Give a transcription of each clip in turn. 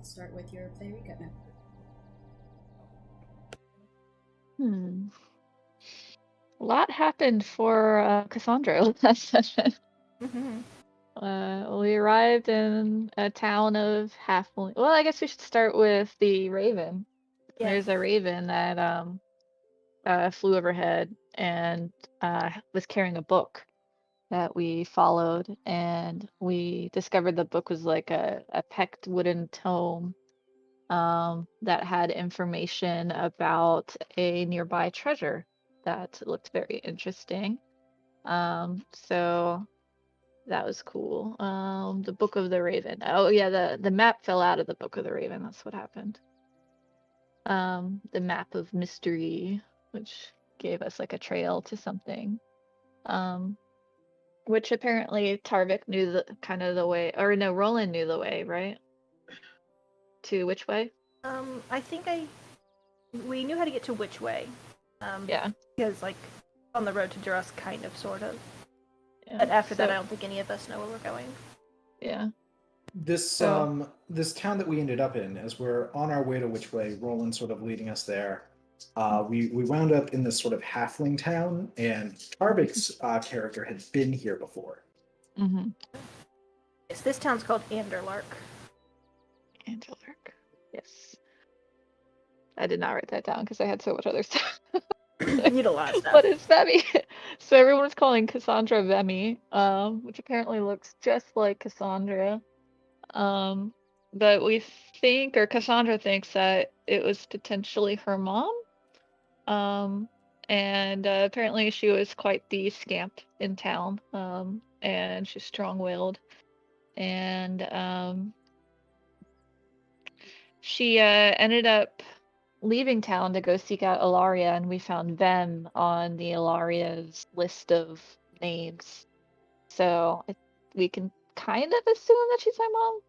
start with your play recap now. A lot happened for Cassandra last session. We arrived in a town of halfling. Well, I guess we should start with the raven. Yeah. There's a raven that flew overhead and was carrying a book that we followed, and we discovered the book was like a pecked wooden tome that had information about a nearby treasure that looked very interesting. So that was cool. The Book of the Raven. Oh yeah, the map fell out of the Book of the Raven. That's what happened. The map of mystery, which gave us like a trail to something. Which apparently Tarvik knew the way, or no, Roland knew the way, right? To which way? I think we knew how to get to which way. Yeah. Because like on the road to Duras, kind of, sort of. Yeah. But after that, I don't think any of us know where we're going. Yeah. This this town that we ended up in, as we're on our way to which way, Roland sort of leading us there. We wound up in this sort of halfling town, and Tarvik's character had been here before. Mm-hmm. Yes, this town's called Andelirk. Andelirk. Yes. I did not write that down because I had so much other stuff. You need a lot of stuff. What is Vemi? So everyone's calling Cassandra Vemi, which apparently looks just like Cassandra. But we think, or Cassandra thinks, that it was potentially her mom. And apparently she was quite the scamp in town. And she's strong-willed. And she ended up leaving town to go seek out Ilaria, and we found Vem on the Ilaria's list of names. So we can kind of assume that she's my mom.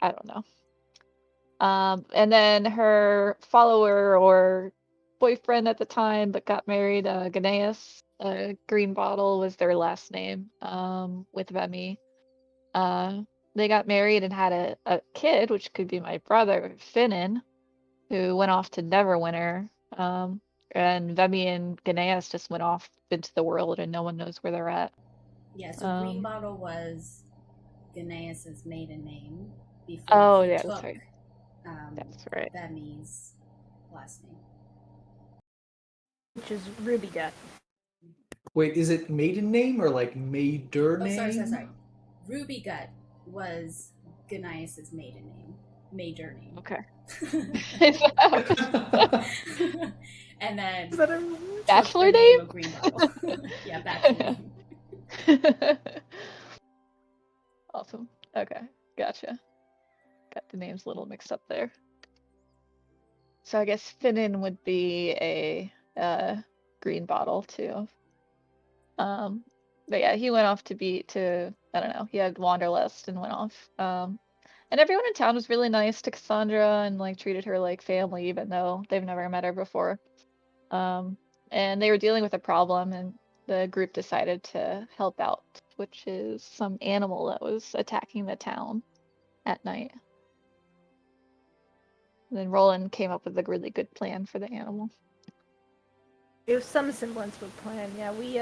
I don't know. And then her follower or boyfriend at the time, but got married, Ganaeus, Green Bottle was their last name, with Vemi. They got married and had a kid, which could be my brother, Finnan, who went off to Neverwinter. And Vemi and Ganaeus just went off into the world, and no one knows where they're at. Yeah, so Green Bottle was Ganaeus' maiden name before he took that's right. Vemi's last name. Which is Ruby Gut. Wait, is it maiden name or like maider name? Oh, sorry. Ruby Gut was Ganaeus' maiden name. Major name. Okay. And then Is that a bachelor name? Green Bottle. Yeah, bachelor name. Awesome. Okay, gotcha. Got the names a little mixed up there. So I guess Finnan would be a Green Bottle too. But yeah, he went off to I don't know, he had Wanderlust and went off. And everyone in town was really nice to Cassandra and like treated her like family, even though they've never met her before. And they were dealing with a problem, and the group decided to help out, which is some animal that was attacking the town at night. And then Roland came up with a really good plan for the animal. It was some semblance of a plan. Yeah, we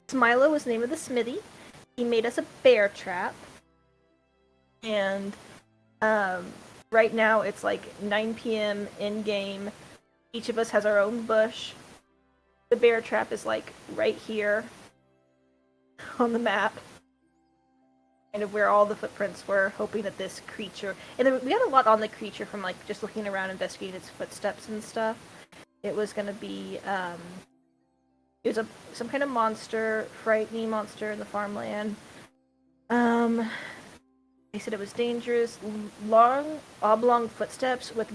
Smilo was the name of the smithy. He made us a bear trap. And right now it's like 9 p.m. in game. Each of us has our own bush. The bear trap is like right here on the map. Kind of where all the footprints were, hoping that this creature... And we had a lot on the creature from like just looking around, investigating its footsteps and stuff. It was going to be... it was some kind of monster, frightening monster in the farmland. They said it was dangerous. Long, oblong footsteps with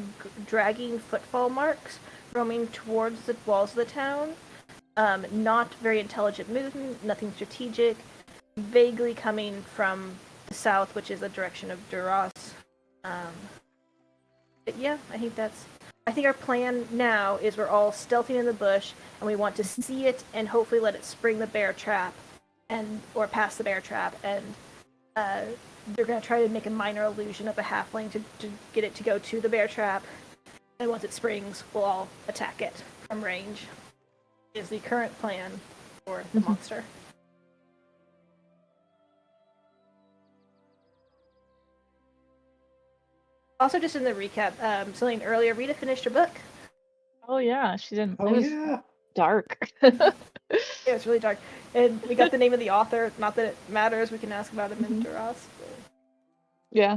dragging footfall marks roaming towards the walls of the town. Not very intelligent movement, nothing strategic. Vaguely coming from the south, which is the direction of Duras. But yeah, I think our plan now is we're all stealthing in the bush, and we want to see it and hopefully let it spring the bear trap, or pass the bear trap, and they're going to try to make a minor illusion of a halfling to get it to go to the bear trap. And once it springs, we'll all attack it from range. Is the current plan for the monster. Also, just in the recap, something earlier, Rieta finished her book. Oh yeah, she didn't. Oh, it was yeah. dark. Yeah, it's really dark. And we got the name of the author. Not that it matters. We can ask about him in Duras. Yeah.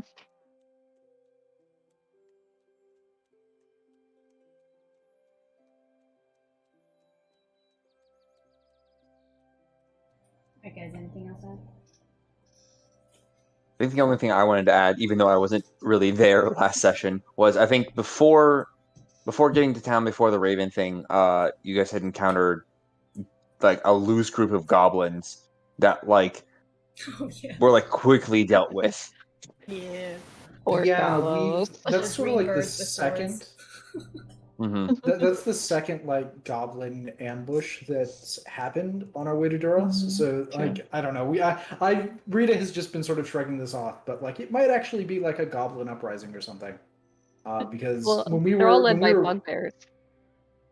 Alright, guys, anything else to add? I think the only thing I wanted to add, even though I wasn't really there last session, was I think before getting to town, before the Raven thing, you guys had encountered like a loose group of goblins that like Oh, yeah. were like quickly dealt with. Yeah. Poor fellows. That's Just sort of like the rebirth with second. swords. Mm-hmm. That's the second like goblin ambush that's happened on our way to Duros. So like I don't know, Rita has just been sort of shrugging this off, but like it might actually be like a goblin uprising or something. Because Well, when we they're all were led by bugbears.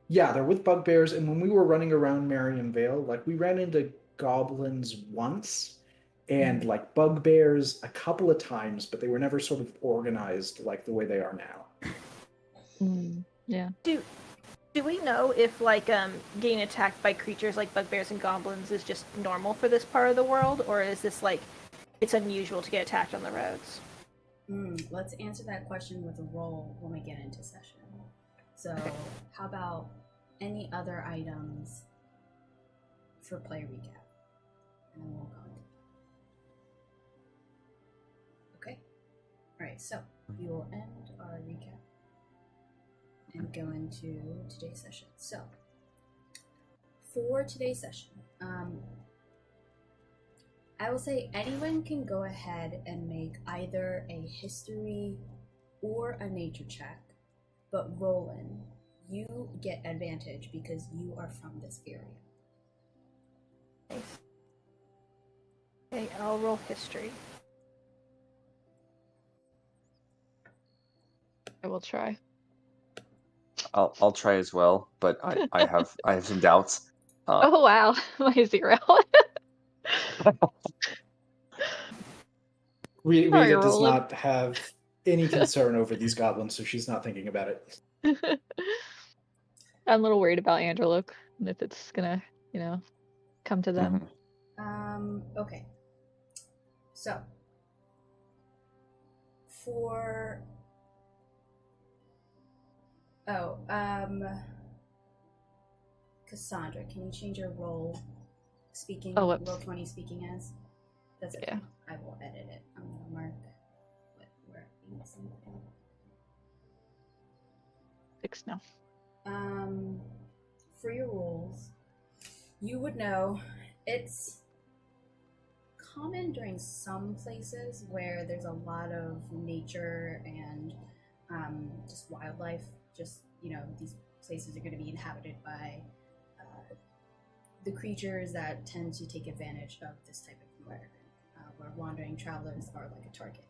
yeah, they're with bugbears, and when we were running around Marion Vale, like we ran into goblins once and like bugbears a couple of times, but they were never sort of organized like the way they are now. Yeah. Do we know if like getting attacked by creatures like bugbears and goblins is just normal for this part of the world, or is this like it's unusual to get attacked on the roads? Let's answer that question with a roll when we get into session. So, how about any other items for play recap? And then we'll go into that. Okay. Alright, so we will end our recap and go into today's session. So, for today's session, I will say anyone can go ahead and make either a history or a nature check, but Roland, you get advantage because you are from this area. Nice. Okay, I'll roll history. I will try. I'll try as well, but I have some doubts. Oh wow, my 0. Rita Sorry, does Roland. not have any concern over these goblins, so she's not thinking about it. I'm a little worried about Andelirk and if it's gonna, come to them. Okay. So, for... Cassandra, can you change your role speaking, Oh, roll whoops. 20 speaking as? That's okay. Yeah. I will edit it. I'm gonna mark where it means something. 6 now. For your rules, you would know it's common during some places where there's a lot of nature and just wildlife. Just, these places are going to be inhabited by the creatures that tend to take advantage of this type of environment, where wandering travelers are like a target.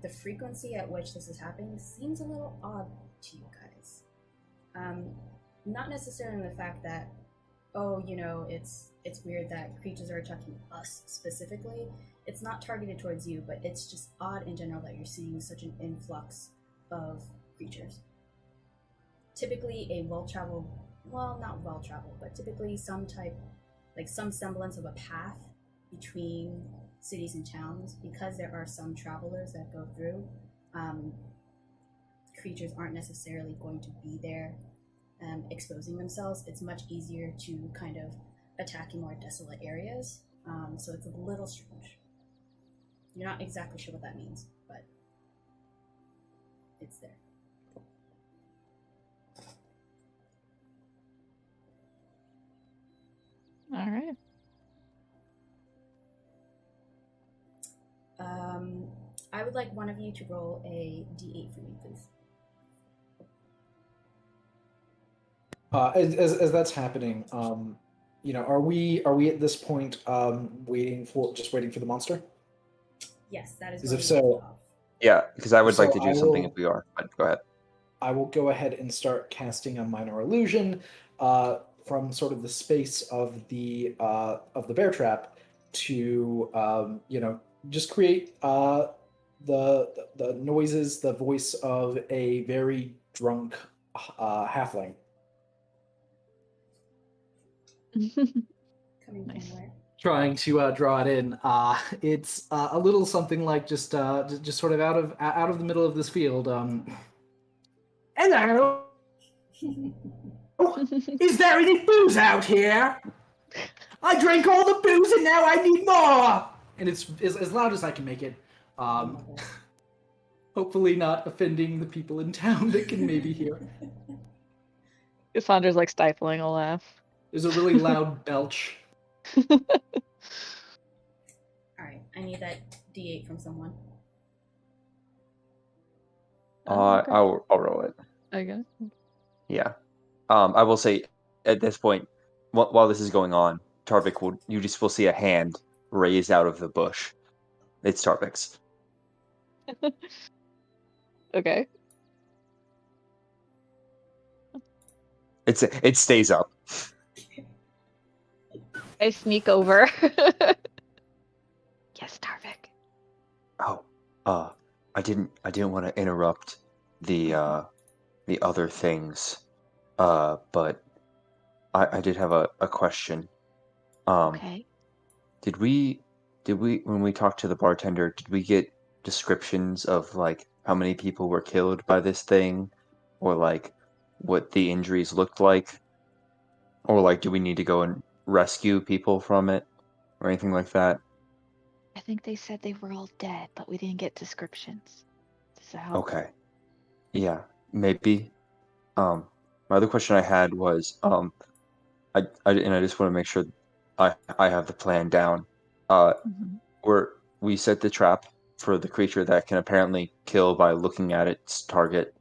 The frequency at which this is happening seems a little odd to you guys. Not necessarily in the fact that, it's weird that creatures are attacking us specifically. It's not targeted towards you, but it's just odd in general that you're seeing such an influx of creatures. Typically not well-traveled, but typically some semblance of a path between cities and towns, because there are some travelers that go through. Creatures aren't necessarily going to be there exposing themselves. It's much easier to kind of attack in more desolate areas, so it's a little strange. You're not exactly sure what that means, but it's there. All right. I would like one of you to roll a d8 for me, please. As that's happening, are we at this point waiting for the monster? Yes, that is Because where if we left so, off. Yeah, because I would So like to do I something will- if we are. But go ahead. I will go ahead and start casting a minor illusion from sort of the space of the bear trap to just create the noises, the voice of a very drunk halfling. Coming Nice. from where? Trying to draw it in. It's a little something like just sort of out of the middle of this field. Hello, is there any booze out here? I drank all the booze and now I need more. And it's as loud as I can make it. Hopefully not offending the people in town that can maybe hear. Cassandra's like stifling a laugh. There's a really loud belch. Alright, I need that D8 from someone. Okay. I'll roll it. I guess. Yeah. I will say at this point, while this is going on, Tarvik you just will see a hand raised out of the bush. It's Tarvik's. Okay. It stays up. I sneak over. Yes, Tarvik. Oh, I didn't want to interrupt the other things, but I did have a question. Okay. Did we when we talked to the bartender, did we get descriptions of like how many people were killed by this thing, or like what the injuries looked like, or like do we need to go and rescue people from it or anything like that? I think they said they were all dead, but we didn't get descriptions. Does that help? Okay. Yeah, maybe. My other question I had was, I just want to make sure I have the plan down. Mhm. We set the trap for the creature that can apparently kill by looking at its target.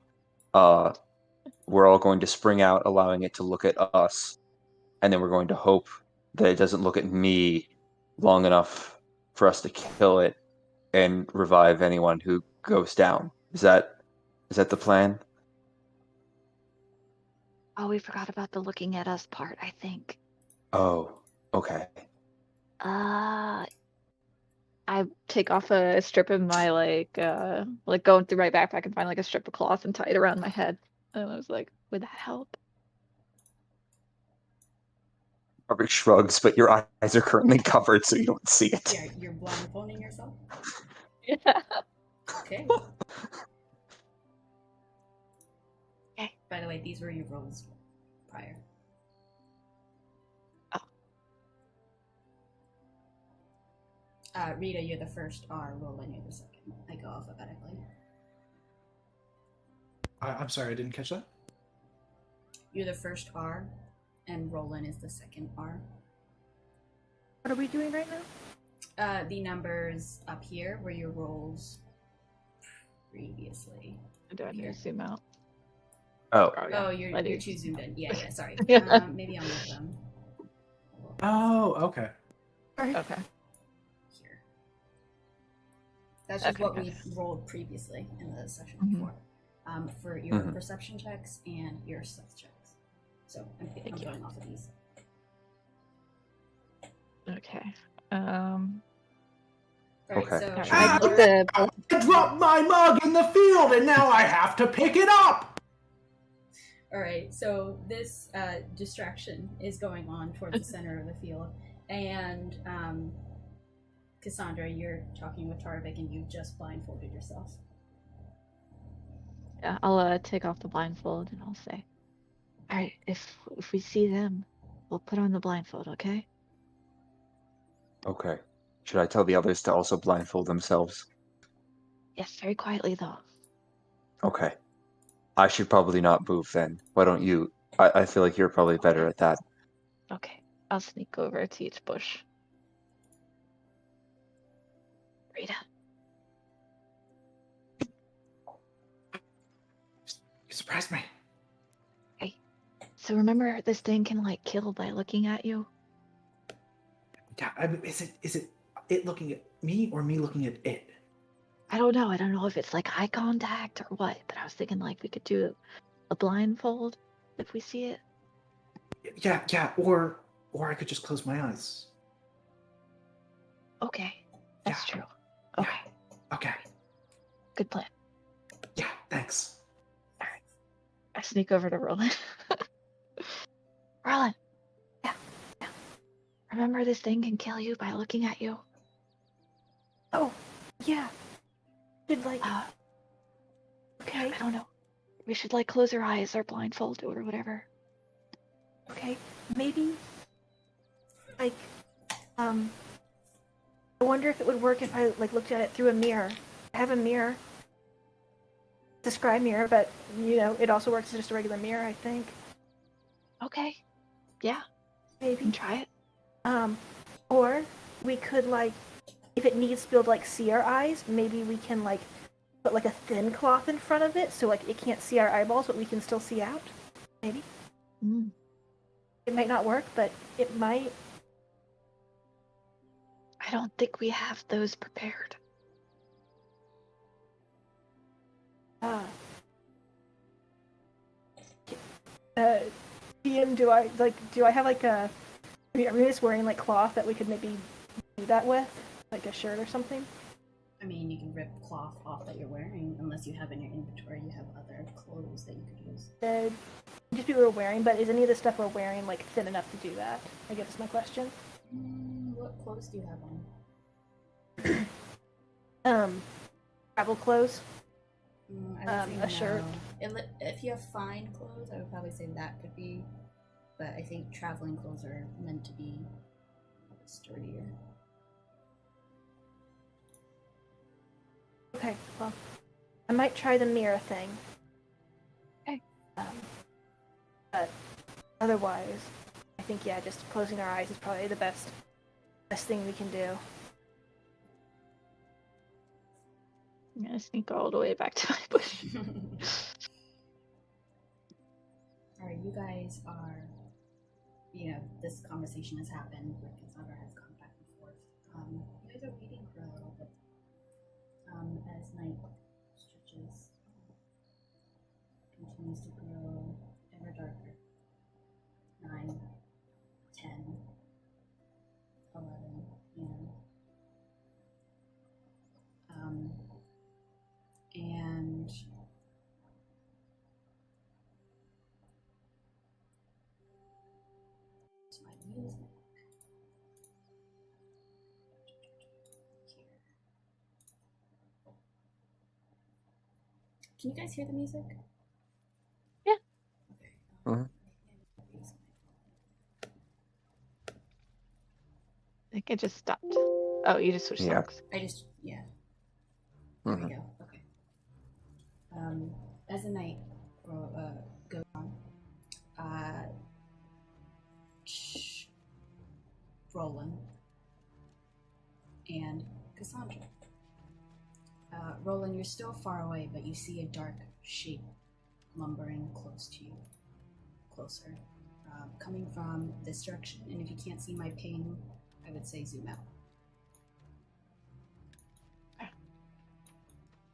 We're all going to spring out, allowing it to look at us, and then we're going to hope that it doesn't look at me long enough for us to kill it and revive anyone who goes down. Is that the plan? Oh, we forgot about the looking at us part, I think. Oh, okay. I take off a strip of my like going through my backpack and find like a strip of cloth and tie it around my head. And I was like, would that help? Robert shrugs, but your eyes are currently covered, so you don't see it. Yeah, you're blindfolding yourself? Yeah. Okay. Okay. By the way, these were your rolls prior. Oh. Rieta, you're the first R, Roland, you're the second. I go alphabetically. I'm sorry, I didn't catch that. You're the first R, and Roland is the second R. What are we doing right now? The numbers up here were your rolls previously. Do I need to zoom out? Oh, Oh, you're I do. too zoomed in. Yeah, sorry. Yeah. Maybe I'll move them. Oh, okay. Okay. Here. That's just Okay, what got we it. rolled previously in the session Mhm. before. For your Mhm. perception checks and your stealth checks. So I'm Thank you. going off of these. Okay. Alright, Okay. so Alright, Ah, I take the I dropped my mug in the field and now I have to pick it up! Alright, so this distraction is going on towards the center of the field. And Cassandra, you're talking with Tarvik and you've just blindfolded yourself. Yeah, I'll take off the blindfold and I'll say, all right, if we see them, we'll put on the blindfold, okay? okay. Should I tell the others to also blindfold themselves? Yes, very quietly though. Okay. I should probably not move then. Why don't you? I feel like you're probably better at that. Okay, I'll sneak over to each bush. Rieta, You surprised me. so remember this thing can like kill by looking at you? Yeah, is it it looking at me or me looking at it? I don't know. I don't know if it's like eye contact or what, but I was thinking like we could do a blindfold if we see it. Yeah, or I could just close my eyes. Okay, that's Yeah. true. Yeah. Okay, Okay. good plan. Yeah, thanks. I sneak over to Roland. Roland. Yeah. Remember this thing can kill you by looking at you? Oh, yeah. Should like. Okay. I don't know. We should like close our eyes or blindfold or whatever. Okay. Maybe. Like. I wonder if it would work if I like looked at it through a mirror. I have a mirror. It's a scry mirror, but it also works as just a regular mirror, I think. Okay. Yeah, we Maybe. can try it. Or we could like, if it needs to be able to like see our eyes, maybe we can like put like a thin cloth in front of it so like it can't see our eyeballs, but we can still see out. Maybe. Mm. It might not work, but it might. I don't think we have those prepared. DM, do I have like a? Are we just wearing like cloth that we could maybe do that with, like a shirt or something? I mean, you can rip cloth off that you're wearing, unless you have in your inventory, you have other clothes that you could use. Just people we're wearing, but is any of the stuff we're wearing like thin enough to do that? I guess is my question. What clothes do you have on? Travel clothes. I would say a shirt. If you have fine clothes, I would probably say that could be. But I think traveling clothes are meant to be a bit sturdier. Okay, well, I might try the mirror thing. Okay. But otherwise, I think just closing our eyes is probably the best thing we can do. I'm gonna sneak all the way back to my bush. Alright, you guys are, this conversation has happened. Cassandra has gone back and forth. You guys are waiting for a little bit. As night stretches, continues to grow ever darker. 9, 10, 11 p.m. And it's my music. Here. Can you guys hear the music? Yeah. Okay. Mhm. I think it just stopped. Oh, you just switched Yeah. songs. There we go. Okay. As the night goes on, Roland and Cassandra. Roland, you're still far away, but you see a dark shape lumbering close to you. Closer. Coming from this direction, and if you can't see my ping, I would say zoom out.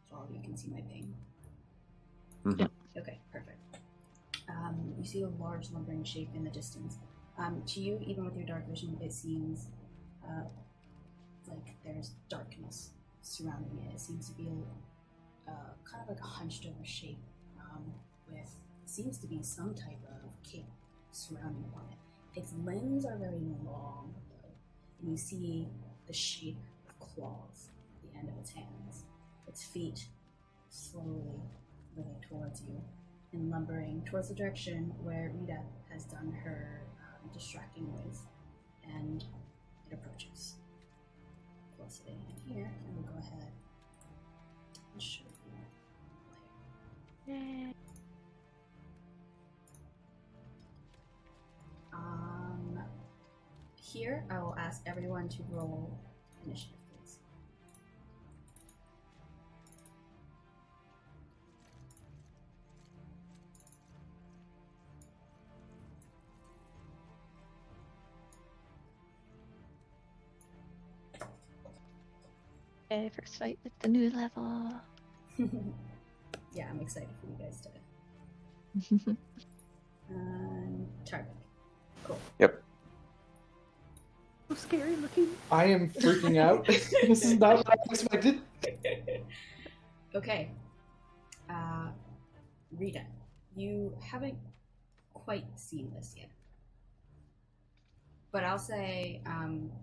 So all of you can see my ping. Mm-hmm. Okay, perfect. You see a large lumbering shape in the distance. To you, even with your dark vision, it seems like there's darkness surrounding it. It seems to be kind of like a hunched over shape with seems to be some type of cape surrounding on it. Its limbs are very long, though, and you see the shape of claws at the end of its hands. Its feet slowly moving towards you and lumbering towards the direction where Rieta has done her distracting noise, and it approaches. Close it in here, and we'll go ahead and show you. Here, I will ask everyone to roll initiative, please. Okay, first fight with the new level. Yeah, I'm excited for you guys to. Tarvik. Cool. Yep. So scary looking. I am freaking out. This is not what I expected. Okay. Rieta, you haven't quite seen this yet. But I'll say,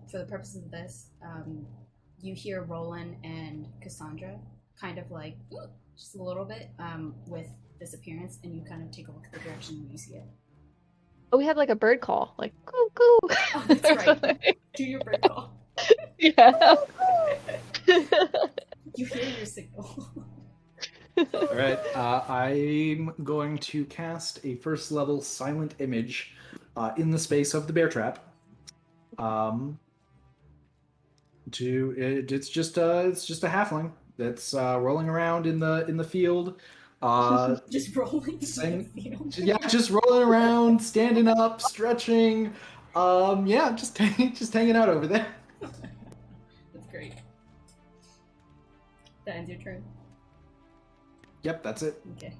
for the purposes of this, you hear Roland and Cassandra kind of like, just a little bit, with this appearance, and you kind of take a look at the direction and you see it. Oh, we have like a bird call, like coo coo. Oh, that's right. Do your bird call. Yeah. You hear your signal. All right, I'm going to cast a first level silent image in the space of the bear trap. It's just a halfling that's rolling around in the field. Just rolling in the field. Yeah, just rolling around, standing up, stretching. Yeah, just hanging out over there. That's great. That ends your turn. Yep, that's it. Okay.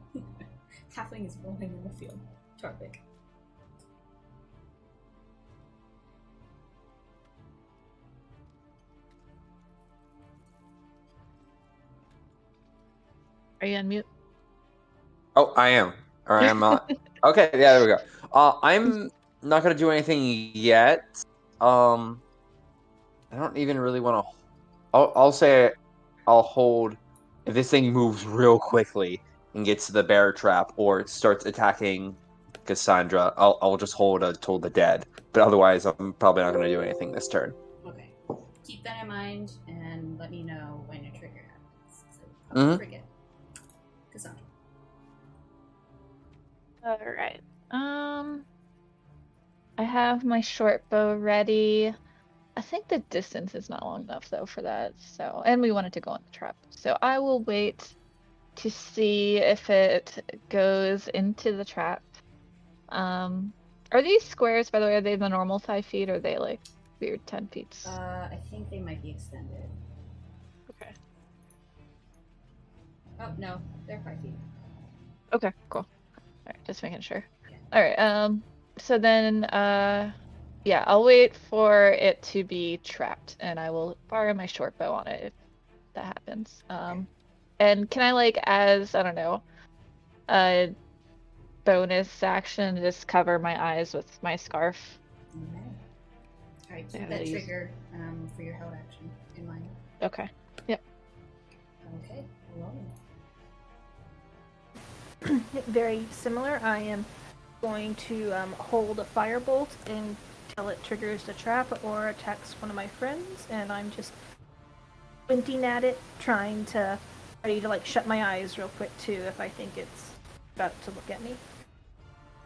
Halfling is rolling in the field. Tarvik. Are you on mute? Oh, I am. Or I am not. Okay, yeah, there we go. I'm not gonna do anything yet. I don't even really want to. I'll say I'll hold if this thing moves real quickly and gets to the bear trap or starts attacking Cassandra. I'll just hold a Toll the Dead. But otherwise, I'm probably not gonna do anything this turn. Okay. Keep that in mind and let me know when your trigger happens. So I'll forget. Cassandra. All right. I have my short bow ready. I think the distance is not long enough though for that. So, and we wanted to go on the trap. So I will wait to see if it goes into the trap. Are these squares, by the way, are they the normal 5 feet or are they like weird 10 feet? I think they might be extended. Okay. Oh no, they're 5 feet. Okay, cool. Alright, just making sure. Alright, so then yeah, I'll wait for it to be trapped and I will fire my short bow on it if that happens. And can I like as, I don't know, a bonus action just cover my eyes with my scarf? Okay. Alright, keep Yeah, that use- trigger for your held action in mind. Okay. Yep. Okay, rolling. Very similar. I am going to hold a firebolt until it triggers the trap or attacks one of my friends, and I'm just squinting at it, ready to like shut my eyes real quick too if I think it's about to look at me.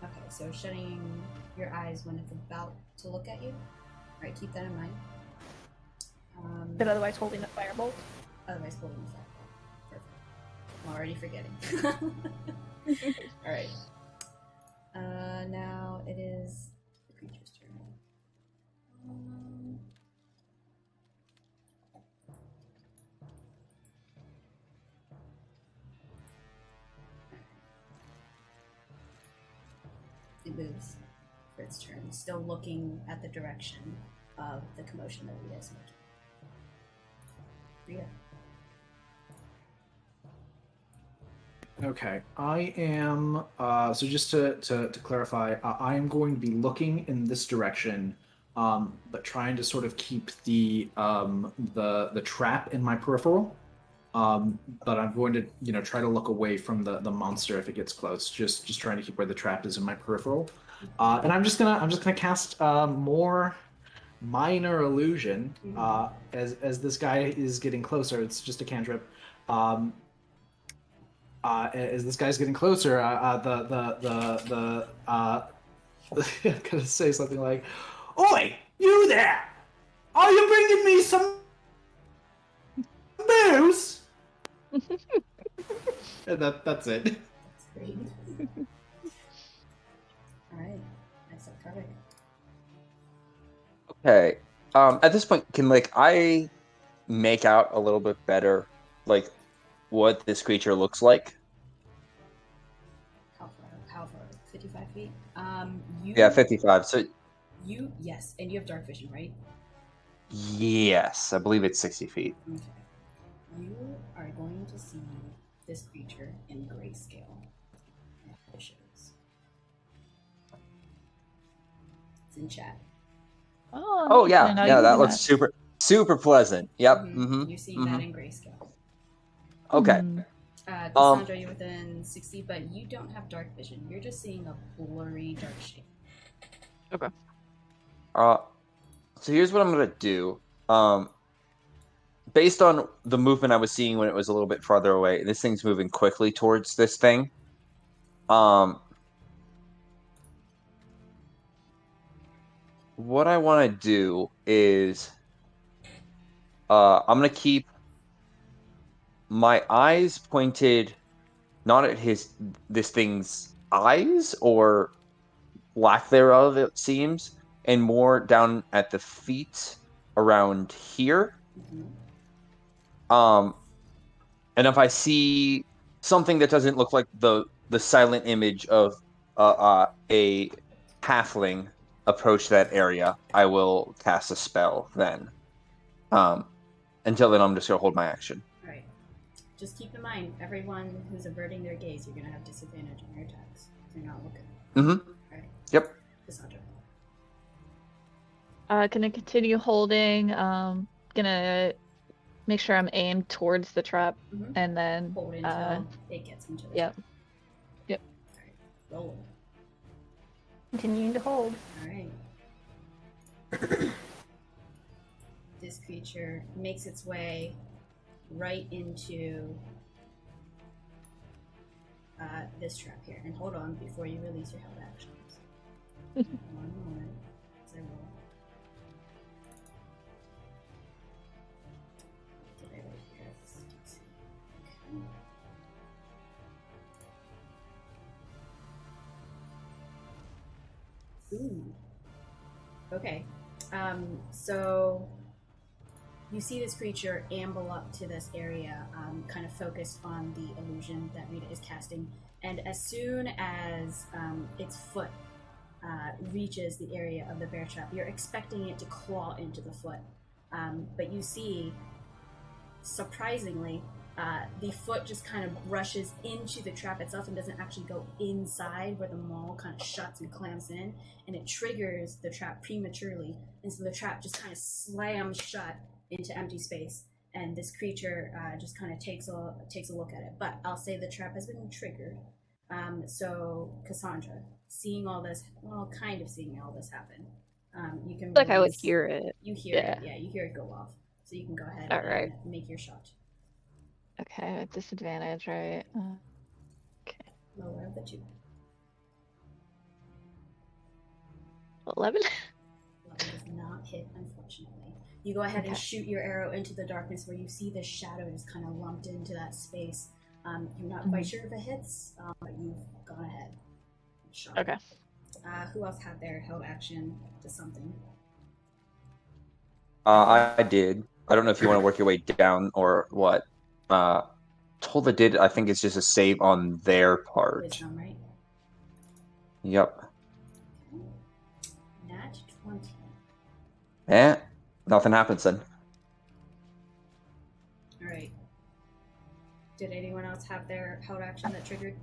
Okay, so shutting your eyes when it's about to look at you. Alright, keep that in mind. But otherwise holding the firebolt. Otherwise holding the fire. Perfect. I'm already forgetting. Alright. Now it is the creature's turn. It moves for its turn, still looking at the direction of the commotion that we guys made. Rieta. Okay, I am. So just to clarify, I am going to be looking in this direction, but trying to sort of keep the trap in my peripheral. But I'm going to try to look away from the monster if it gets close. Just trying to keep where the trap is in my peripheral. And I'm just gonna cast more minor illusion as this guy is getting closer. It's just a cantrip. As this guy's getting closer, I'm gonna say something like, "Oi, you there! Are you bringing me some booze?" And that's it. That's great. Alright, next up, Tarvik. Okay. At this point, can I make out a little bit better, like what this creature looks like? How far? 55 feet? Yeah, 55. So Yes, and you have dark vision, right? yes, I believe it's 60 feet. Okay. You are going to see this creature in grayscale. It shows. It's in chat. Oh neat. yeah, I didn't know yeah, you that could do looks super pleasant. Yep. Mm-hmm. You're seeing that in grayscale. Okay. Cassandra, you're within 60, but you don't have dark vision. You're just seeing a blurry dark shape. Okay. So here's what I'm gonna do. Based on the movement I was seeing when it was a little bit farther away, this thing's moving quickly towards this thing. What I want to do is, I'm gonna keep my eyes pointed not at this thing's eyes or lack thereof, it seems, and more down at the feet around here. And if I see something that doesn't look like the silent image of a halfling approach that area, I will cast a spell then. Until then, I'm just gonna hold my action. Right. Just keep in mind, everyone who's averting their gaze, you're gonna have disadvantage on your attacks. If you're not looking. Mm-hmm. Right. Yep. Cassandra. Gonna continue holding. Gonna make sure I'm aimed towards the trap, and then hold until it gets into the yep. trap. Yep. Alright. Roll. Continuing to hold. Alright. This creature makes its way right into this trap here. And hold on before you release your held actions. 1 moment. As I roll. Did I write here? Okay. Ooh. Okay. So you see this creature amble up to this area, kind of focused on the illusion that Rieta is casting. And as soon as its foot reaches the area of the bear trap, you're expecting it to claw into the foot. But you see, surprisingly, the foot just kind of rushes into the trap itself and doesn't actually go inside where the maul kind of shuts and clamps in, and it triggers the trap prematurely, and so the trap just kind of slams shut into empty space, and this creature just kind of takes a look at it. But I'll say the trap has been triggered. So Cassandra, seeing all this, well, kind of seeing all this happen, you can Like I would hear it. You hear it, yeah, you hear it go off. So you can go ahead and make your shot. Okay, at disadvantage, right? Okay. Lower of the two. 11? 11 does not hit, unfortunately. You go ahead and shoot your arrow into the darkness where you see the shadow just kind of lumped into that space. You're not quite sure if it hits, but you've gone ahead and shot. Okay. Who else had their held action to something? I did. I don't know if you want to work your way down or what. Tolda did. I think it's just a save on their part. Wisdom, right? Yep. Nat 20. Nothing happens then. Alright. Did anyone else have their held action that triggered?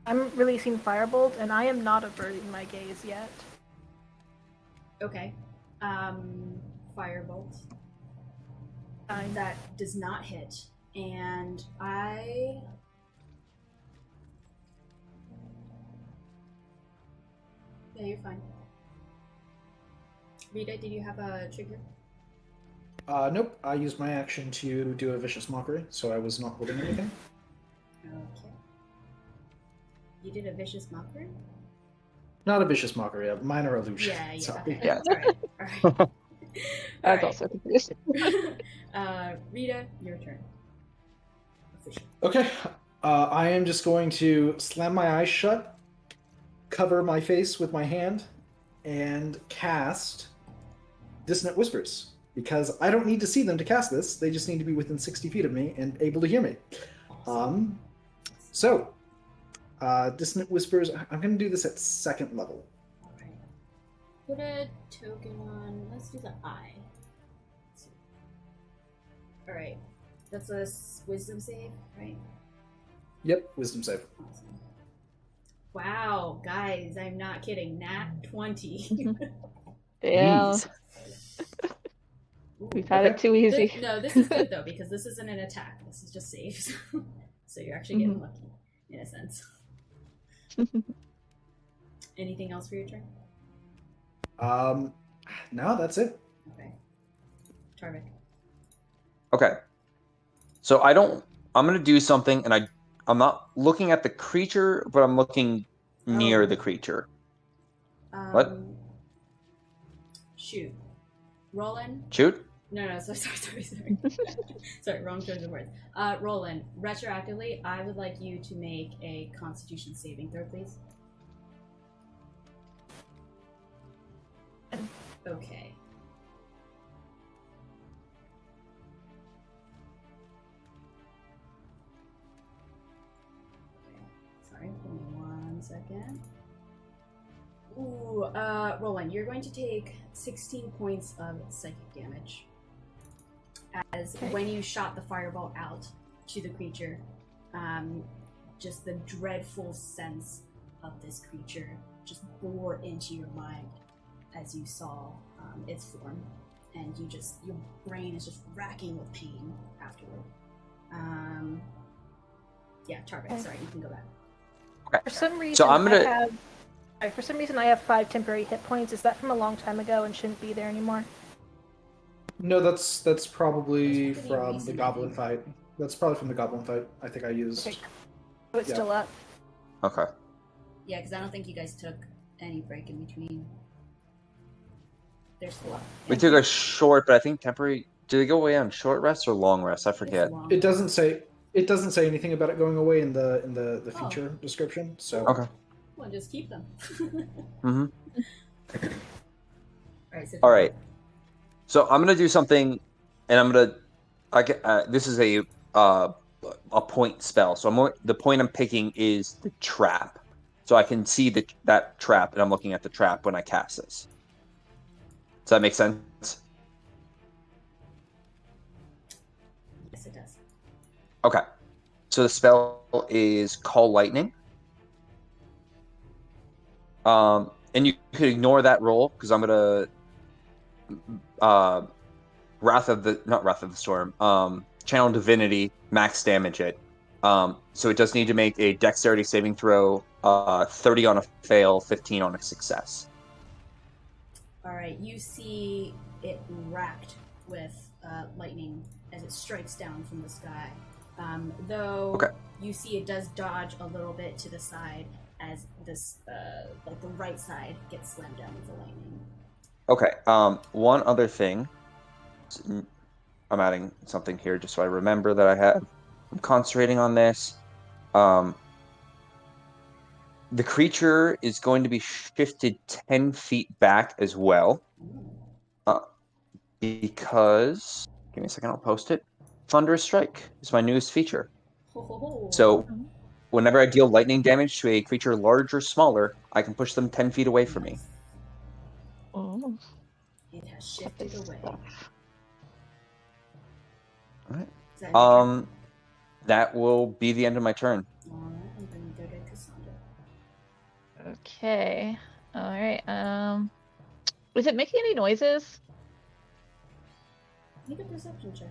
I'm releasing Firebolt, and I am not averting my gaze yet. Okay. Firebolt. That does not hit. And yeah, you're fine. Rieta, did you have a trigger? Nope. I used my action to do a vicious mockery, so I was not holding anything. Okay. You did a vicious mockery? Not a vicious mockery, a minor illusion. Yeah, Sorry. okay. Yeah. Alright. I was also confused. Rieta, your turn. Official. Okay. I am just going to slam my eyes shut, cover my face with my hand, and cast Dissonant Whispers. because I don't need to see them to cast this. They just need to be within 60 feet of me and able to hear me. So, Dissonant Whispers, I'm going to do this at 2nd level. Alright. Put a token on. Let's do the eye. Alright. That's a wisdom save, right? Yep, wisdom save. Awesome. Wow, guys, I'm not kidding. Nat 20. Yeah. Jeez. We've had it too easy. This is good though, because this isn't an attack. This is just saves. So you're actually getting lucky, in a sense. Anything else for your turn? No, that's it. Okay. Tarvik. Okay. So I'm gonna do something, and I'm not looking at the creature, but I'm looking near the creature. What? Shoot. Roland? Shoot? No, sorry. Sorry, wrong choice of words. Roland, retroactively, I would like you to make a Constitution saving throw, please. Okay. Sorry, give me 1 second. Ooh, Roland, you're going to take 16 points of psychic damage. As when you shot the fireball out to the creature, just the dreadful sense of this creature just bore into your mind as you saw its form, and your brain is just racking with pain afterward. Yeah, Tarvik, sorry, you can go back. Okay. For some reason, So I'm gonna. I have 5 temporary hit points. Is that from a long time ago and shouldn't be there anymore? No, that's probably That's pretty from the recent, I goblin think. fight. That's probably from the goblin fight. I think I used. Okay. So it's Yeah. still up. Okay. Yeah, because I don't think you guys took any break in between. There's still up. We took a short, but I think temporary. Did it go away on short rest or long rest? I forget. It doesn't say. It doesn't say anything about it going away in the feature description. So. Okay. Well, just keep them. Mm-hmm. All right. So I'm gonna do something, and I'm gonna. This is a point spell. So the point I'm picking is the trap. So I can see that trap, and I'm looking at the trap when I cast this. Does that make sense? Yes, it does. Okay. So the spell is Call Lightning. And you could ignore that roll because I'm gonna not Wrath of the Storm. Channel Divinity, max damage it. So it does need to make a Dexterity saving throw. 30 on a fail, 15 on a success. All right, you see it racked with lightning as it strikes down from the sky. Though you see it does dodge a little bit to the side as this, like the right side gets slammed down with the lightning. Okay. One other thing. I'm adding something here just so I remember that I'm concentrating on this. The creature is going to be shifted 10 feet back as well. Because, give me a second, I'll post it. Thunderous Strike is my newest feature. So, whenever I deal lightning damage to a creature large or smaller, I can push them 10 feet away from me. Oh. It has shifted away. Alright. That will be the end of my turn. Alright, I'm gonna go to Cassandra. Okay. All right. Was it making any noises? Make a perception check.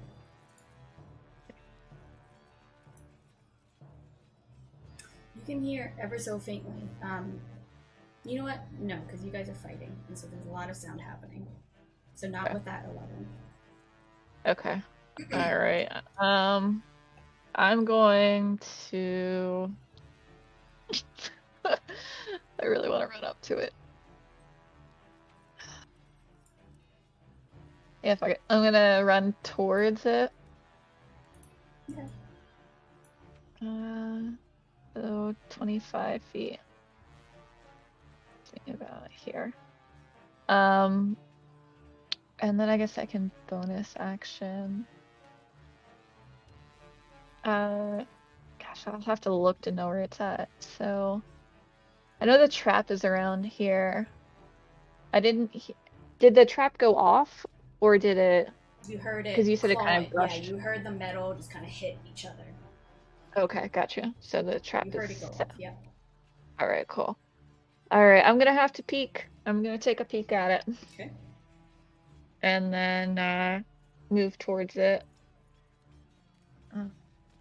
You can hear ever so faintly. You know what? No, because you guys are fighting, and so there's a lot of sound happening. So not Okay. with that 11. Okay. All right. I'm going to. I really want to run up to it. Yeah, fuck it. I'm gonna run towards it. Okay. So 25 feet. About here. And then I guess I can bonus action. Gosh, I'll have to look to know where it's at. So I know the trap is around here. Did the trap go off or did it? You heard it. Because you said it kind of Yeah, brushed. you heard the metal just kind of hit each other. Okay, gotcha. So the trap You heard is it go set. off. Yep. All right, cool. All right, I'm gonna have to peek. I'm gonna take a peek at it. Okay. And then move towards it.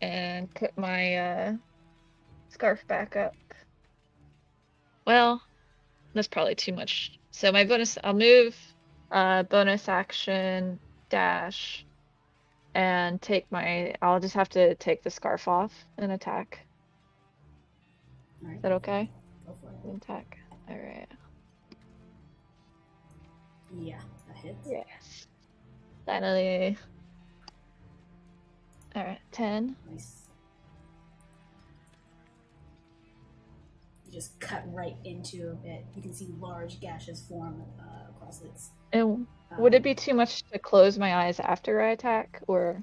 And put my scarf back up. Well, that's probably too much. So my bonus, I'll move, bonus action, dash, and I'll just have to take the scarf off and attack. All right. Is that okay? Go for it. Attack. All right. Yeah, that hits. Yes. Finally. All right, 10. Nice. You just cut right into it. You can see large gashes form across its. And would it be too much to close my eyes after I attack, or?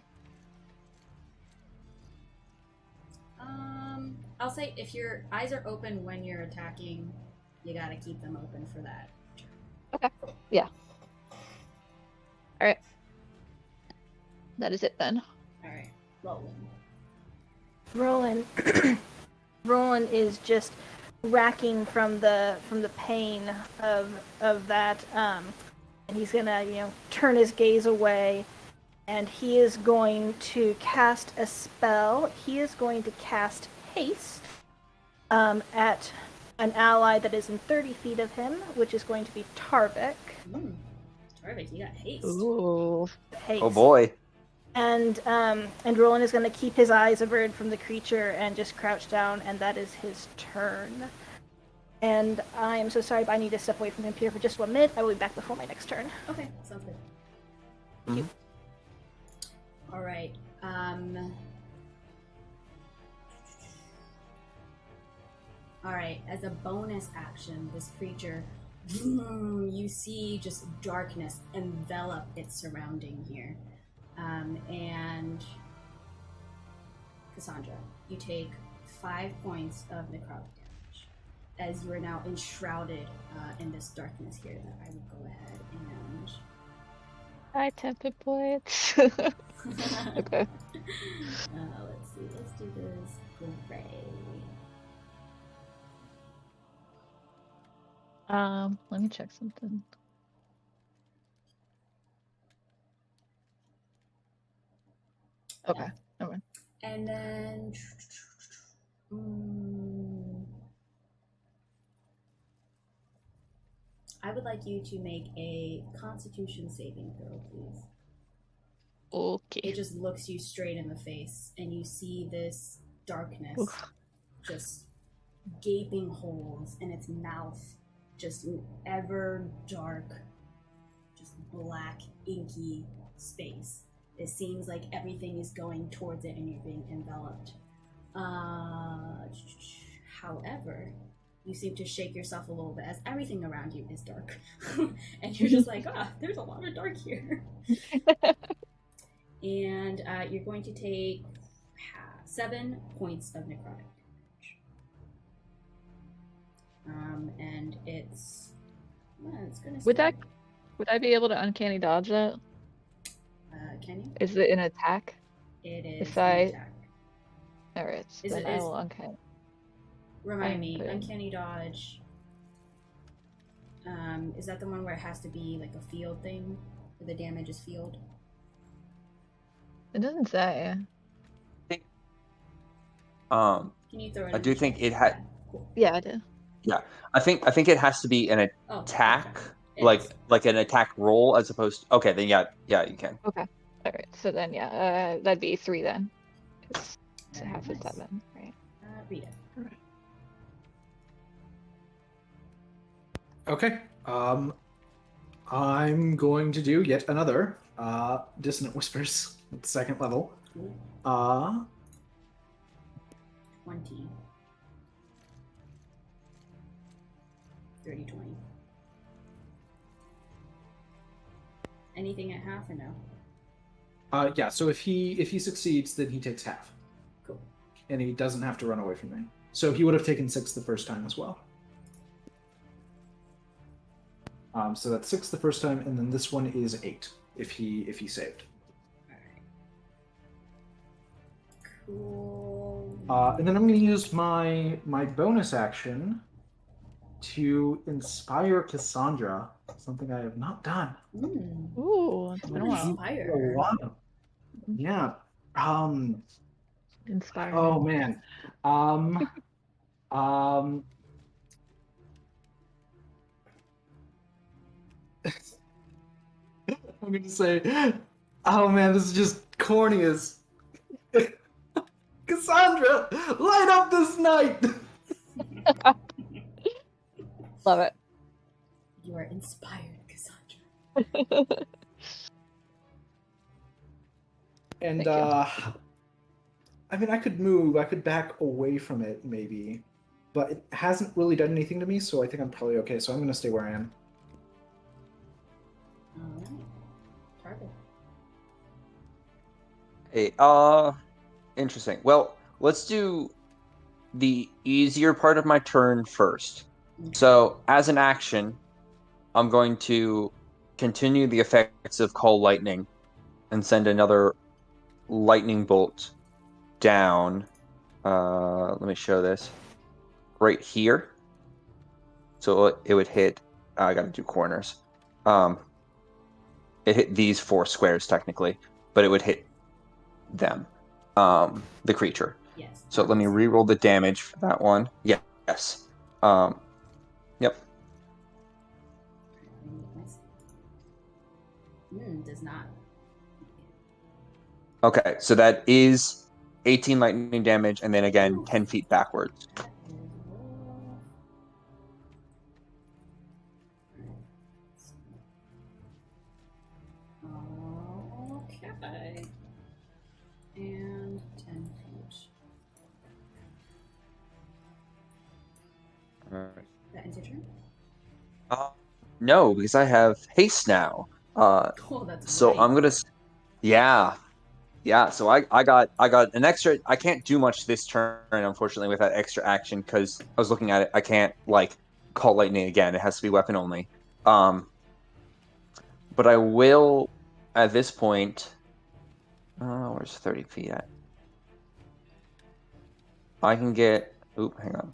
I'll say if your eyes are open when you're attacking, you gotta keep them open for that. Okay. Yeah. All right. That is it then. All right. Roland. Roland is just racking from the pain of that, and he's gonna turn his gaze away, and he is going to cast a spell. He is going to cast haste at an ally that is in 30 feet of him, which is going to be Tarvik. Tarvik, you got haste. Ooh. Haste. Oh boy. And Roland is going to keep his eyes averted from the creature and just crouch down, and that is his turn. And I am so sorry, but I need to step away from him here for just 1 minute. I will be back before my next turn. Okay, sounds good. Thank you. All right. All right. As a bonus action, this creature, you see just darkness envelop its surrounding here, and Cassandra, you take 5 points of necrotic damage as you are now enshrouded in this darkness here. That I will go ahead and. Hi, temper points. Okay. Let's see. Let's do this gray. Let me check something. Okay. Yeah. Never mind. And then. I would like you to make a Constitution saving throw, please. Okay. It just looks you straight in the face, and you see this darkness, just gaping holes in its mouth, just an ever dark, just black, inky space. It seems like everything is going towards it, and you're being enveloped. However, you seem to shake yourself a little bit as everything around you is dark, and you're just like, there's a lot of dark here. And you're going to take 7 points of necrotic damage. And it's gonna. Would I be able to uncanny dodge that? Can you? Is it an attack? It is If an I- attack. Alright, Is then it- I is- will uncanny. Remind me, Okay. uncanny dodge. Is that the one where it has to be like a field thing, where the damage is field? It doesn't say. Um, Can you throw it? I in do the think chat? it had. Yeah, cool. Yeah, I do. I think it has to be an Oh, attack, okay. It is. like an attack roll as opposed. Okay, then yeah, you can. Alright, so then that'd be 3 then. 'Cause it's Very half nice. of 7, right? Read it. Okay. I'm going to do yet another Dissonant Whispers at the 2nd level. Cool. 20. 30, 20. anything at half or no? Yeah. So if he succeeds, then he takes half, Cool. and he doesn't have to run away from me. So he would have taken 6 the first time as well. So that's 6 the first time, and then this one is 8 if he saved. Alright. Cool. And then I'm going to use my bonus action to inspire Cassandra, something I have not done. Ooh, it's been a while. Inspire. A lot of- Yeah. Inspired. Oh man. Um. I'm gonna say, oh man, this is just corny as. Cassandra, light up this night. Love it. You are inspired, Cassandra. And Thank you. I mean, I could move. I could back away from it, maybe, but it hasn't really done anything to me, so I think I'm probably okay. So I'm gonna stay where I am. Alright. Tarvik. Hey, interesting. Well, let's do the easier part of my turn first. So, as an action, I'm going to continue the effects of Call Lightning and send another lightning bolt down. Let me show this. Right here. So it would hit. I gotta do corners. It hit these 4 squares technically, but it would hit them, the creature. Yes. So let me re-roll the damage for that one. Yes. Yep. Does not. Okay, so that is 18 lightning damage, and then again, Ooh. 10 feet backwards. That is rough. Okay. And 10 feet. Alright. That ends your turn? No, because I have haste now. Oh, that's So right. I'm gonna. Yeah. So I got an extra. I can't do much this turn, unfortunately, with that extra action because I was looking at it. I can't call lightning again. It has to be weapon only. But I will at this point. Where's 30 feet at? I can get. Oop, hang on.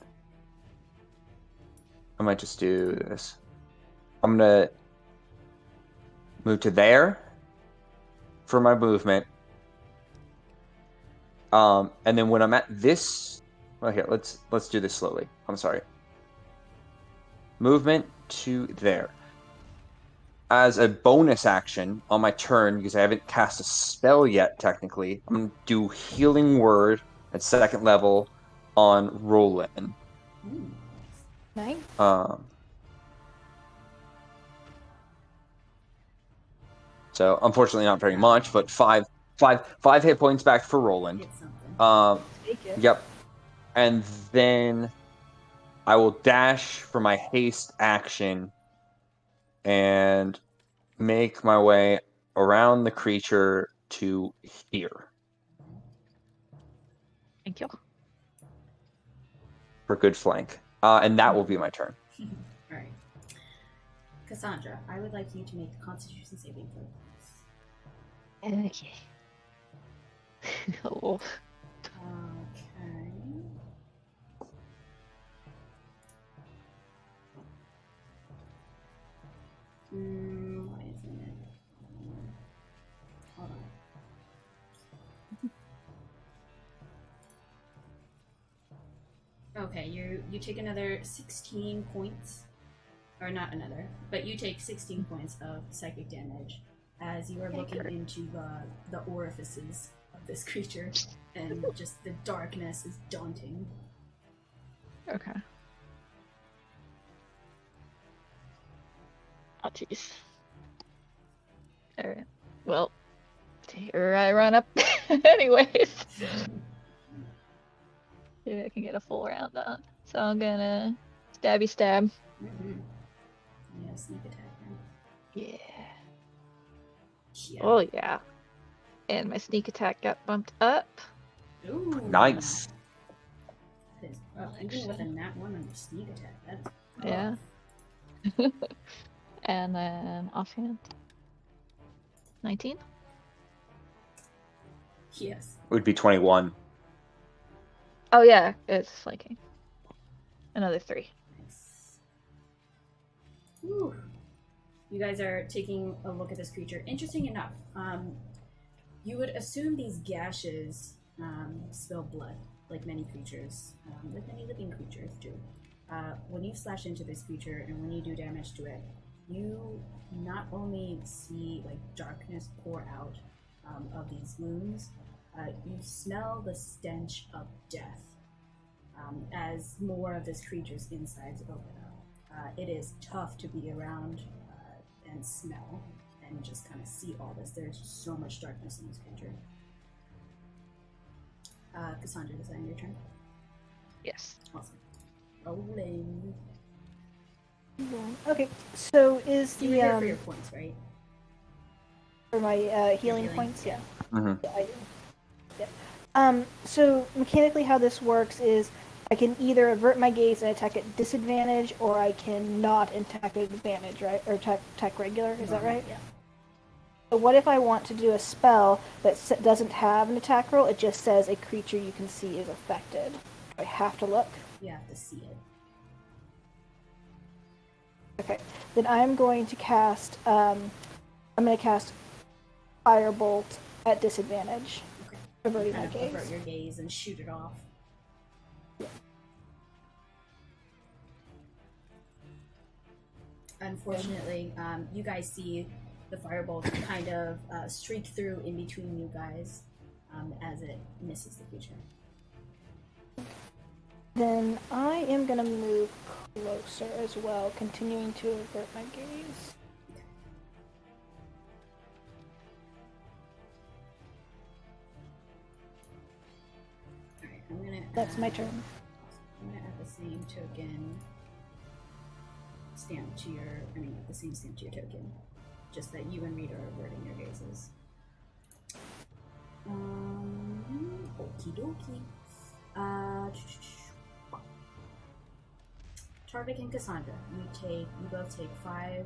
I might just do this. I'm gonna move to there for my movement. And then when I'm at this, well, here, let's do this slowly. I'm sorry. Movement to there. As a bonus action on my turn, because I haven't cast a spell yet, technically, I'm going to do Healing Word at 2nd level on Roland. Nice. So unfortunately, not very much, but five hit points back for Roland. Get something. Take it. Yep. And then I will dash for my haste action and make my way around the creature to here Thank you. for good flank. And that will be my turn. Alright. Cassandra, I would like you to make a Constitution saving throw. Okay. Oh. Okay. Why isn't it? Hold on. Okay, you take another 16 points, or not another, but you take 16 points of psychic damage as you are looking into the orifices of this creature, and just the darkness is daunting. Okay. Oh, jeez. Alright. Well, here I run up anyways. Maybe I can get a full round on. So I'm gonna stabby stab. Mm-hmm. Yeah, sneak attack. Right? Yeah. Yeah. Oh yeah. And my sneak attack got bumped up. Ooh. Nice. That is rough. Even with a nat 1 on your sneak attack, that's Yeah. rough. And then offhand. 19? Yes. It would be 21. Oh yeah, it's flanking. Another 3. Nice. Whew. You guys are taking a look at this creature. Interesting enough, you would assume these gashes spill blood, like many creatures, like many living creatures do. When you slash into this creature and when you do damage to it, you not only see like darkness pour out of these wounds, you smell the stench of death as more of this creature's insides open up. It is tough to be around and smell and just kind of see all this. There's so much darkness in this creature. Cassandra, is that your turn? Yes. Awesome. Rolling. Okay, so is You were the here for your points, right? for my healing healing, points? Yeah. Mm-hmm. Yeah, I do. Yeah. So mechanically, how this works is I can either avert my gaze and attack at disadvantage, or I can not attack at advantage, right? Or attack regular. Is that right? Yeah. So what if I want to do a spell that doesn't have an attack roll? It just says a creature you can see is affected. I have to look. You have to see it. Okay, then I'm going to cast. I'm going to cast Firebolt at disadvantage. Okay. Averting Kind my of gaze. avert your gaze and shoot it off. Yeah. Unfortunately, you guys see the firebolt kind of streak through in between you guys as it misses the creature. Then I am going to move closer as well, continuing to avert my gaze. Alright, I'm gonna. That's my turn. I'm gonna add the same token stamp to your. The same stamp to your token. Just that you and Reed are averting your gazes. Okie dokie. Tarvik and Cassandra, you both take 5.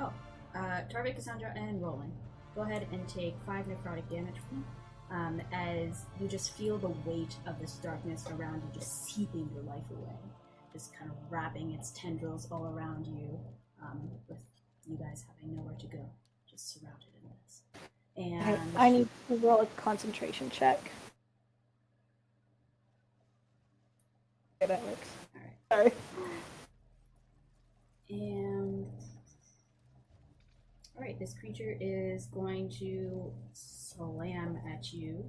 Oh, Tarvik, Cassandra, and Roland, go ahead and take 5 necrotic damage from me, as you just feel the weight of this darkness around you just seeping your life away, just kind of wrapping its tendrils all around you, with you guys having nowhere to go, just surrounded in this. And I need to roll a concentration check. Okay, that works. Alright. Sorry. And alright, this creature is going to slam at you,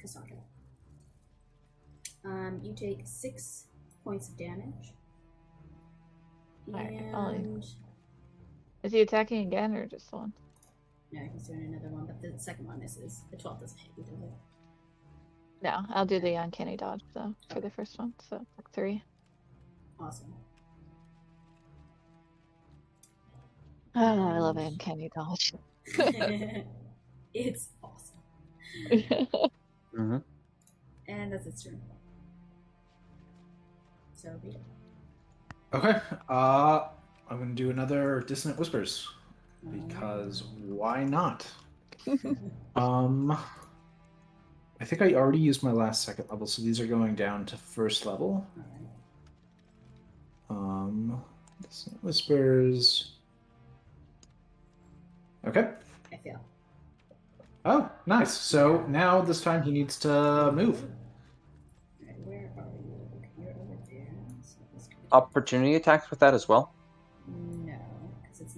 Cassandra. You take 6 points of damage. Alright, And Is he attacking again or just one? no, he's doing another one, but the second one misses. The 12 doesn't hit you, does it? No, I'll do the uncanny dodge though for the first one. So like 3. Awesome. Oh, I love uncanny dodge. It's awesome. Mm-hmm. And that's its turn. So, Rita. Okay. I'm gonna do another Dissonant Whispers because why not? I think I already used my last second level, so these are going down to first level. Dissonant Whispers. Okay. I fail. Oh, nice. So now this time he needs to move. Alright, where are you? Okay, you're over there. So this could- Opportunity attacks with that as well? No, because it's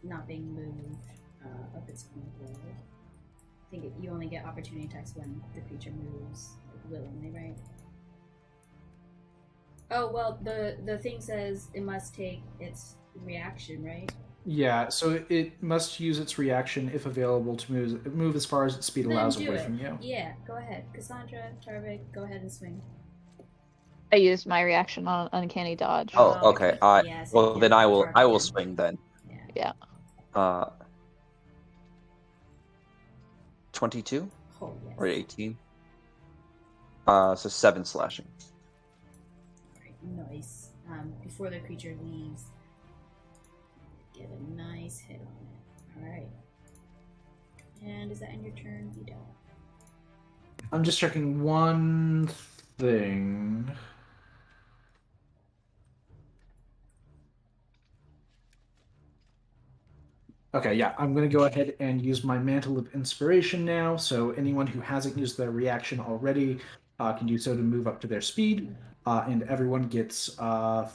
not being moved of its own will. I think you only get opportunity attacks when the creature moves willingly, right? Oh, well, the thing says it must take its reaction, right? Yeah, so it must use its reaction if available to move as far as its speed Then allows do away it. from you. Yeah, go ahead. Cassandra, Tarvik, go ahead and swing. I used my reaction on uncanny dodge. Oh, okay. Yeah, so Well, yeah, then I Tarvik will can. swing then. Yeah. Yeah. 22 Oh, yes. or 18. So 7 slashing. Alright, nice. Before the creature leaves, get a nice hit on it. Alright. And is that in your turn? You don't. I'm just checking one thing. Okay, yeah, I'm going to go ahead and use my Mantle of Inspiration now. So anyone who hasn't used their reaction already can do so to move up to their speed. And everyone gets 5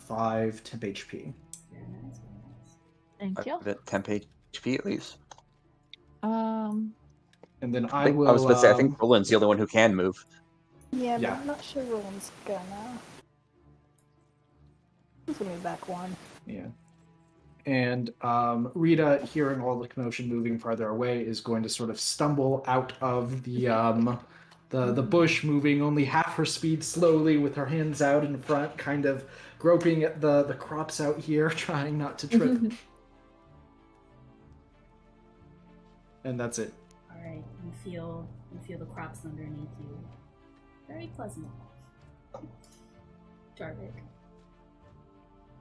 temp HP. Very nice, very nice. Thank you. The temp HP at least. Um, And then I I think will. I was about to say, I think Roland's the only one who can move. Yeah, but Yeah. I'm not sure Roland's gonna. He's gonna be back one. Yeah. And Rieta, hearing all the commotion moving farther away, is going to sort of stumble out of the bush, moving only half her speed slowly, with her hands out in front, kind of groping at the crops out here, trying not to trip. And that's it. Alright, you feel the crops underneath you. Very pleasant. Tarvik.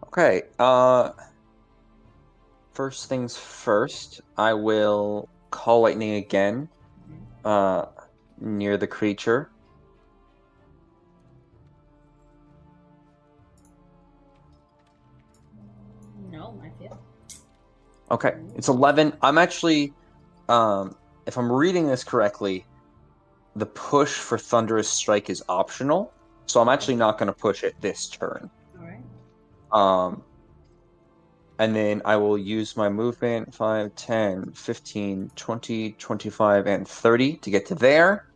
Okay. First things first, I will call lightning again. Near the creature. No, I feel. Okay, it's 11. I'm actually, if I'm reading this correctly, the push for Thunderous Strike is optional, so I'm actually not going to push it this turn. Alright. And then I will use my movement 5, 10, 15, 20, 25, and 30 to get to there.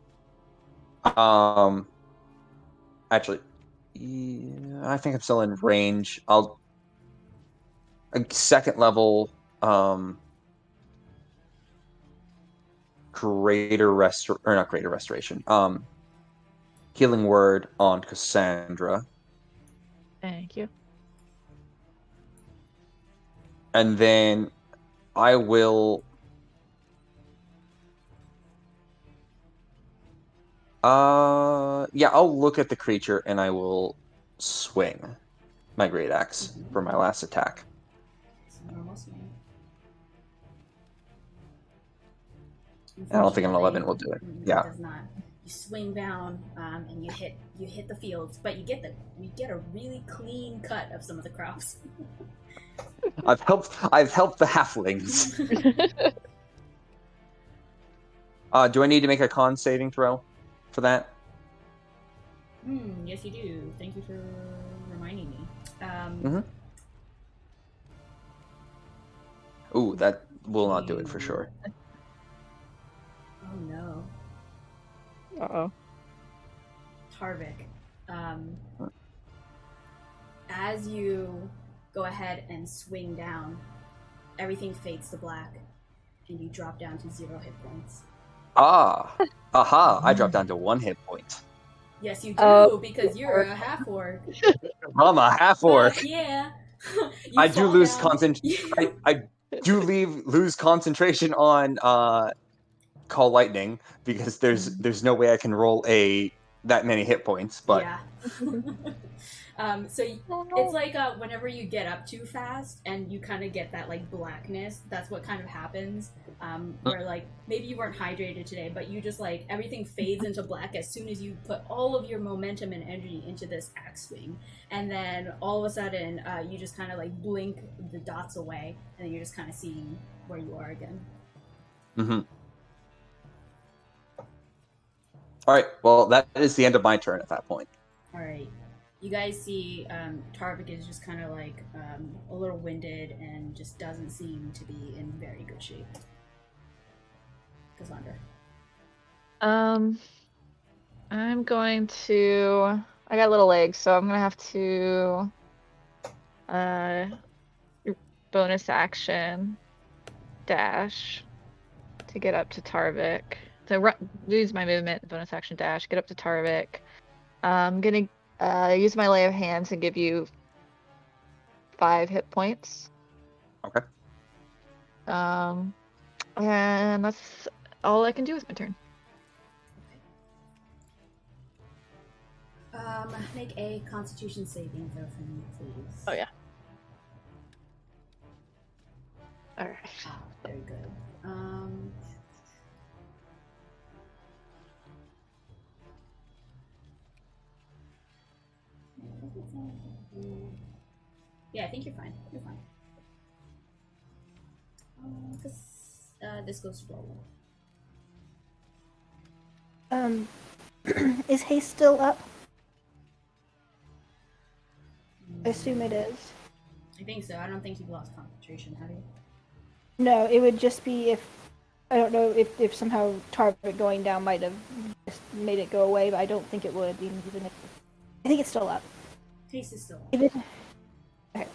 Actually, yeah, I think I'm still in range. I'll a second level greater restoration. Healing word on Cassandra. Thank you. And then I will I'll look at the creature and I will swing my great axe for my last attack. It's a normal swing. I don't think an 11 will do it. Yeah. It does not. You swing down and you hit the fields, but you get a really clean cut of some of the crops. I've helped the halflings. Do I need to make a con saving throw for that? Yes, you do. Thank you for reminding me. Ooh, that will not do it for sure. Oh no. Uh-oh. Tarvik. As you go ahead and swing down, everything fades to black, and you drop down to 0 hit points. Aha! I dropped down to 1 hit point. Yes, you do, because you're a half-orc. I'm a half-orc. But yeah. I do lose concentration. I do lose concentration on call lightning because there's no way I can roll that many hit points. But yeah. So it's like whenever you get up too fast and you kind of get that like blackness, that's what kind of happens. Where like maybe you weren't hydrated today, but you just like everything fades into black as soon as you put all of your momentum and energy into this axe swing, and then all of a sudden you just kind of like blink the dots away, and then you're just kind of seeing where you are again. Mm-hmm. All right. Well, that is the end of my turn at that point. All right. You guys see Tarvik is just kind of like a little winded and just doesn't seem to be in very good shape. Cassandra. I'm going to... I got little legs, so I'm going to have to bonus action dash to get up to Tarvik. So use my movement, bonus action dash, get up to Tarvik. I'm gonna use my lay of hands and give you 5 hit points. Okay. And that's all I can do with my turn. Make a Constitution saving throw for me, please. Oh yeah. All right. Ah, very good. Yeah, I think you're fine. You're fine. This goes slow. Is haste still up? I assume it is. I think so. I don't think you've lost concentration, have you? No, it would just be if I don't know if somehow Tarvik going down might have just made it go away, but I don't think it would, even if I think it's still up. Haste is still up. Okay.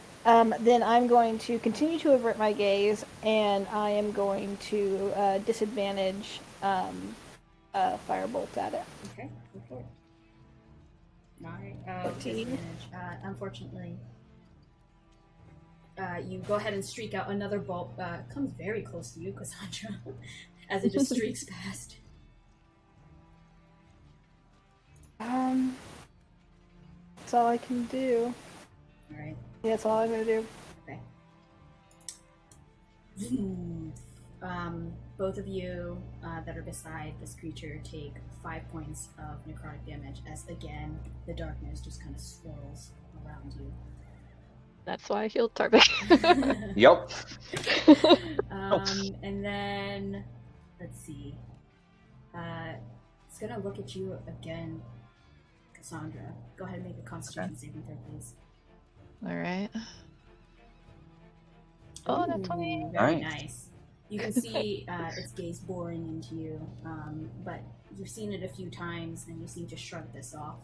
Then I'm going to continue to avert my gaze, and I am going to disadvantage firebolt at it. Okay, go for it. Alright, 14. disadvantage. Unfortunately, you go ahead and streak out another bolt. Comes very close to you, Cassandra, as it just streaks past. That's all I can do. Alright. Yeah, that's all I'm gonna do. Okay. Both of you that are beside this creature take 5 points of necrotic damage as, again, the darkness just kind of swirls around you. That's why I healed Tarvik. Yep. And then, let's see. It's gonna look at you again, Cassandra. Go ahead and make a Constitution saving throw, please. All right. Oh, that's funny. Very Nice. nice. You can see its gaze boring into you, but you've seen it a few times and you seem to shrug this off.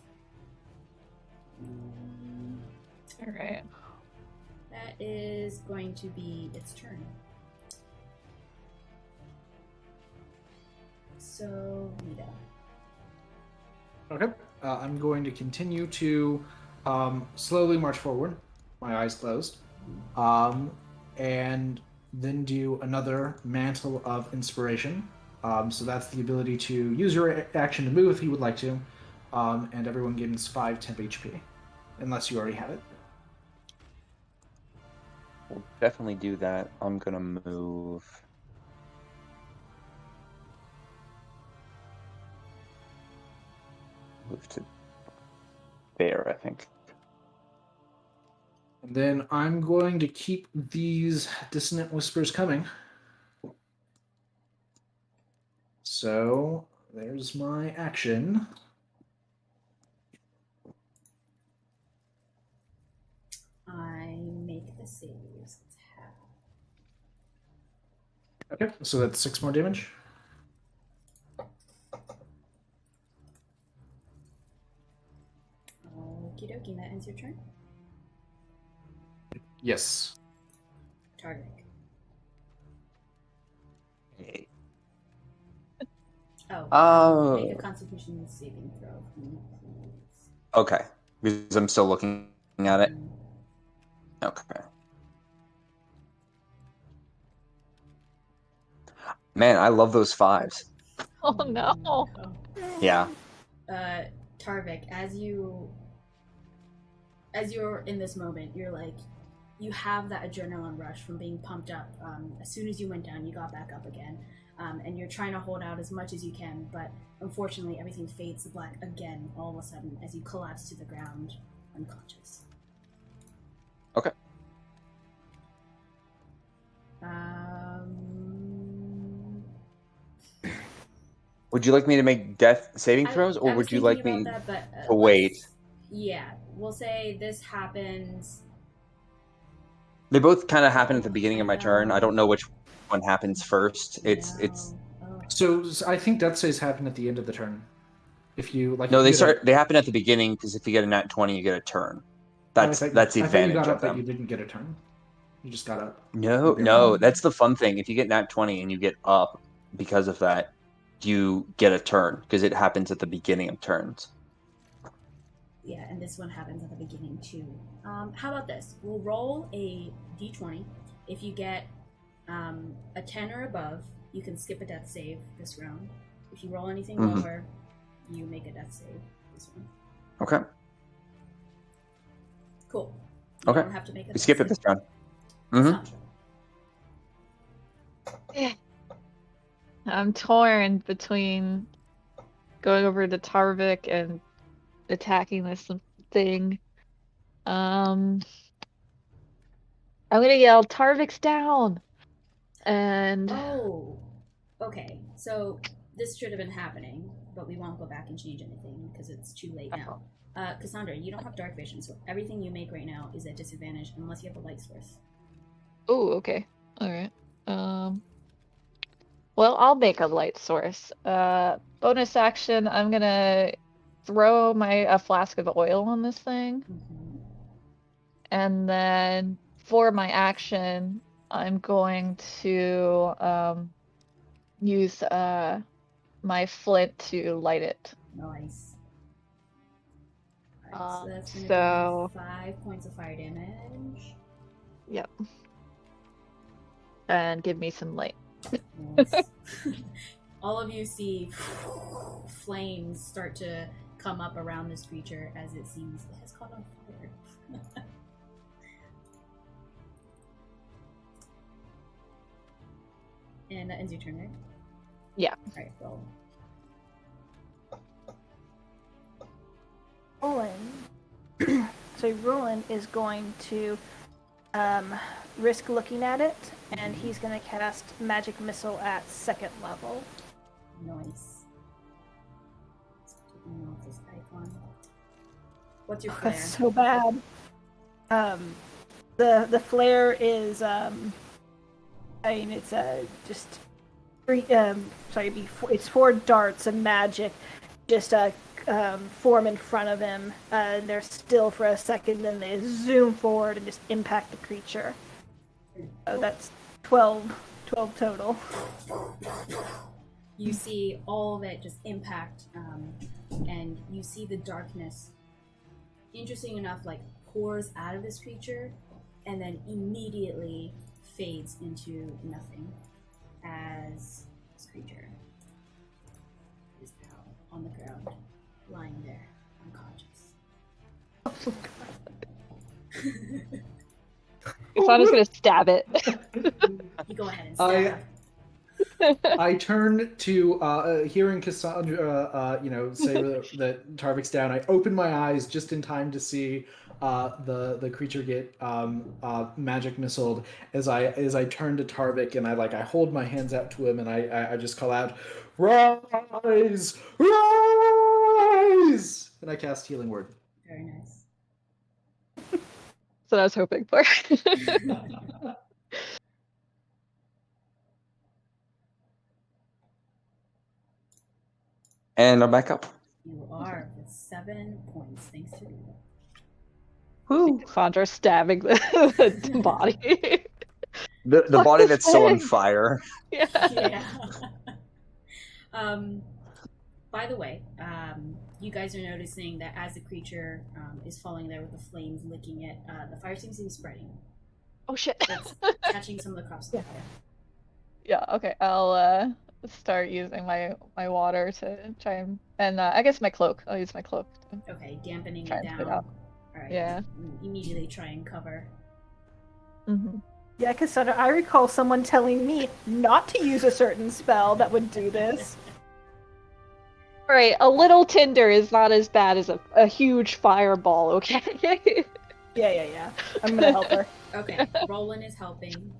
All right. That is going to be its turn. So, Rieta. Okay. I'm going to continue to slowly march forward, my eyes closed, and then do another Mantle of Inspiration. So that's the ability to use your action to move if you would like to, and everyone gains 5 temp HP, unless you already have it. We'll definitely do that. I'm gonna move. Move to there, I think. And then I'm going to keep these dissonant whispers coming. So there's my action. I make the saves. Okay, so that's 6 more damage. Okie dokie, that ends your turn. Yes. Tarvik. Hey. Make a Constitution saving throw for me, please. Okay. Because I'm still looking at it. Okay. Man, I love those 5s. Oh no. Yeah. Tarvik, as you're in this moment, you're like, you have that adrenaline rush from being pumped up. As soon as you went down, you got back up again. And you're trying to hold out as much as you can, but unfortunately everything fades to black again all of a sudden as you collapse to the ground unconscious. Okay. Would you like me to make death saving throws, or would you like me to wait? Yeah, we'll say this happens. They both kind of happen at the beginning of my turn. I don't know which one happens first. It's. So I think death saves happen at the end of the turn. If you like. No, if they you get start. They happen at the beginning because if you get a nat 20, you get a turn. That's the I thought you advantage got of up, but them. you didn't get a turn. You just got up. No, that's the fun thing. If you get nat 20 and you get up because of that, you get a turn because it happens at the beginning of turns. Yeah, and this one happens at the beginning too. How about this? We'll roll a d20. If you get a 10 or above, you can skip a death save this round. If you roll anything lower, you make a death save this round. Okay. Cool. You Okay. don't have to make a We death skip it save. this round. Sandra. I'm torn between going over to Tarvik and attacking this thing. I'm gonna yell, "Tarvik's down!" And Oh, okay. So this should have been happening, but we won't go back and change anything because it's too late now. Cassandra, you don't have dark vision, so everything you make right now is at disadvantage unless you have a light source. oh, okay, all right. Well, I'll make a light source. Bonus action, I'm gonna throw a flask of oil on this thing, and then for my action, I'm going to use my flint to light it. Nice. Alright, so that's gonna So be 5 points of fire damage. yep, and give me some light. Nice. All of you see flames start to come up around this creature as it seems it has caught on fire. And that ends your turn, right? Yeah. Alright, roll. Roland. So Roland is going to risk looking at it, and he's going to cast Magic Missile at 2nd level. Nice. Taking off this icon. What's your flare? That's so bad. The flare is I mean it's just three it's 4 darts of magic just form in front of him, and they're still for a second, then they zoom forward and just impact the creature. So that's 12 total. You see all of it just impact, and you see the darkness, interesting enough, like pours out of this creature and then immediately fades into nothing as this creature is now on the ground, lying there, unconscious. Cassandra's gonna stab it. You go ahead and stab. I turn to hearing Cassandra, say that Tarvik's down. I open my eyes just in time to see the creature get magic missiled. As I turn to Tarvik and I hold my hands out to him and I just call out, "Rise, rise!" And I cast Healing Word. Very nice. That's what I was hoping for. And I'm back up. You are with 7 points, thanks to Rieta. Woo. Cassandra stabbing the body. The Fuck body this that's still on thing. fire. Yeah. Yeah. By the way, you guys are noticing that as the creature is falling there with the flames licking it, the fire seems to be spreading. Oh shit. It's catching some of the crops. Yeah. Yeah, okay. I'll start using my water to try and I guess my cloak. I'll use my cloak to Okay, dampening try it and put down. out. Alright. Yeah. Immediately try and cover. Mm-hmm. Yeah, Cassandra, I recall someone telling me not to use a certain spell that would do this. Right, a little tinder is not as bad as a huge fireball, okay? Yeah. I'm gonna help her. Okay, Roland is helping.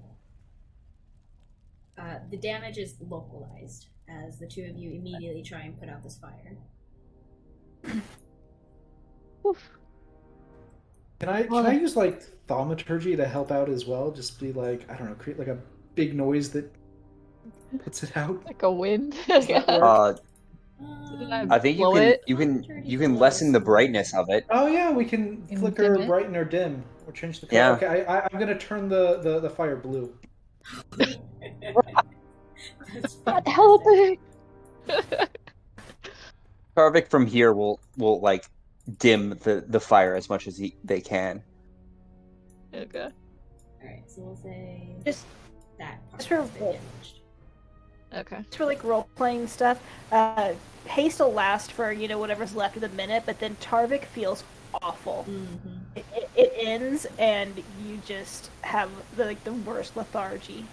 The damage is localized as the two of you immediately try and put out this fire. Oof. Can I use thaumaturgy to help out as well? Just be create a big noise that puts it out. Like a wind. Does that work? I think Blow it? you can lessen the brightness of it. Oh yeah, we can And flicker, dim it? brighten, or dim, or change the color. Yeah. Okay, I'm gonna turn the fire blue. That's Not fantastic. helping. Tarvik from here will dim the fire as much as they can. Okay. Alright, so we'll say Just that part just for has been roll. damaged. Okay. Just for like role playing stuff. Haste will last for whatever's left of the minute, but then Tarvik feels awful. Mm-hmm. It ends, and you just have the worst lethargy,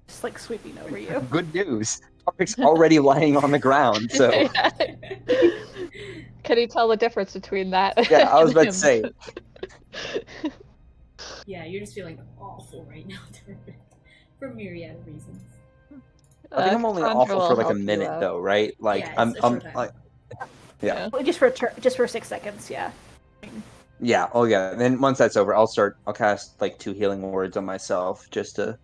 just like sweeping over you. Good news. Tarvik's already lying on the ground, so Can you tell the difference between that? yeah, I was and about to say. Yeah, you're just feeling awful right now, Tarvik, for myriad of reasons. I think I'm only Cassandra awful will for like a help you minute out. though, right? Like Yeah, it's a short time. like yeah. Well, just for 6 seconds, yeah. Yeah, oh yeah. Then once that's over, I'll cast like 2 healing words on myself just to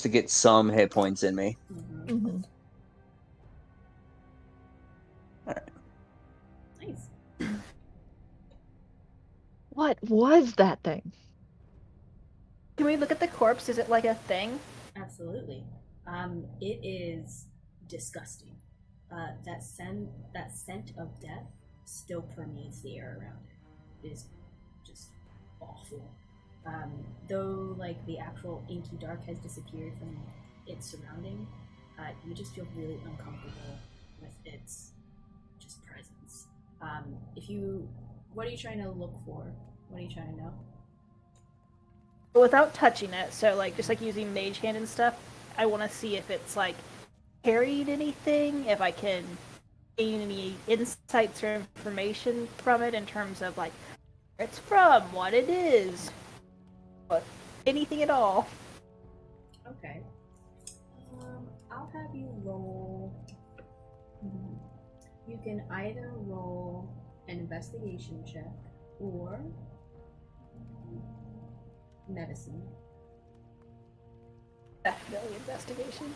get some hit points in me. Mm-hmm. Mm-hmm. Nice. What was that thing? Can we look at the corpse? Is it like a thing? Absolutely. It is disgusting. That scent of death still permeates the air around it. It is just awful. Though like the actual inky dark has disappeared from its surrounding, you just feel really uncomfortable with its just presence. What are you trying to look for? What are you trying to know? But without touching it, so like just like using mage hand and stuff, I want to see if it's like carried anything, if I can gain any insights or information from it in terms of like where it's from, what it is, what anything at all. Okay. I'll have you roll. You can either roll an investigation check or medicine. Definitely investigation.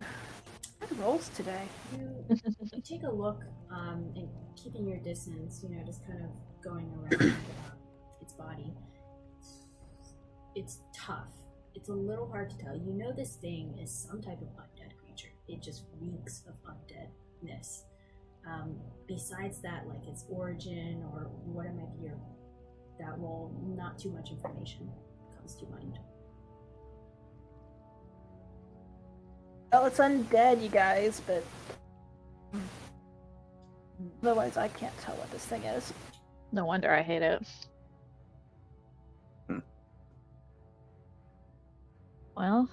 Good rolls today. You take a look, and keeping your distance, just kind of going around its body. It's tough. It's a little hard to tell. You know this thing is some type of undead creature. It just reeks of undeadness. Besides that, like its origin or what it might be, or that role, not too much information comes to mind. Well, it's undead, you guys, but otherwise I can't tell what this thing is. No wonder I hate it. Well,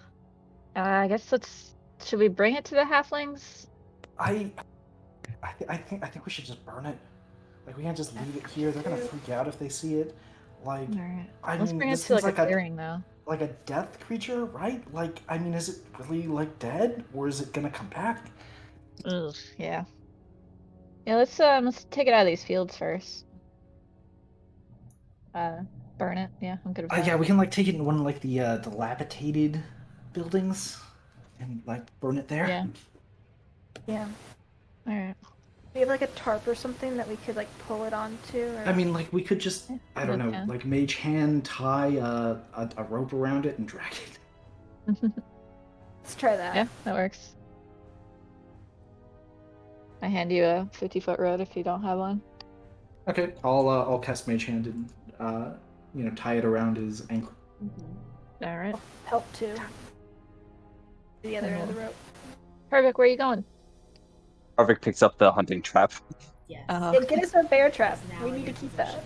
I guess should we bring it to the halflings? I think we should just burn it. Like we can't just leave it here. They're gonna freak out if they see it. Like Alright. I Let's mean, bring it this to seems like a like clearing though. like a death creature, right? Like I mean, is it really like dead, or is it gonna come back? Ugh, yeah. Yeah, let's take it out of these fields first. Burn it. Yeah, I'm good with that. Yeah, we can like take it in one of like the dilapidated buildings and like burn it there. Yeah. Yeah. Alright. Do you have like a tarp or something that we could like pull it onto? Or... I mean, like we could just I don't know, Okay. like mage hand tie a rope around it and drag it. Let's try that. Yeah, that works. I hand you a 50-foot rope if you don't have one. Okay, I'll cast mage hand and tie it around his ankle. Alright. Help too. The other end of the rope. Perfect, where are you going? Tarvik picks up the hunting trap. Yes. Yeah, get us a bear trap. Now We in need to your keep possession.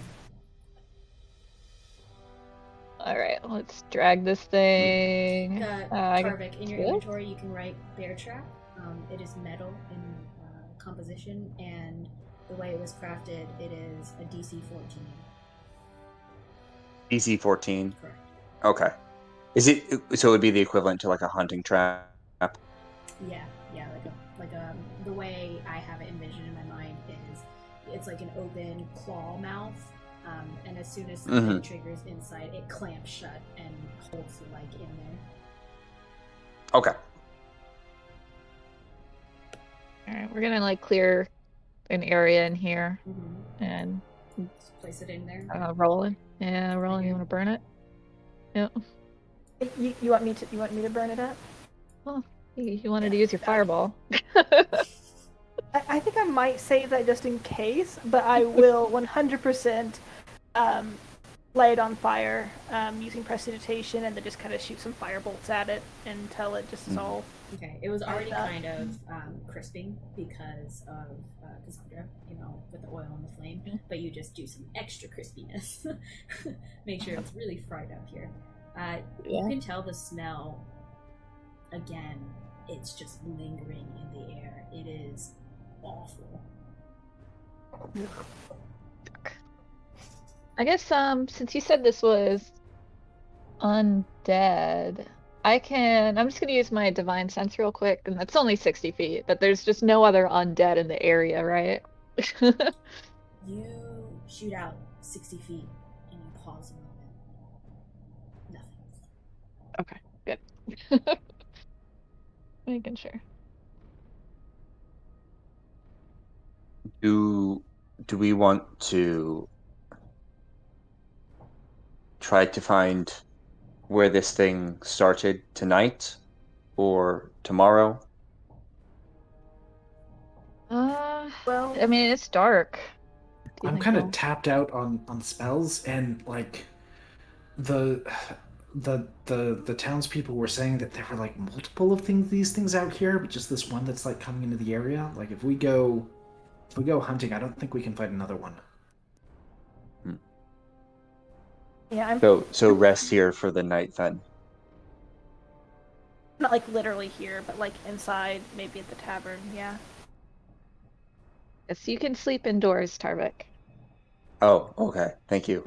that. Alright, let's drag this thing. Tarvik, in your good. inventory, you can write bear trap. It is metal in composition, and the way it was crafted, it is a DC 14. DC 14. Correct. Okay. Is it so? It would be the equivalent to like a hunting trap. Yeah, the way I have it envisioned in my mind is it's like an open claw mouth, and as soon as something triggers inside, it clamps shut and holds the like in there. Okay. Alright, we're gonna like clear an area in here Mm-hmm. and Just place it in there. roll it. Yeah, roll it. You wanna burn it? Yep. You want me to burn it up? You wanted to use your fireball. I think I might save that just in case, but I will 100% light it on fire using prestidigitation, and then just kind of shoot some fire bolts at it until it just is all. Okay, it was already Right, kind of crisping because of Cassandra, with the oil and the flame, but you just do some extra crispiness. Make sure it's really fried up here. You can tell the smell, again, it's just lingering in the air. It is awful. I guess since you said this was undead, I'm just gonna use my divine sense real quick, and that's only 60 feet, but there's just no other undead in the area, right? You shoot out 60 feet and you pause a moment. Nothing. Okay, good. Making sure. Do we want to try to find where this thing started tonight or tomorrow? Well, I mean, it's dark. Do you I'm think kind of we'll- tapped out on spells, and like the the townspeople were saying that there were like multiple of these things out here, but just this one that's like coming into the area. Like if we go hunting, I don't think we can find another one. yeah, I'm So rest here for the night then. not like literally here, but like inside, maybe at the tavern. Yeah. Yes, you can sleep indoors, Tarvik. Oh, okay. Thank you.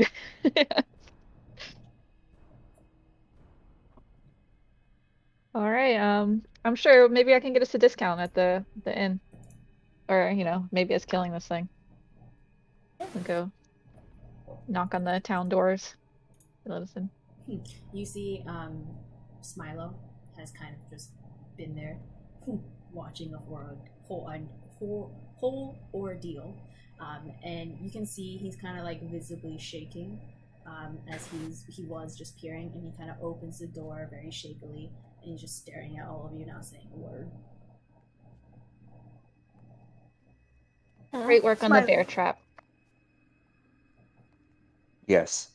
All right. I'm sure maybe I can get us a discount at the inn, or maybe us killing this thing. We'll go knock on the town doors. Let us in. You see, Smilo has kind of just been there, watching the whole ordeal, and you can see he's kind of like visibly shaking, as he was just peering, and he kind of opens the door very shakily, and he's just staring at all of you, not saying a word. Great work on the Smile. bear trap. Yes.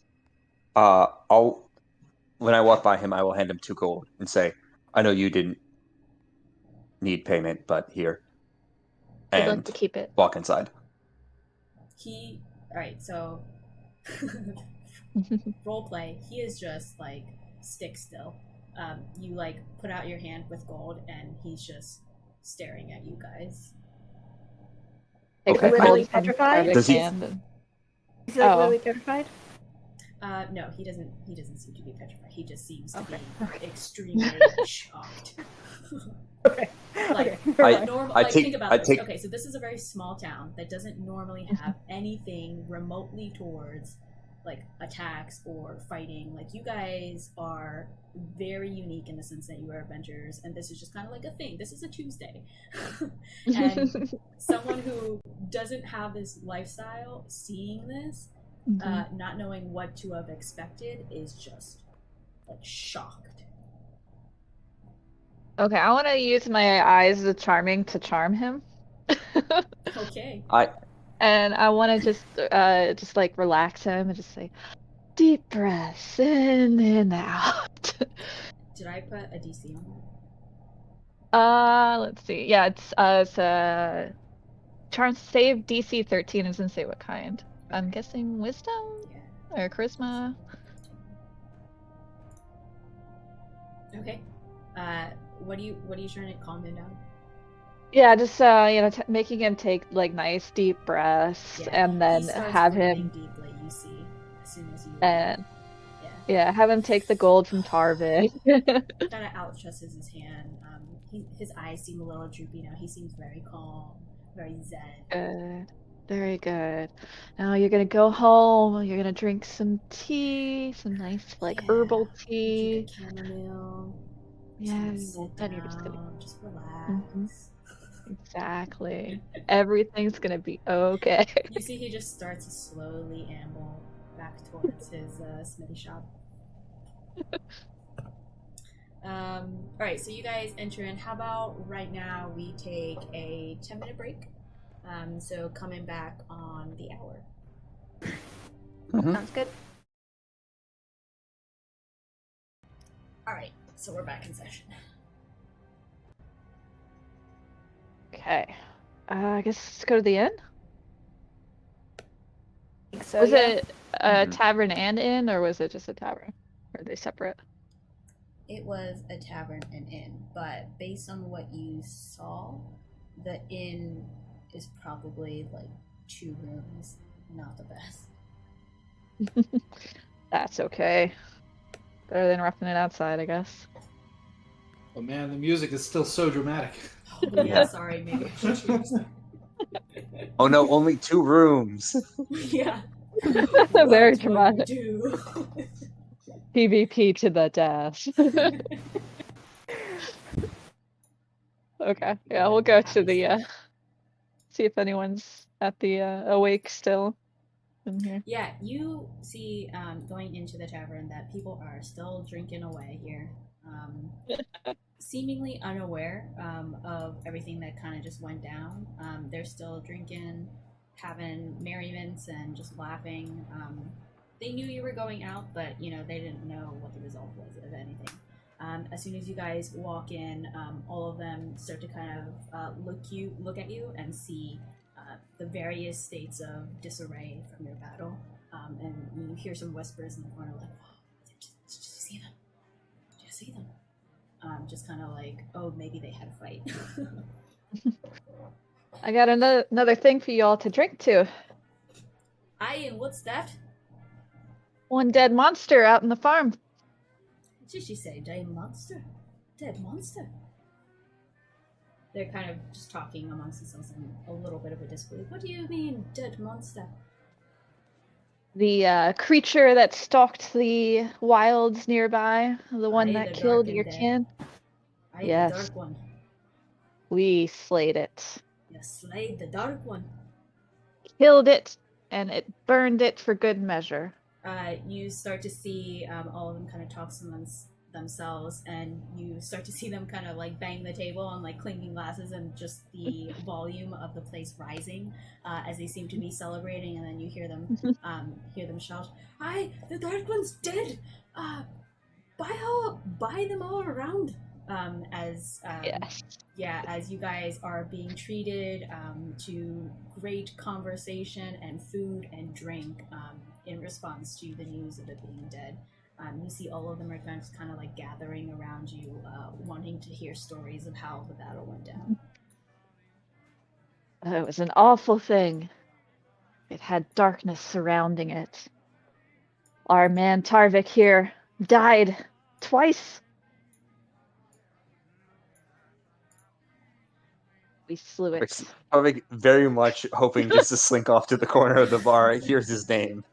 When I walk by him, I will hand him 2 gold and say, "I know you didn't need payment, but here." We'd like And to keep it. walk inside. Alright, so roleplay, he is just like stick still. You like put out your hand with gold, and he's just staring at you guys. Take Okay. the Literally gold from petrified? Tarvik's Does he- hand and- Is he like Oh. literally petrified? No, he doesn't seem to be petrified. He just seems to Okay, be okay. extremely shocked. Okay. Like, Okay. think about this. take- Okay, so this is a very small town that doesn't normally have anything remotely towards like attacks or fighting. Like, you guys are very unique in the sense that you are adventurers, and this is just kind of like a thing. This is a Tuesday. And someone who doesn't have this lifestyle, seeing this, not knowing what to have expected, is just like shocked. Okay, I want to use my eyes of charming to charm him. Okay. And I want to just like relax him and just say, deep breaths in and out. Did I put a DC on Let's see. Yeah, it's charm save DC 13. It doesn't say what kind. I'm guessing wisdom that? or charisma. Yeah. Okay. What are you trying to calm him down? Yeah, just making him take like nice deep breaths, Yeah. and then He starts have breathing him deeply. You see, as soon as you. and Yeah. have him take the gold from Tarvik. Kind of outstretches his hand. His eyes seem a little droopy now. He seems very calm, very zen. Good. Very good. Now you're gonna go home. You're gonna drink some tea, some nice like herbal tea. Drink a chamomile. Yeah, Sit then you're just gonna down. Just relax. exactly. Everything's gonna be okay. You see, he just starts to slowly amble back towards his smithy shop. Alright, so you guys enter in. How about right now we take a 10-minute break, So coming back on the hour. Sounds good. All right, so we're back in session. Okay. I guess let's go to the inn. I think so, Was yeah. it a tavern and inn, or was it just a tavern? Or are they separate? It was a tavern and inn, but based on what you saw, the inn is probably like 2 rooms, not the best. That's okay. Better than roughing it outside, I guess. Oh man, the music is still so dramatic. Oh, yeah, sorry, maybe I should choose. Oh no, only 2 rooms. Yeah. Very What dramatic. will we do? PvP to the death. Okay, yeah, we'll go to the see if anyone's at the awake still in here. Yeah, you see going into the tavern that people are still drinking away here, seemingly unaware of everything that kind of just went down. They're still drinking, having merriments, and just laughing. They knew you were going out, but you know they didn't know what the result was of anything. As soon as you guys walk in, all of them start to kind of look at you and see the various states of disarray from your battle, and you hear some whispers in the corner like, oh, did you see them? Did you see them? Just kind of like, oh, maybe they had a fight. I got another thing for you all to drink to. Aye, and what's that? One dead monster out in the farm. What did she say? Dead monster? Dead monster? They're kind of just talking amongst themselves in a little bit of a disbelief. What do you mean, dead monster? The creature that stalked the wilds nearby, the one Aye, that the killed dark your and dead. kin. Aye, Yes. the dark one. We slayed it. You slayed the dark one. Killed it, and it burned it for good measure. You start to see all of them kind of talk amongst themselves, and you start to see them kind of like bang the table and like clinking glasses, and just the volume of the place rising as they seem to be celebrating. And then you hear them shout, "Aye, the dark one's dead! Buy them all around!" As Yes. yeah, as you guys are being treated to great conversation and food and drink in response to the news of it being dead. You see all of them are kind of like gathering around you, wanting to hear stories of how the battle went down. It was an awful thing. It had darkness surrounding it. Our man Tarvik here died twice. We slew it. It's probably very much hoping just to slink off to the corner of the bar. Here's his name.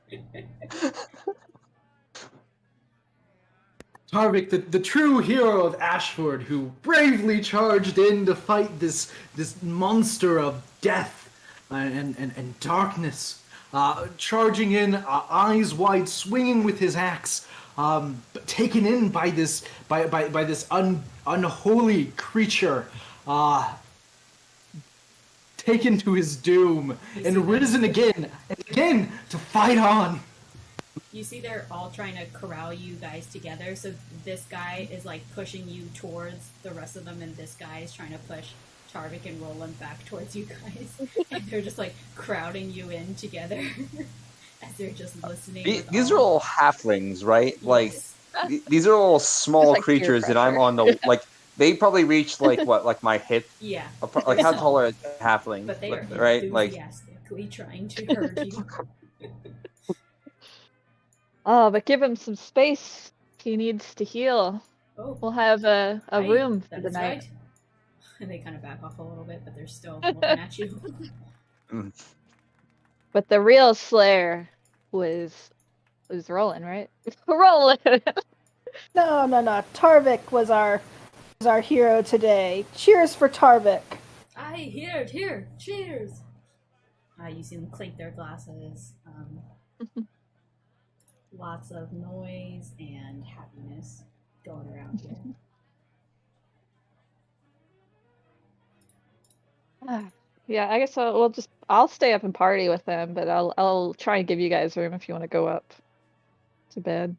Tarvik, the true hero of Ashford, who bravely charged in to fight this monster of death and darkness, charging in, eyes wide, swinging with his axe, but taken in by this unholy creature, taken to his doom, and risen again and again to fight on. You see they're all trying to corral you guys together, so this guy is like pushing you towards the rest of them, and this guy is trying to push Tarvik and Roland back towards you guys. And they're just like crowding you in together as they're just listening. These are all halflings, right? Like, Yes. these are all small It's like peer creatures that I'm pressure. on the, like, they probably reach, like, what, like my hip? Yeah. Like, how tall are a halfling? But they are right? Like, enthusiastically trying to hurt you. Oh, but give him some space. He needs to heal. Oh, We'll have a aye, room for the that's night. right. And they kind of back off a little bit, but they're still looking at you. But the real slayer was Roland, right? Roland. No. Tarvik was our hero today. Cheers for Tarvik. Aye, here, cheers! You see them clink their glasses. Lots of noise and happiness going around here. Yeah, I guess I'll stay up and party with them, but I'll try and give you guys room if you want to go up to bed.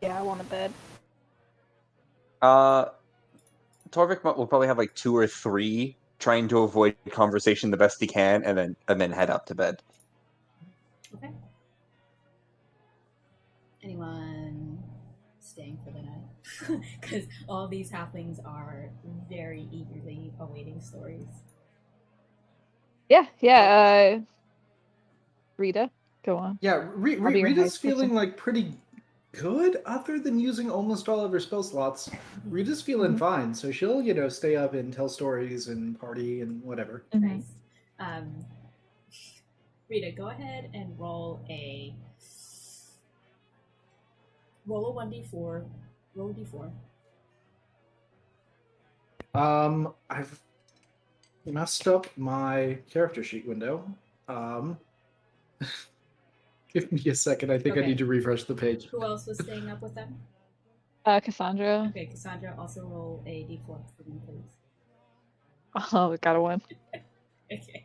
Yeah, I want a bed. Torvik will probably have like 2 or 3, trying to avoid conversation the best he can, and then head up to bed. Okay. Anyone staying for the night? Because all these halflings are very eagerly awaiting stories. Yeah. Rita, go on. Yeah, I'll be your Rita's host feeling person. like pretty good, other than using almost all of her spell slots. Rita's feeling fine, so she'll stay up and tell stories and party and whatever. Nice. Rita, go ahead and roll a 1d4. Roll a d4. I've messed up my character sheet window. Give me a second. I think I Okay. need to refresh the page. Who else was staying up with them? Cassandra. Okay, Cassandra, also roll a d4 for me, please. Oh, got a 1. Okay.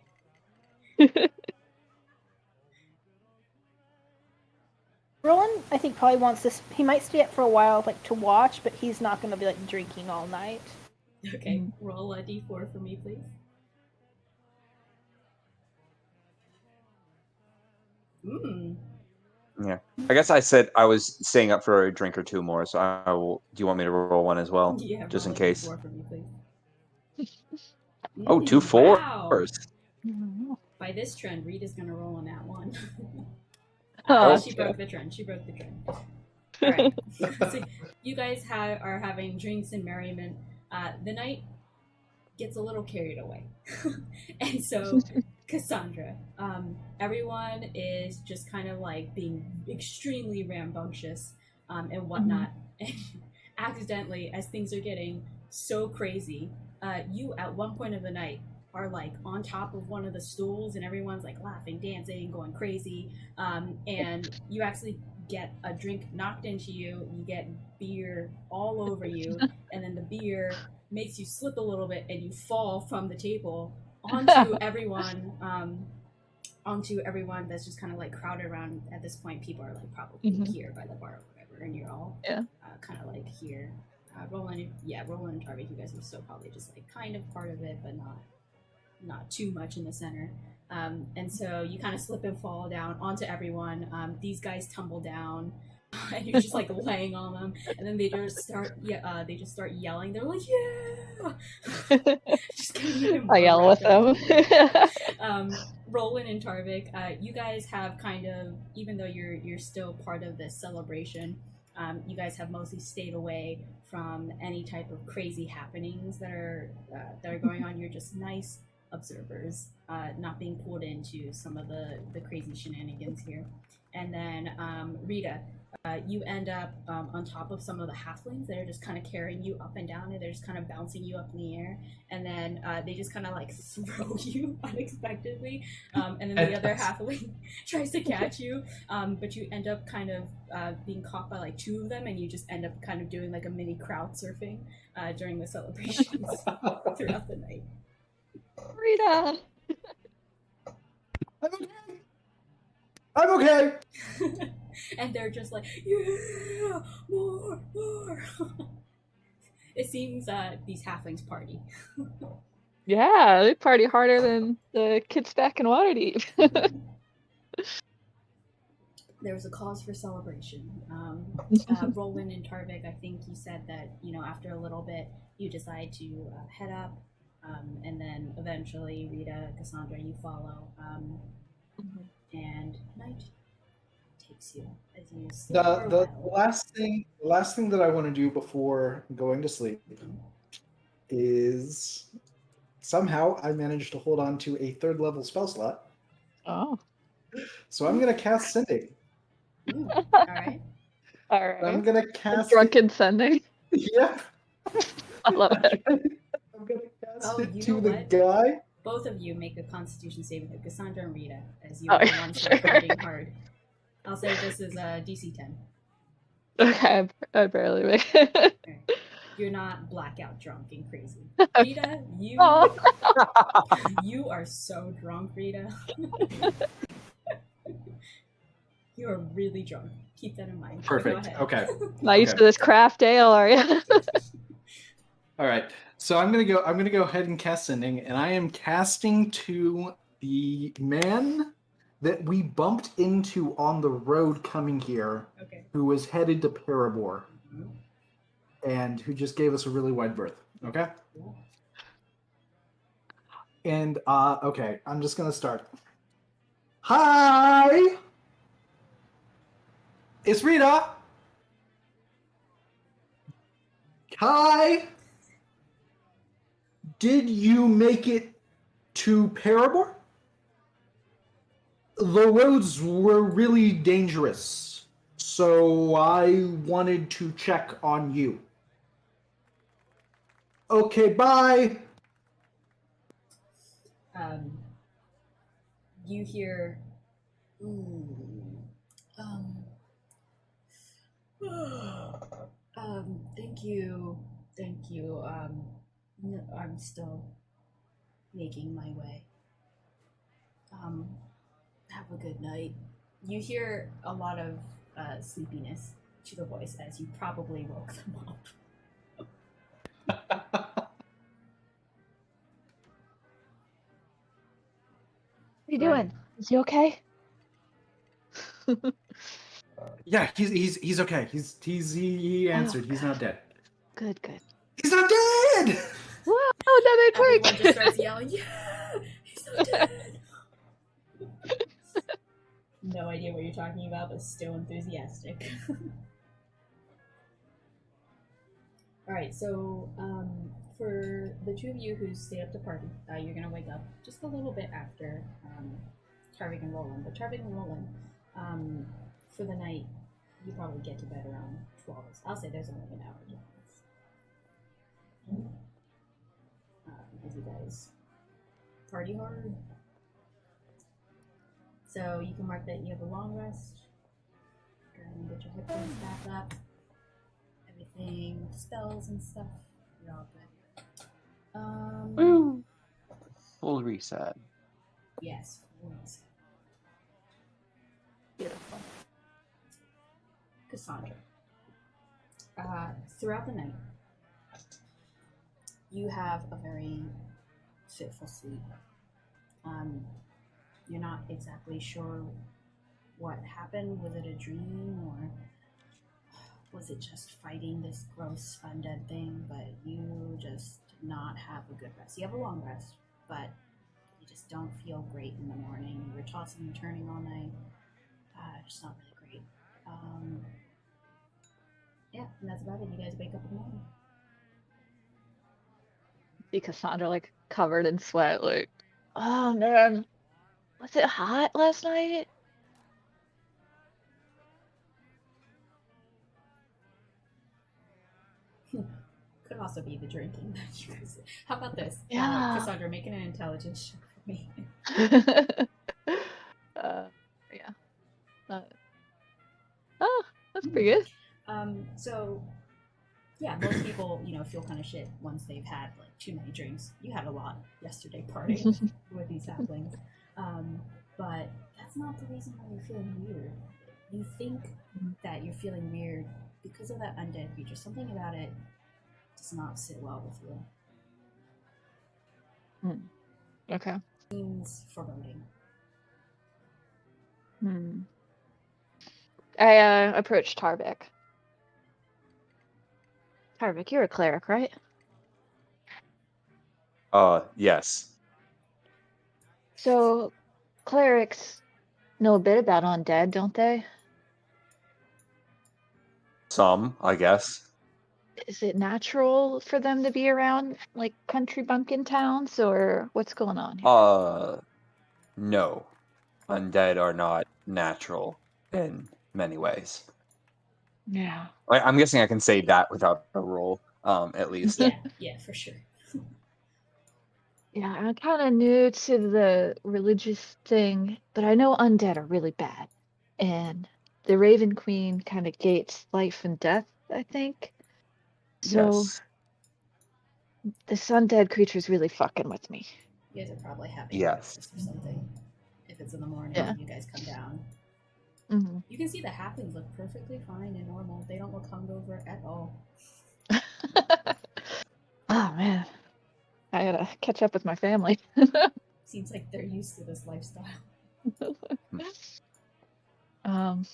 Roland, I think, probably wants this. He might stay up for a while, like to watch, but he's not going to be like drinking all night. Okay, roll a d4 for me, please. Yeah, I guess I said I was staying up for a drink or 2 more, so I will. Do you want me to roll one as well? Yeah, just in roll a case. d4 for me, please. Oh, 2 Wow. 4s. By this trend, Rita's gonna roll on that one. Oh. She broke the trend. All right. So you guys are having drinks and merriment. The night gets a little carried away, and so Cassandra, everyone is just kind of like being extremely rambunctious and whatnot, and accidentally, as things are getting so crazy, you at one point of the night are like on top of one of the stools and everyone's like laughing, dancing, going crazy, and you actually get a drink knocked into you, you get beer all over you, and then the beer makes you slip a little bit and you fall from the table onto everyone that's just kind of like crowded around. At this point, people are like probably here by the bar or whatever, and you're all kind of like here. Roland and Tarvik, you guys are still probably just like kind of part of it, but not too much in the center. And so you kind of slip and fall down onto everyone. These guys tumble down, and you're just like laying on them, and then they just start yelling. They're like, yeah. Just getting even I yell with them. Roland and Tarvik, you guys have kind of, even though you're still part of this celebration, you guys have mostly stayed away from any type of crazy happenings that are going on. You're just nice observers, not being pulled into some of the crazy shenanigans here. And then Rita, you end up on top of some of the halflings that are just kind of carrying you up and down, and they're just kind of bouncing you up in the air, and then they just kind of like throw you unexpectedly, and then the other halfling tries to catch you, but you end up kind of being caught by like 2 of them, and you just end up kind of doing like a mini crowd surfing during the celebrations throughout the night. Rita! I'm okay! And they're just like, yeah, more. It seems these halflings party. Yeah, they party harder than the kids back in Waterdeep. There was a cause for celebration. Roland and Tarvik, I think you said that, after a little bit, you decide to head up, and then eventually Rita, Cassandra, you follow, and night takes you as you sleep. The last thing that I want to do before going to sleep is somehow I managed to hold on to a 3rd level spell slot. Oh. So I'm gonna cast Sending. All right. I'm gonna cast Drunken Sending. Yep. I love it. I'm gonna cast it to the what? guy. Both of you make a Constitution saving throw, Cassandra and Rita, as you are the ones who are fighting hard. I'll say this is a DC 10. Okay, I barely make it. Right. You're not blackout drunk and crazy. Okay. Rita, you You are so drunk, Rita. You are really drunk. Keep that in mind. Go Perfect. ahead. Okay. Not used Okay. to this craft ale, are you? All right. So I'm gonna go ahead and cast sending, and I am casting to the man that we bumped into on the road coming here, Okay. who was headed to Parabor, and who just gave us a really wide berth. Okay. And okay, I'm just gonna start. Hi, it's Rita. Hi. Did you make it to Parabor? The roads were really dangerous, so I wanted to check on you. Okay, bye. You hear. Thank you. Thank you. No, I'm still making my way. Have a good night. You hear a lot of sleepiness to the voice as you probably woke them up. What are you doing? Is he okay? Yeah, he's okay. He answered. He's not dead. Good, good. He's not dead. Wow, that made Everyone work. just starts yelling, "Yeah, he's not dead!" No idea what you're talking about, but still enthusiastic. Alright, so for the two of you who stayed up to party, you're gonna wake up just a little bit after Tarvik and Roland. But Tarvik and Roland, for the night, you probably get to bed around 12. I'll say there's only an hour difference. As you guys party hard. So you can mark that you have a long rest. Go ahead and get your hit points back up. Everything with spells and stuff. You're all good. Woo! Full reset. Yes, full reset. Beautiful. Cassandra. Throughout the night, you have a very fitful sleep. You're not exactly sure what happened. Was it a dream, or was it just fighting this gross undead thing? But you just did not have a good rest. You have a long rest, but you just don't feel great in the morning. You were tossing and turning all night. Just not really great. Yeah, and that's about it. You guys wake up in the morning. See Cassandra like covered in sweat, like, oh man, was it hot last night? Could also be the drinking that you guys. How about this? Yeah. Cassandra, making an intelligence check for me. Yeah. Oh, that's pretty good. So, yeah, most people, feel kind of shit once they've had like too many drinks. You had a lot yesterday partying with these halflings, but that's not the reason why you're feeling weird. You think that you're feeling weird because of that undead creature. Something about it does not sit well with you. Okay. Seems foreboding. I approached Tarvik. Tarvik, you're a cleric, right? Yes. So, clerics know a bit about undead, don't they? Some, I guess. Is it natural for them to be around like country bumpkin towns, or what's going on here? No. Undead are not natural in many ways. Yeah. I'm guessing I can say that without a roll, at least. Yeah, for sure. Yeah, I'm kind of new to the religious thing, but I know undead are really bad. And the Raven Queen kind of gates life and death, I think. So Yes. this undead creature's really fucking with me. You guys are probably having Yes. breakfast or something. If it's in the morning, Yeah. you guys come down. Mhm. You can see the halflings look perfectly fine and normal. They don't look hungover at all. Oh man, I gotta catch up with my family. Seems like they're used to this lifestyle. um,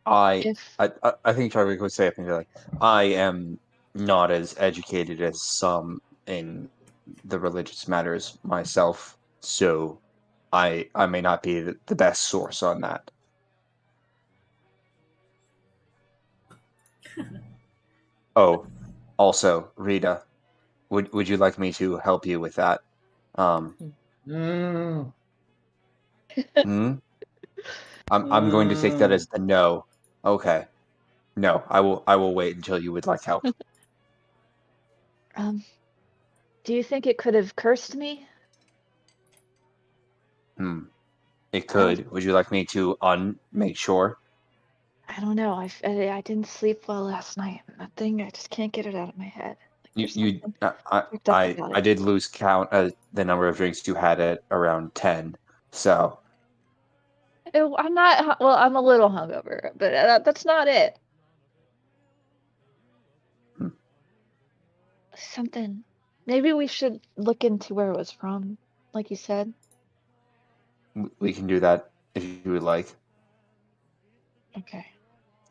I if I think Tarvik would say something like, I am not as educated as some in the religious matters myself, so I may not be the best source on that. Oh, also, Rita, would you like me to help you with that? Mm. Hmm? I'm going to take that as the no. Okay. No, I will wait until you would like help. do you think it could have cursed me? It could. Would you like me to make sure? I don't know. I didn't sleep well last night. That thing, I just can't get it out of my head. Like there's something fucked up about I it. did lose count the number of drinks you had at around 10. So, I'm not. Well, I'm a little hungover, but that's not it. Hmm. Something. Maybe we should look into where it was from, like you said. We can do that if you would like. Okay.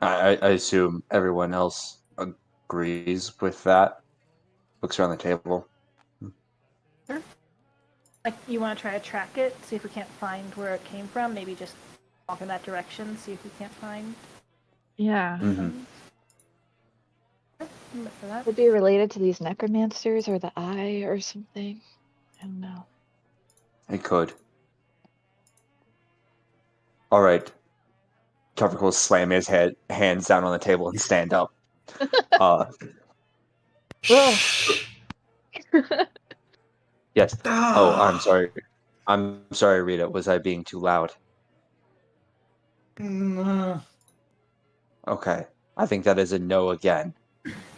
I assume everyone else agrees with that. Looks around the table. Like, you want to try to track it, see if we can't find where it came from. Maybe just walk in that direction, see if we can't find. Yeah. Mm-hmm. For that. Would be related to these necromancers or the eye or something. I don't know. It could. All right. Tarvik will slam his hands down on the table and stand up. Whoa. Yes. Oh, I'm sorry. I'm sorry, Rita. Was I being too loud? Okay. I think that is a no again.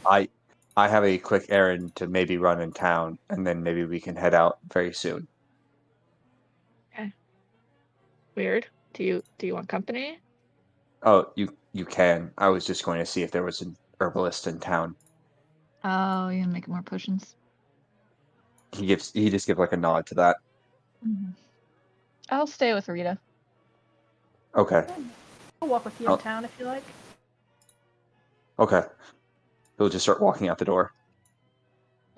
I have a quick errand to maybe run in town, and then maybe we can head out very soon. Okay. Weird. Do you want company? Oh, you can. I was just going to see if there was an herbalist in town. Oh, you gonna make more potions? He just gives like a nod to that. Mm-hmm. I'll stay with Rita. Okay. I'll walk with you in town if you like. Okay. He'll just start walking out the door.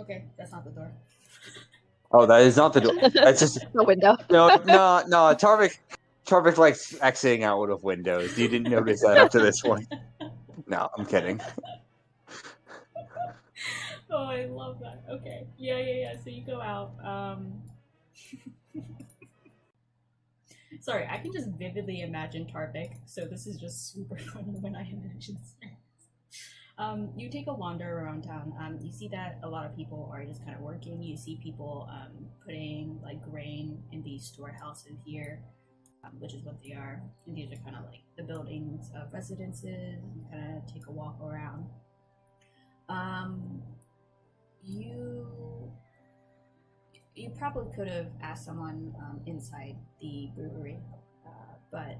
Okay, that's not the door. Oh, that is not the door. That's just The window. no. Tarvik likes exiting out of windows. You didn't notice that up to this point. No, I'm kidding. Oh, I love that. Okay. Yeah. So you go out. Sorry, I can just vividly imagine Tarvik, so this is just super funny when I imagine this. You take a wander around town. You see that a lot of people are just kind of working. You see people putting like grain in these storehouses here, which is what they are. And these are kind of like the buildings of residences. You kind of take a walk around. You probably could have asked someone inside the brewery, but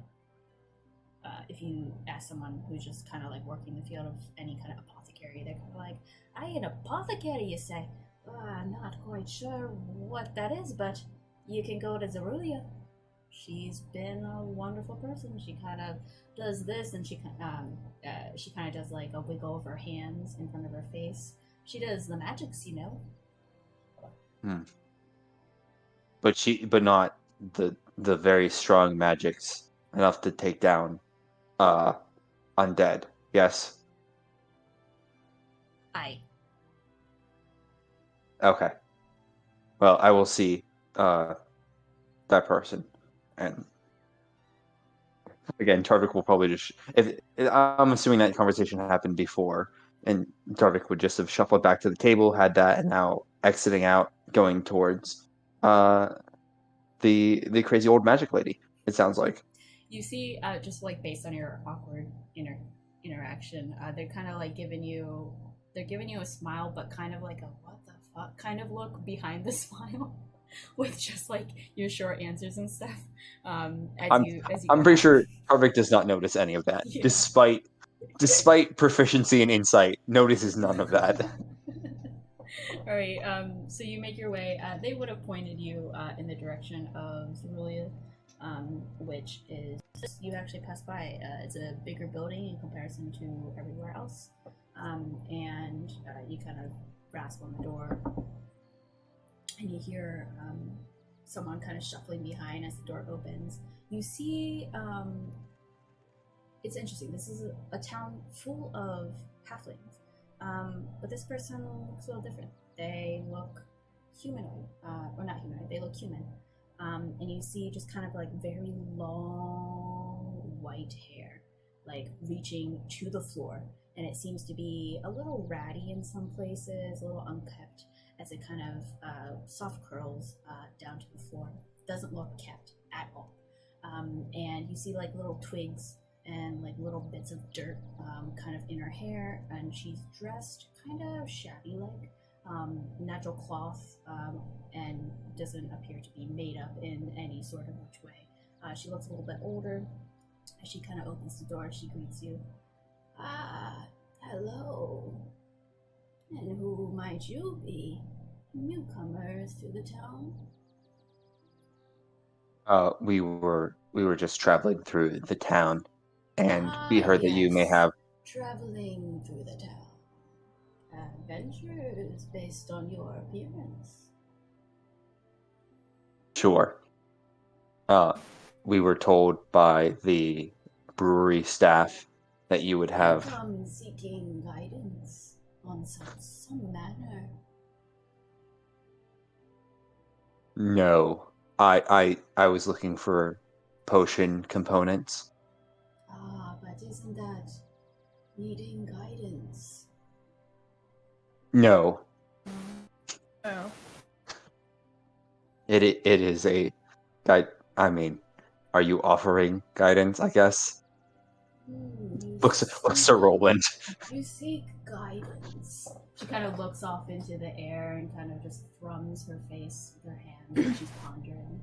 if you ask someone who's just kind of like working the field of any kind of apothecary, they're kind of like, "I an apothecary, you say? I'm not quite sure what that is, but you can go to Xerulia. She's been a wonderful person. She kind of does this, and she kind of does like a wiggle of her hands in front of her face. She does the magics, you know." But not the very strong magics enough to take down undead. Yes. Aye. Okay. Well, I will see that person, and again, Tarvik will probably just if I'm assuming that conversation happened before, and Tarvik would just have shuffled back to the table, had that, and now exiting out, going towards the crazy old magic lady. It sounds like. You see, just like based on your awkward interaction, they're kind of like giving you a smile, but kind of like a what the fuck kind of look behind the smile. with just like your short answers and stuff. As I'm you I'm go pretty on. sure Tarvik does not notice any of that, Yeah. despite proficiency and insight, notices none of that. All right. So you make your way. They would have pointed you in the direction of Xerulia, which is just you actually pass by. It's a bigger building in comparison to everywhere else, and you kind of rasp on the door, and you hear someone kind of shuffling behind as the door opens. You see, it's interesting. This is a town full of halflings. But this person looks a little different. They look humanoid, or not humanoid, they look human. And you see just kind of like very long white hair, like reaching to the floor. And it seems to be a little ratty in some places, a little unkept, as it kind of soft curls down to the floor. Doesn't look kept at all. And you see like little twigs and like little bits of dirt kind of in her hair, and she's dressed kind of shabby like natural cloth, and doesn't appear to be made up in any sort of which way. She looks a little bit older. As she kind of opens the door, she greets you. Ah, hello. And who might you be? Newcomers to the town? We were just traveling through the town, and we heard that you may Yes. have. Traveling through the town. Adventures based on your appearance. Sure. We were told by the brewery staff that you would I have. come seeking guidance on some matter. No, I was looking for potion components. Ah, but isn't that needing guidance? No, Oh. it is a guide. I mean, are you offering guidance? I guess. You Looks to seek- Roland. You seek guidance. She kind of looks off into the air and kind of just thrums her face with her hand and she's pondering.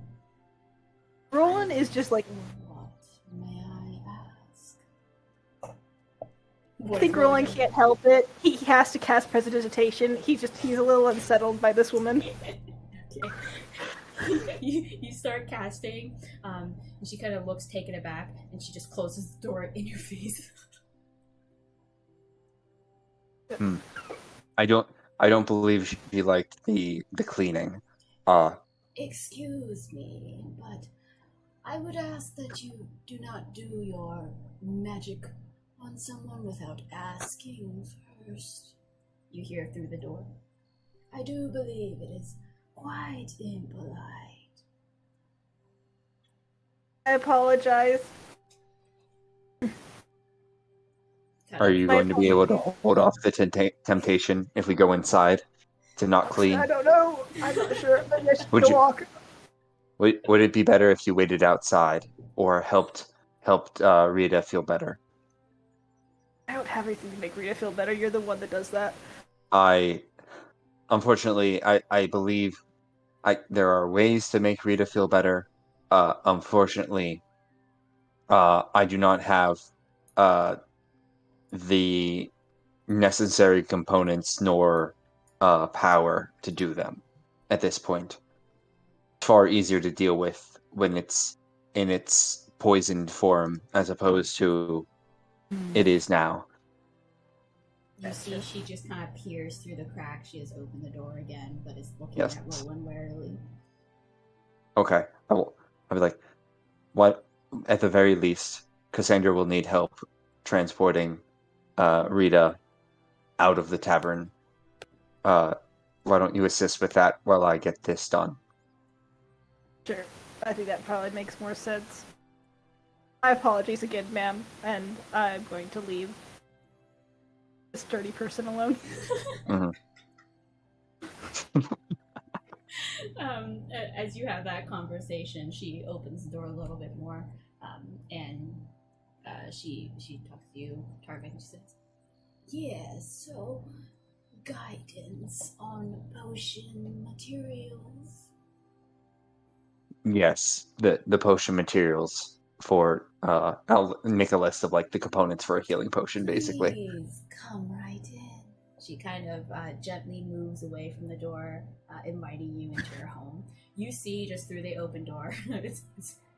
Roland is just like, What may I ask? I think Roland can't help it. He has to cast prestidigitation. He's a little unsettled by this woman. Okay. you start casting, and she kind of looks taken aback, and she just closes the door in your face. I don't believe she liked the cleaning. Excuse me, but I would ask that you do not do your magic on someone without asking first. You hear through the door. I do believe it is quite impolite. I apologize. Are you My going to be able to apologies. hold off the temptation if we go inside to not clean? I don't know. I'm not sure. Maybe I should Would go you- walk. Would it be better if you waited outside or helped Rieta feel better? I don't have anything to make Rita feel better. You're the one that does that. Unfortunately, I believe there are ways to make Rieta feel better. Unfortunately, I do not have the necessary components nor power to do them at this point. Far easier to deal with when it's in its poisoned form as opposed to it is now. You see, she just kind of peers through the crack. She has opened the door again, but is looking Yes. at Roland warily. Okay, I'll be like, what? At the very least, Cassandra will need help transporting Rita out of the tavern. Why don't you assist with that while I get this done? Sure. I think that probably makes more sense. My apologies again, ma'am, and I'm going to leave this dirty person alone. Mhm. As you have that conversation, she opens the door a little bit more, and she talks to you, Tarvik, and she says, "Yes, so guidance on potion materials." Yes, the potion materials for I'll make a list of like the components for a healing potion, basically. Please come right in. She kind of gently moves away from the door, inviting you into her home. You see just through the open door. It's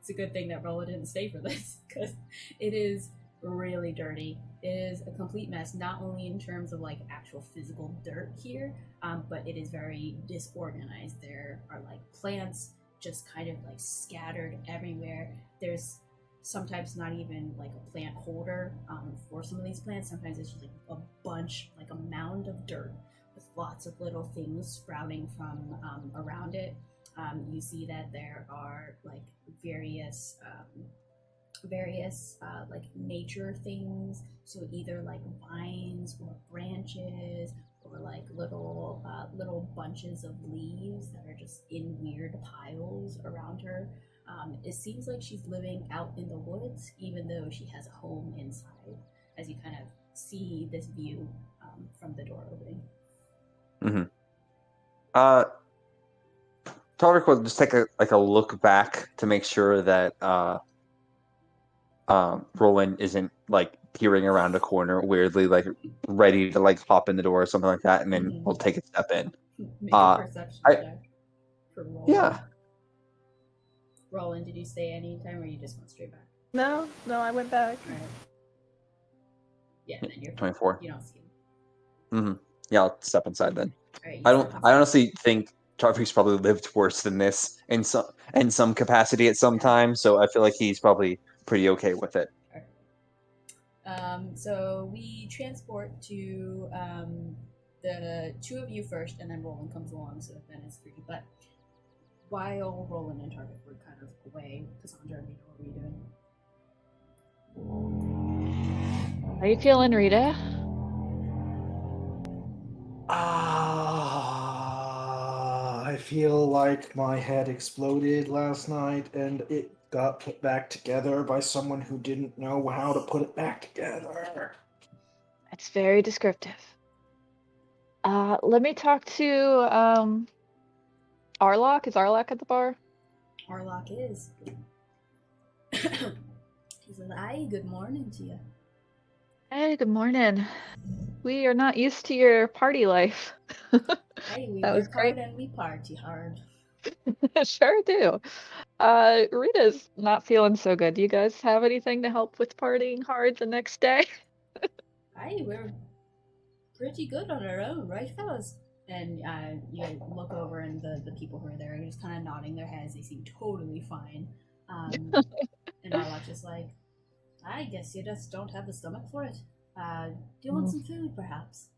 a good thing that Rolla didn't stay for this, because it is really dirty. It is a complete mess, not only in terms of like actual physical dirt here, but it is very disorganized. There are like plants just kind of like scattered everywhere. There's sometimes not even like a plant holder for some of these plants. Sometimes it's just like a bunch, like a mound of dirt with lots of little things sprouting from around it. You see that there are like various like nature things, so either like vines or branches or like little bunches of leaves that are just in weird piles around her. It seems like she's living out in the woods, even though she has a home inside, as you kind of see this view from the door opening. Tarvik will just take a look back to make sure that Roland isn't like peering around a corner weirdly, like ready to like hop in the door or something like that, and then we'll take a step in. Make a perception check for Roland. Yeah. Roland, did you stay any time, or you just went straight back? No, I went back. All right. Yeah, and then you're 24. You don't see him. Yeah, I'll step inside then. All right, I honestly think Tarvik's probably lived worse than this in some capacity at some time, so I feel like he's probably pretty okay with it. So we transport to the two of you first, and then Roland comes along, so then it's 3. But while Roland and Tarvik were kind of away, Cassandra and Rita, what were you doing? How you feeling, Rita? I feel like my head exploded last night and it got put back together by someone who didn't know how to put it back together. It's very descriptive. Let me talk to Arlok. Is Arlok at the bar? Arlok is. He says, "Aye, good morning to you." Hey, good morning. We are not used to your party life. Hey, we That was work hard great. and we party hard. Sure do. Rita's not feeling so good. Do you guys have anything to help with partying hard the next day? Aye, we're pretty good on our own, right, fellas? And you look over, and the people who are there are just kind of nodding their heads. They seem totally fine. And Arlok's just like, I guess you just don't have the stomach for it. Do you want some food, perhaps?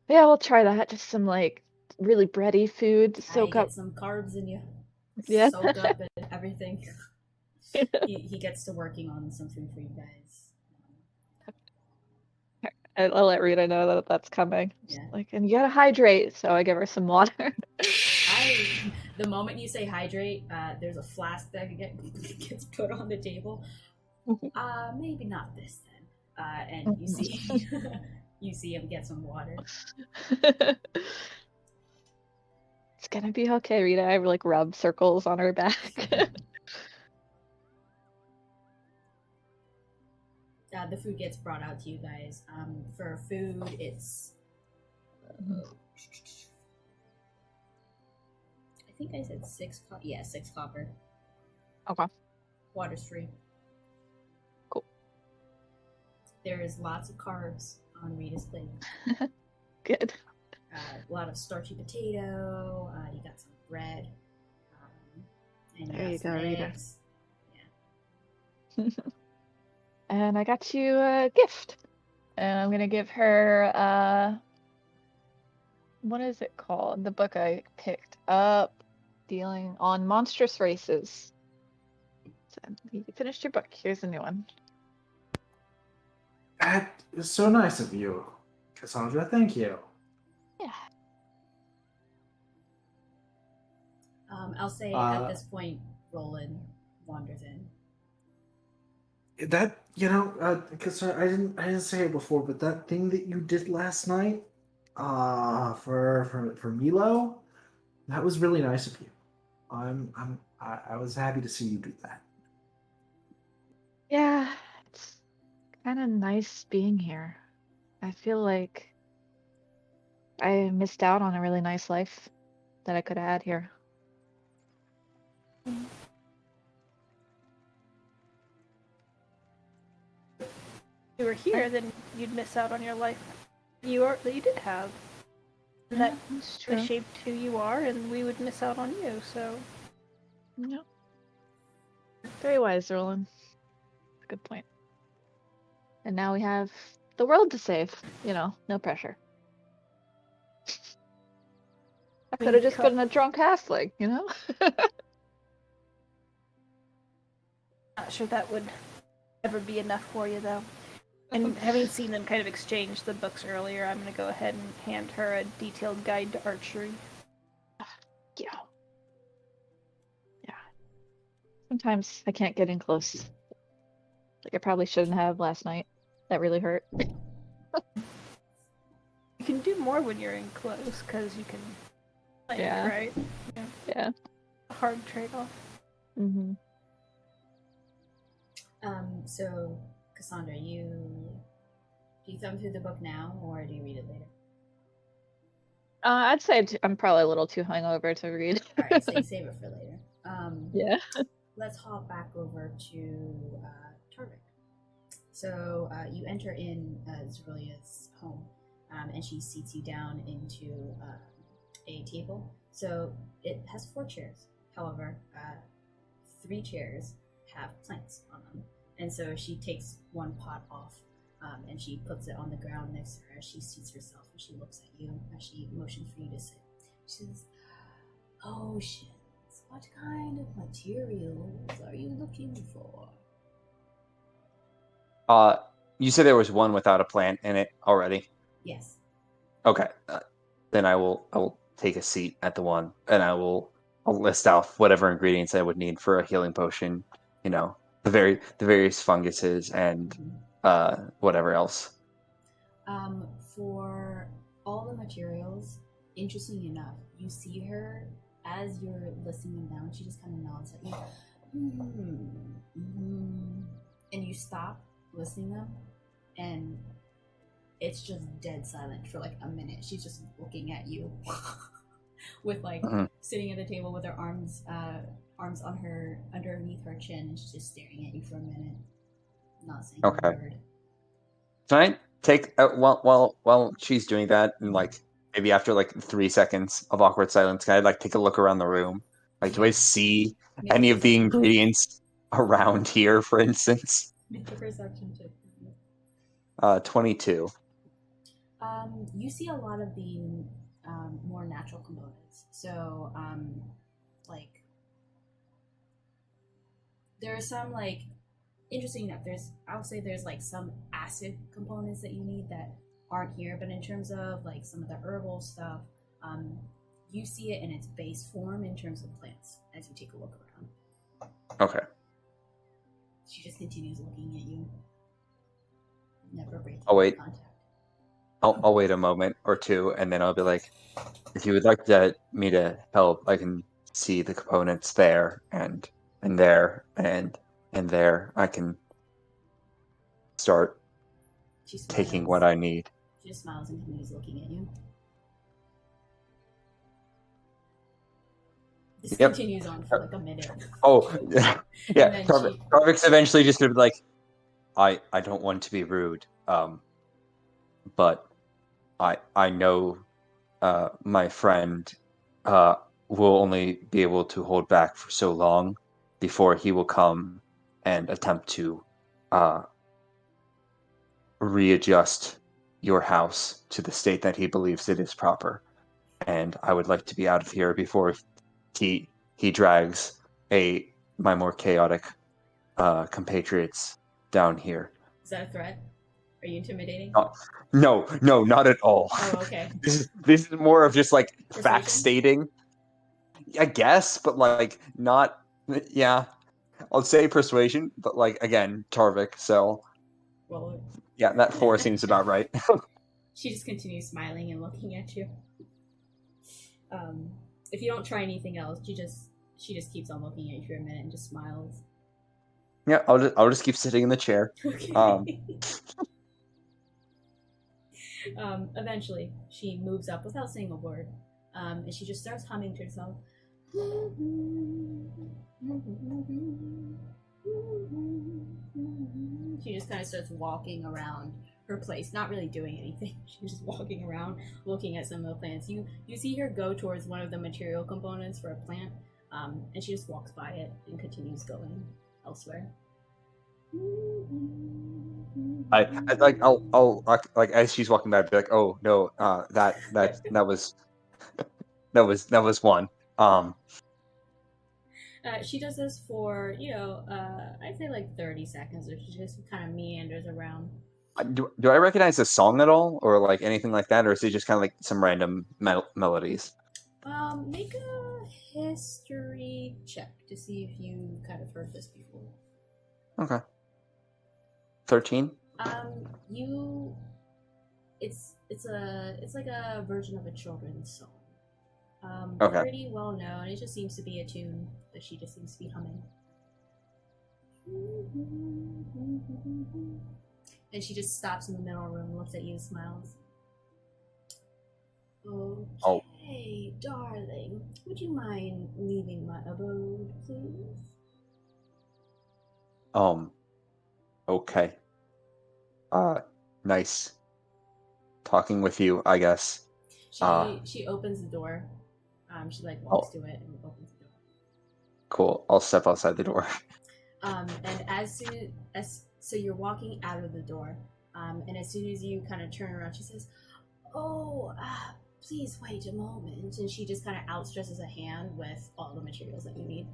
Yeah, we'll try that. Just some like really bready food to soak Get up. some carbs in you. Yeah. Soak up and everything. He gets to working on some food for you guys. I'll let Rita know that that's coming. Yeah. Like, and you gotta hydrate. So I give her some water. The moment you say hydrate, there's a flask that gets put on the table. Maybe not this then. And you see, you see him get some water. It's gonna be okay, Rita. I like rub circles on her back. The food gets brought out to you guys. For food, it's. I think I said 6 copper. Yeah, 6 copper. Okay. Water's free. Cool. There is lots of carbs on Rita's plate. Good. A lot of starchy potato. You got some bread. And There you go, eggs. Rita. Yeah. And I got you a gift. And I'm gonna give her what is it called? The book I picked up dealing on monstrous races. So you finished your book. Here's a new one. That is so nice of you, Cassandra. Thank you. Yeah. I'll say at this point, Roland wanders in. That Cassandra, I didn't say it before, but that thing that you did last night, for Milo, that was really nice of you. I was happy to see you do that. Yeah, it's kind of nice being here. I feel like I missed out on a really nice life that I could have had here. If you were here, then you'd miss out on your life that you did have. And that That's true. shaped who you are, and we would miss out on you, so... Yeah. Very wise, Roland. Good point. And now we have the world to save. No pressure. I could have just been a drunk halfling, Not sure that would ever be enough for you, though. And having seen them kind of exchange the books earlier, I'm going to go ahead and hand her a detailed guide to archery. Yeah. Sometimes I can't get in close. Like I probably shouldn't have last night. That really hurt. You can do more when you're in close, because you can play Yeah. it, right? Yeah. A hard trade-off. Mm-hmm. So Cassandra, do you thumb through the book now, or do you read it later? I'd say I'm probably a little too hungover to read. All right, so you save it for later. Yeah. Let's hop back over to Tarvik. So you enter in Xerulia's home, and she seats you down into a table. So it has 4 chairs. However, 3 chairs have plants on them. And so she takes one pot off, and she puts it on the ground next to her as she seats herself, and she looks at you as she motions for you to sit. She says, "Oceans, what kind of materials are you looking for?" You said there was one without a plant in it already. Yes. Okay, then I will take a seat at the one, and I'll list out whatever ingredients I would need for a healing potion. The various funguses and whatever else. For all the materials, interesting enough, you see her as you're listing them down. She just kind of nods at you, and you stop listening them, and it's just dead silent for like a minute. She's just looking at you with sitting at the table with her arms on her underneath her chin, and she's just staring at you for a minute, not saying a word. Can I take while she's doing that, and maybe after 3 seconds of awkward silence, can I take a look around the room? Do I see any of the ingredients around here, for instance? Make a perception check. 22. You see a lot of the more natural components. So, there are some interesting enough. I'll say there's some acid components that you need that aren't here, but in terms of some of the herbal stuff, you see it in its base form in terms of plants as you take a look around. Okay. She just continues looking at you. Never breaking contact. I'll wait a moment or two, and then I'll be like, if you would like me to help, I can see the components there and there and there. I can start taking what I need. She just smiles and continues looking at you. This continues on for a minute. Oh, yeah. Tarvik's eventually just gonna be like, I don't want to be rude, but I know my friend will only be able to hold back for so long before he will come and attempt to readjust your house to the state that he believes it is proper. And I would like to be out of here before he drags my more chaotic compatriots down here. Is that a threat? Are you intimidating? No, not at all. Oh, okay. This is more of just fact stating, I guess, but not. Yeah, I'll say persuasion, but again, Tarvik. So, well, yeah, that 4 seems about right. She just continues smiling and looking at you. If you don't try anything else, she just she just keeps on looking at you for a minute and just smiles. Yeah, I'll just keep sitting in the chair. Okay. Eventually, she moves up without saying a word, and she just starts humming to herself. She just kind of starts walking around her place, not really doing anything. She's just walking around, looking at some of the plants. You see her go towards one of the material components for a plant, and she just walks by it and continues going elsewhere. I like I'll like as she's walking by, I'd be like, oh no, that was that was one. She does this for, I'd say like 30 seconds, or she just kind of meanders around. Do I recognize the song at all, or like anything like that, or is it just kind of like some random melodies? Make a history check to see if you kind of heard this before. Okay. 13. It's like a version of a children's song. Okay. Pretty well known. It just seems to be a tune that she just seems to be humming. And she just stops in the middle of the room, looks at you, smiles. Okay, darling. Would you mind leaving my abode, please? Okay. Nice talking with you, I guess. She opens the door. She like walks to it and opens the door. Cool. I'll step outside the door. And so you're walking out of the door, and as soon as you kind of turn around, she says, please wait a moment. And she just kind of outstretches a hand with all the materials that you need.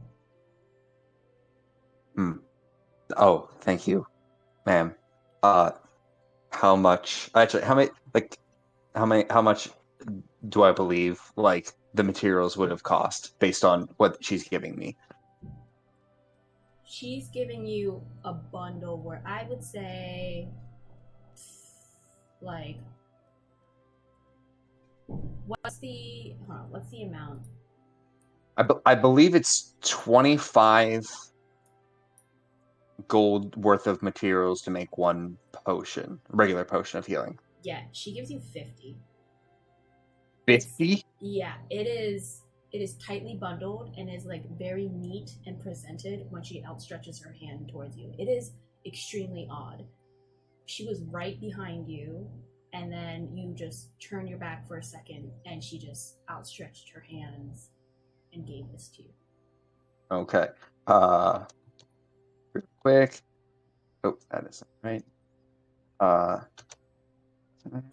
Oh, thank you, ma'am. How much do I believe like the materials would have cost based on what she's giving me? She's giving you a bundle where I would say, like, what's the amount? I believe it's 25 gold worth of materials to make one regular potion of healing. Yeah, she gives you 50. 50? Yeah, it is tightly bundled and is like very neat and presented when she outstretches her hand towards you. It is extremely odd. She was right behind you, and then you just turn your back for a second, and she just outstretched her hands and gave this to you. Okay. Real quick. Oh, that isn't right. 50.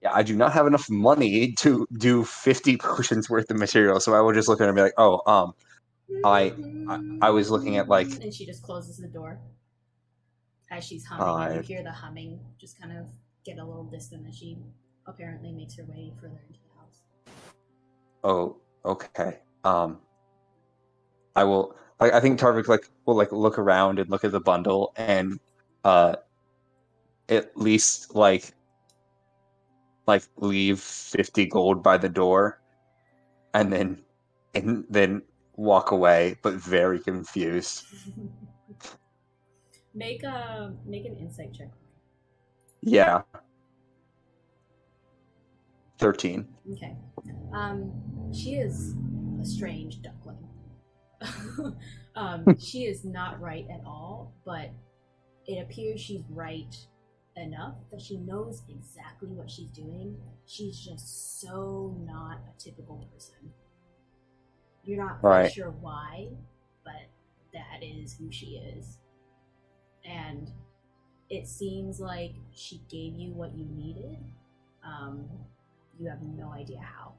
Yeah, I do not have enough money to do 50 potions worth of material, so I will just look at her and be like, oh, I was looking at like... And she just closes the door. As she's humming, and you hear the humming just kind of get a little distant as she apparently makes her way further into the house. Oh, okay. I will... I think Tarvik will look around and look at the bundle and at least leave 50 gold by the door and then walk away, but very confused. Make an insight check. Yeah. 13. Okay. She is a strange duckling. She is not right at all, but it appears she's right enough that she knows exactly what she's doing. She's just so not a typical person. You're not quite sure why, but that is who she is. And it seems like she gave you what you needed. You have no idea how.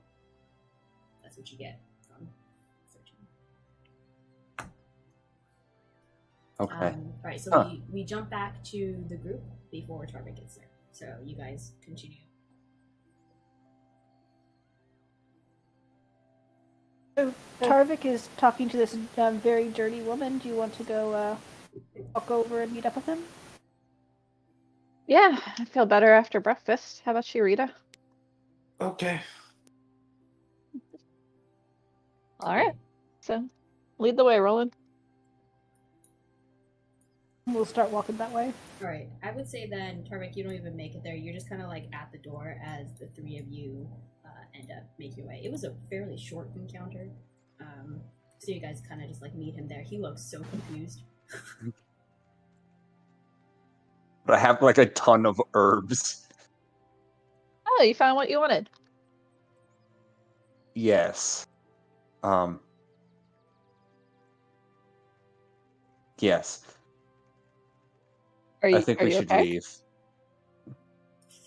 That's what you get from searching. Okay. Right, so we jump back to the group before Tarvik gets there. So you guys continue. So Tarvik is talking to this very dirty woman. Do you want to go walk over and meet up with him? Yeah, I feel better after breakfast. How about you, Rieta? Okay. All right. So, lead the way, Roland. We'll start walking that way. All right. I would say then, Tarvik, you don't even make it there. You're just kind of like at the door as the three of you end up making your way. It was a fairly short encounter. So you guys kind of just like meet him there. He looks so confused. But I have like a ton of herbs. Oh, you found what you wanted. Yes. Yes. Are you? I think Are we you should okay? leave.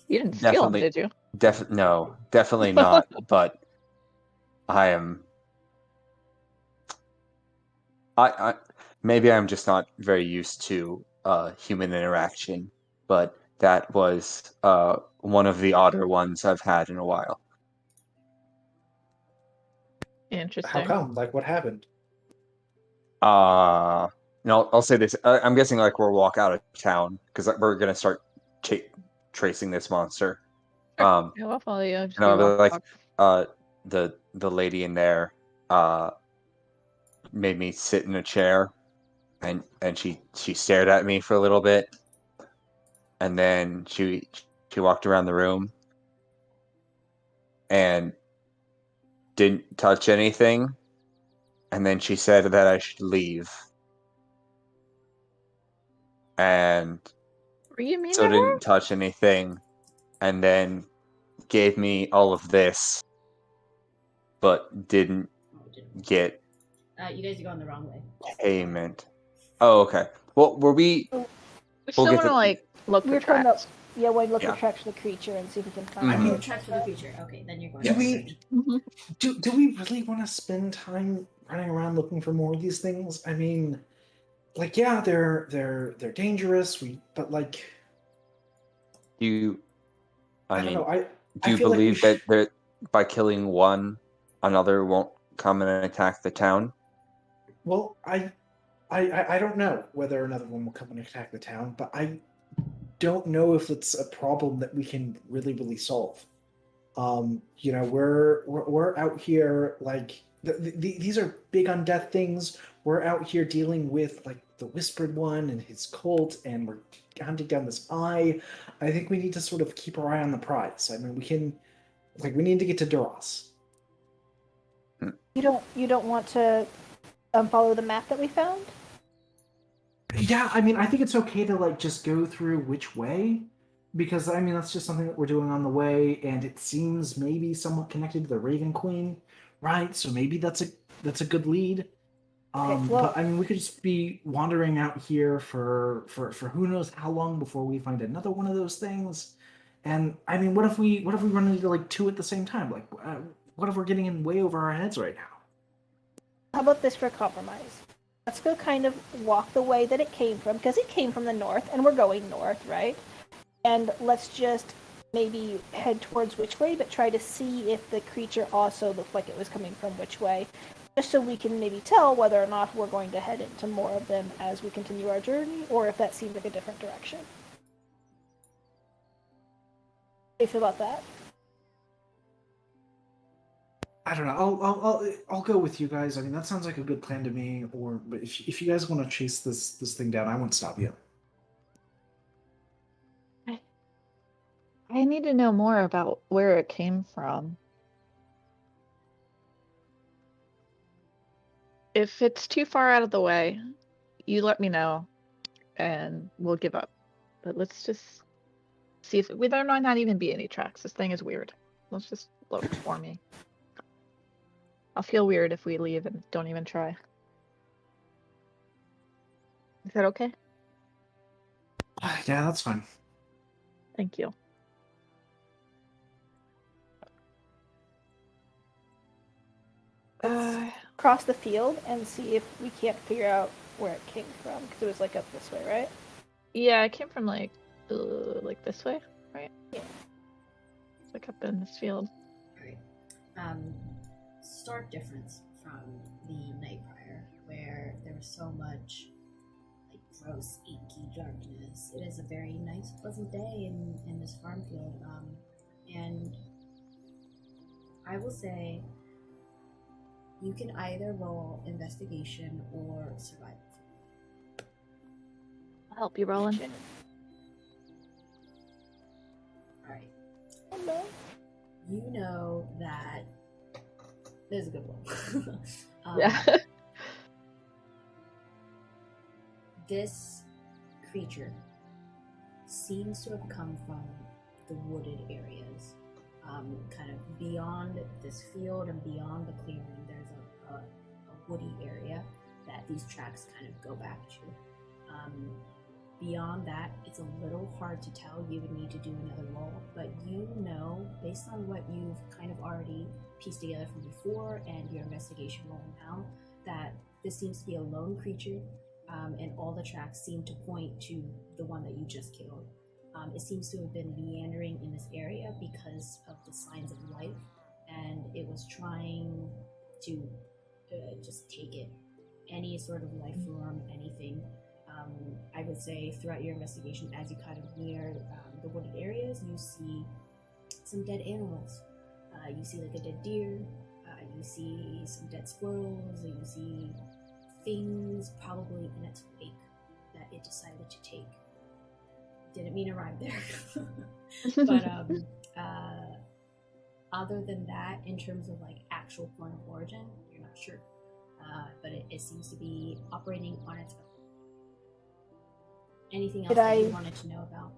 You didn't steal them, Definitely. did you? No, definitely not. But I am. I maybe I'm just not very used to human interaction, but that was one of the odder ones I've had in a while. Interesting. How come? Like, what happened? No, I'll say this. I'm guessing like we'll walk out of town because we're gonna start tracing this monster. Yeah, I'll follow you. And I'll be like, the lady in there made me sit in a chair, and she stared at me for a little bit, and then she walked around the room and didn't touch anything, and then she said that I should leave, and Were you mean so to her? didn't touch anything, and then gave me all of this, but didn't get You guys are going the wrong way. payment. Oh, okay. Well, were we? We We'll still get want to the- like look We're for trying to, tracks. yeah, we'll look Yeah. for tracks for the creature and see if we can find Mhm. it. Tracks for the future. Okay, then you're going. Do to we Mhm. do we really want to spend time running around looking for more of these things? I mean, like, yeah, they're dangerous. But like, You, I I don't mean, know. I do you feel like we believe that by killing one, another won't come and attack the town? Well, I don't know whether another one will come and attack the town, but I don't know if it's a problem that we can really solve. You know, we're out here like these are big undead things. We're out here dealing with like the Whispered One and his cult, and we're hunting down this eye. I think we need to sort of keep our eye on the prize. I mean, we need to get to Duras. You don't want to follow the map that we found? Yeah, I mean, I think it's okay to like just go through which way, because I mean that's just something that we're doing on the way, and it seems maybe somewhat connected to the Raven Queen, right? So maybe that's a good lead. Okay, well- But I mean, we could just be wandering out here for who knows how long before we find another one of those things. And I mean, what if we run into like two at the same time? Like, what if we're getting in way over our heads right now? How about this for a compromise? Let's go kind of walk the way that it came from, because it came from the north, and we're going north, right? And let's just maybe head towards which way, but try to see if the creature also looked like it was coming from which way, just so we can maybe tell whether or not we're going to head into more of them as we continue our journey, or if that seems like a different direction. How do you feel about that? I don't know. I'll go with you guys. I mean, that sounds like a good plan to me. But if you guys want to chase this thing down, I won't stop you. I need to know more about where it came from. If it's too far out of the way, you let me know, and we'll give up. But let's just see if there might not even be any tracks. This thing is weird. Let's just look for me. I'll feel weird if we leave and don't even try. Is that okay? Yeah, that's fine. Thank you. Cross the field and see if we can't figure out where it came from, because it was like up this way, right? Yeah, it came from like this way, right? Yeah. It's like up in this field. Right. Stark difference from the night prior, where there was so much like gross, inky darkness. It is a very nice, pleasant day in this farm field, and I will say You can either roll investigation or survival. I'll help you, Roland. Alright. Oh, no. You know that there's a good one. Yeah. This creature seems to have come from the wooded areas. Kind of beyond this field and beyond the clearing, there's a woody area that these tracks kind of go back to. Beyond that, it's a little hard to tell. You would need to do another roll, but you know, based on what you've kind of already pieced together from before and your investigation roll now, that this seems to be a lone creature, and all the tracks seem to point to the one that you just killed. It seems to have been meandering in this area because of the signs of life, and it was trying to just take it. Any sort of life form, anything. I would say throughout your investigation, as you kind of near the wooded areas, you see some dead animals. You see like a dead deer, you see some dead squirrels, you see things probably in its wake that it decided to take. Didn't mean to rhyme there. But other than that, in terms of like actual point of origin, you're not sure. But it seems to be operating on its own. Anything else that you wanted to know about?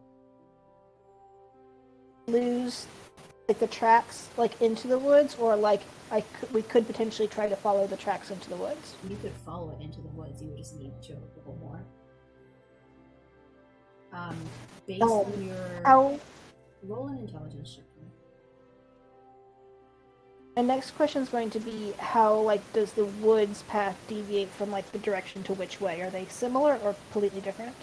Lose like the tracks like into the woods, or like we could potentially try to follow the tracks into the woods. You could follow it into the woods. You would just need to a little more. Based on your roll an intelligence check. My next question is going to be how does the woods path deviate from the direction to which way? Are they similar or completely different?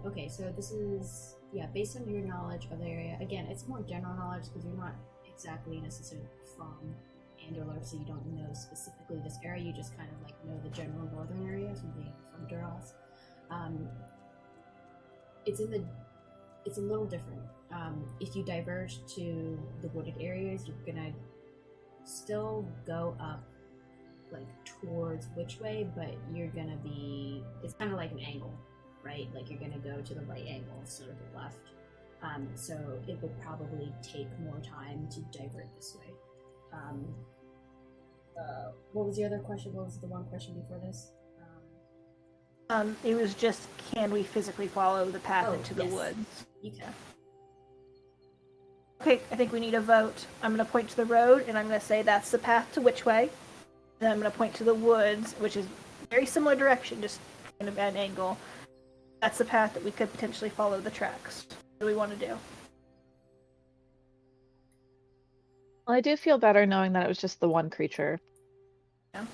Okay, so this is based on your knowledge of the area. Again, it's more general knowledge because you're not exactly necessarily from Andelirk, so you don't know specifically this area. You just kind of know the general northern areas from being from Duras. It's a little different. If you diverge to the wooded areas, you're gonna still go up towards which way, but you're gonna be, it's kind of like an angle, right? You're gonna go to the right angle instead of the left. So it would probably take more time to divert this way. What was the other question? What was the one question before this? It was just, can we physically follow the path into the yes. woods? You can. Okay, I think we need a vote. I'm going to point to the road, and I'm going to say that's the path to which way. Then I'm going to point to the woods, which is very similar direction, just kind of at an angle. That's the path that we could potentially follow the tracks. What do we want to do? Well, I do feel better knowing that it was just the one creature. Yeah.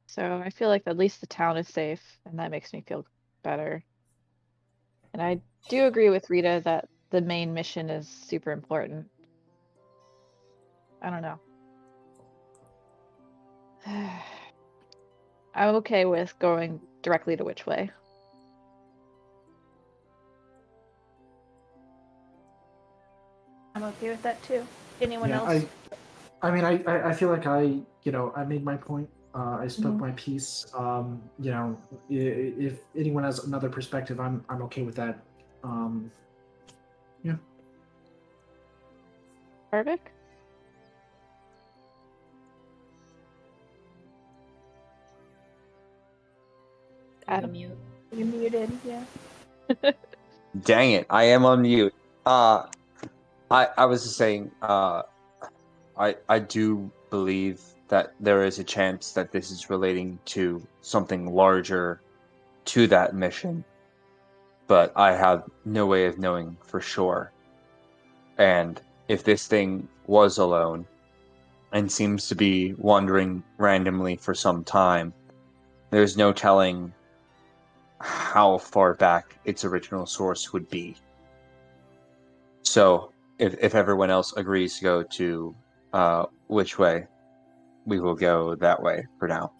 So I feel like at least the town is safe, and that makes me feel better. And I do agree with Rieta that the main mission is super important. I don't know. I'm okay with going directly to which way. I'm okay with that too. Anyone else? I feel like I made my point. I spoke my piece. If anyone has another perspective, I'm okay with that. Yeah. Tarvik? Adam. Mute. You're muted, yeah. Dang it, I am on mute. I was just saying, I do believe that there is a chance that this is relating to something larger to that mission, but I have no way of knowing for sure. And if this thing was alone and seems to be wandering randomly for some time, there's no telling how far back its original source would be. So if everyone else agrees to go to which way, we will go that way for now.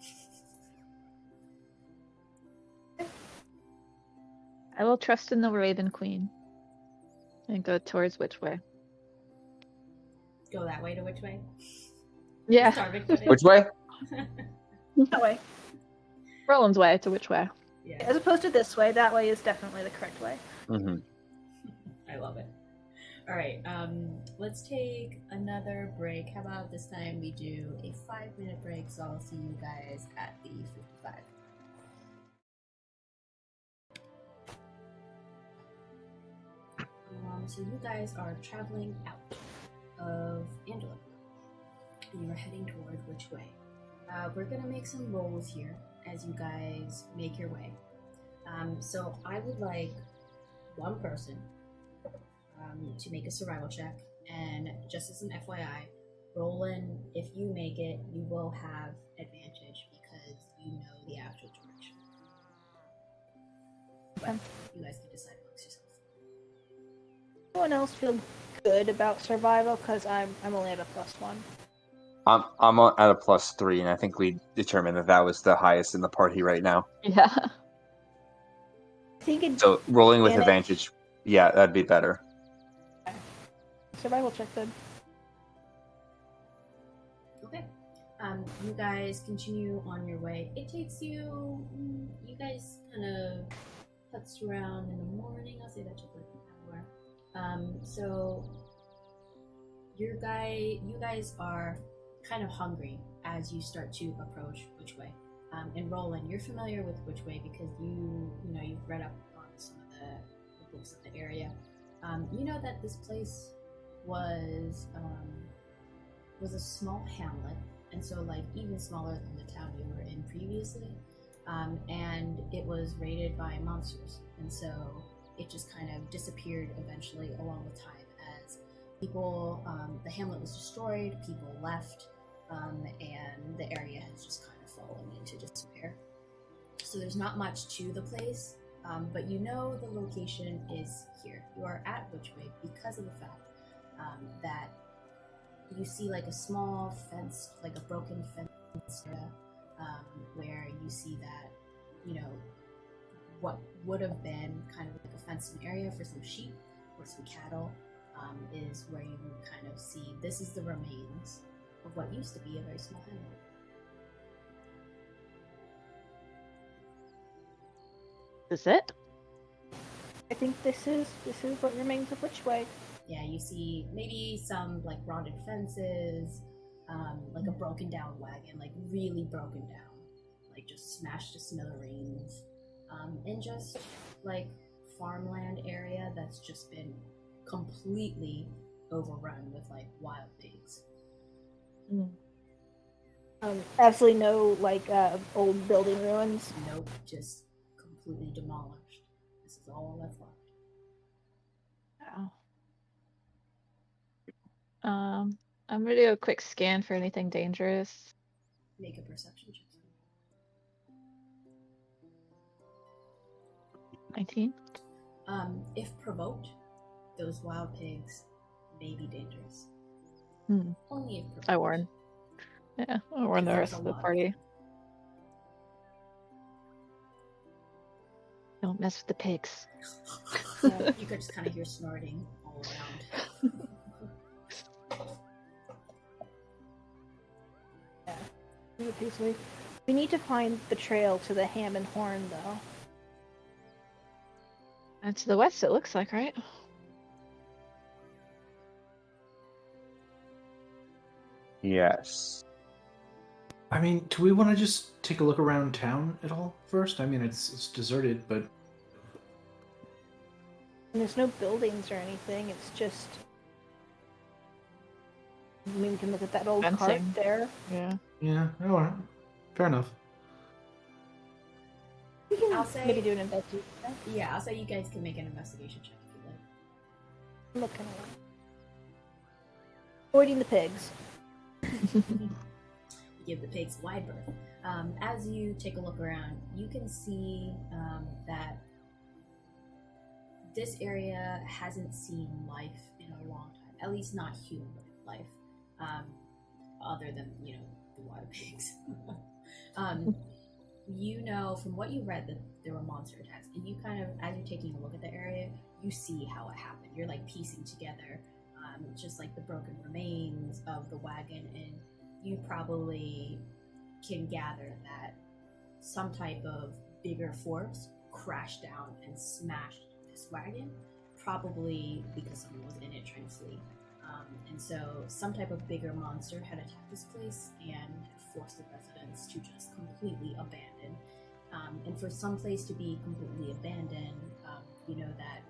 I will trust in the Raven Queen and go towards which way. Go that way to which way? Yeah. Tarvik put it. Which way? That way. Roland's way to which way? Yeah, As opposed to this way, that way is definitely the correct way. Mm-hmm. I love it. All right, let's take another break. How about this time we do a 5-minute break? So I'll see you guys at the 55. So you guys are traveling out of Andelirk. You are heading toward which way? We're gonna make some rolls here as you guys make your way. So I would like one person to make a survival check, and just as an FYI, Roland, if you make it, you will have advantage because you know the actual direction. But you guys can decide amongst yourselves. Everyone else feel good about survival because I'm only at a +1. I'm at a +3, and I think we determined that was the highest in the party right now. Yeah. I think So rolling with advantage. advantage, yeah, that'd be better. Survival check then. Okay. You guys continue on your way. It takes you. You guys kind of putz around in the morning. I'll say that took like an hour. So you guys are kind of hungry as you start to approach which way. And Roland, you're familiar with which way because you've read up on some of the books of the area. You know that this place was a small hamlet, and so like even smaller than the town you were in previously, and it was raided by monsters, and so it just kind of disappeared eventually along with time as people. The hamlet was destroyed, people left, and the area has just kind of fallen into despair. So there's not much to the place, but you know the location is here. You are at Witchway because of the fact that you see like a small fence, like a broken fence area, where you see that, what would have been kind of like a fenced area for some sheep or some cattle, is where you kind of see this is the remains of what used to be a very small hamlet. Is it? I think this is what remains of which way. Yeah, you see maybe some like rotted fences, like a broken down wagon, like really broken down, like just smashed to smithereens, and just like farmland area that's just been completely overrun with like wild pigs. Absolutely no like old building ruins. Nope, just completely demolished. This is all that's left. Wow. I'm gonna do a quick scan for anything dangerous. Make a perception check. 19. If provoked, those wild pigs may be dangerous. Only if provoked. I warn. Yeah, I warn the There's rest a of the lot. party. Don't mess with the pigs. Yeah, you could just kind of hear snorting all around. We need to find the trail to the Ham and Horn, though. And to the west, it looks like, right? Yes. I mean, do we want to just take a look around town at all first? I mean, it's deserted, but And there's no buildings or anything. It's just. I mean, we can look at that old cart Fencing. there. Yeah. yeah, all right, fair enough. We can I'll say- maybe do an investigation. Yeah, I'll say you guys can make an investigation check if you like. I'm looking at it. Avoiding the pigs. Give the pigs wide berth. As you take a look around, you can see that this area hasn't seen life in a long time. At least not human life, other than the wild pigs. From what you read that there were monster attacks, and you kind of, as you're taking a look at the area, you see how it happened. You're like piecing together just like the broken remains of the wagon, and you probably can gather that some type of bigger force crashed down and smashed this wagon, probably because someone was in it trying to flee. And so some type of bigger monster had attacked this place and had forced the residents to just completely abandon. And for some place to be completely abandoned, you know that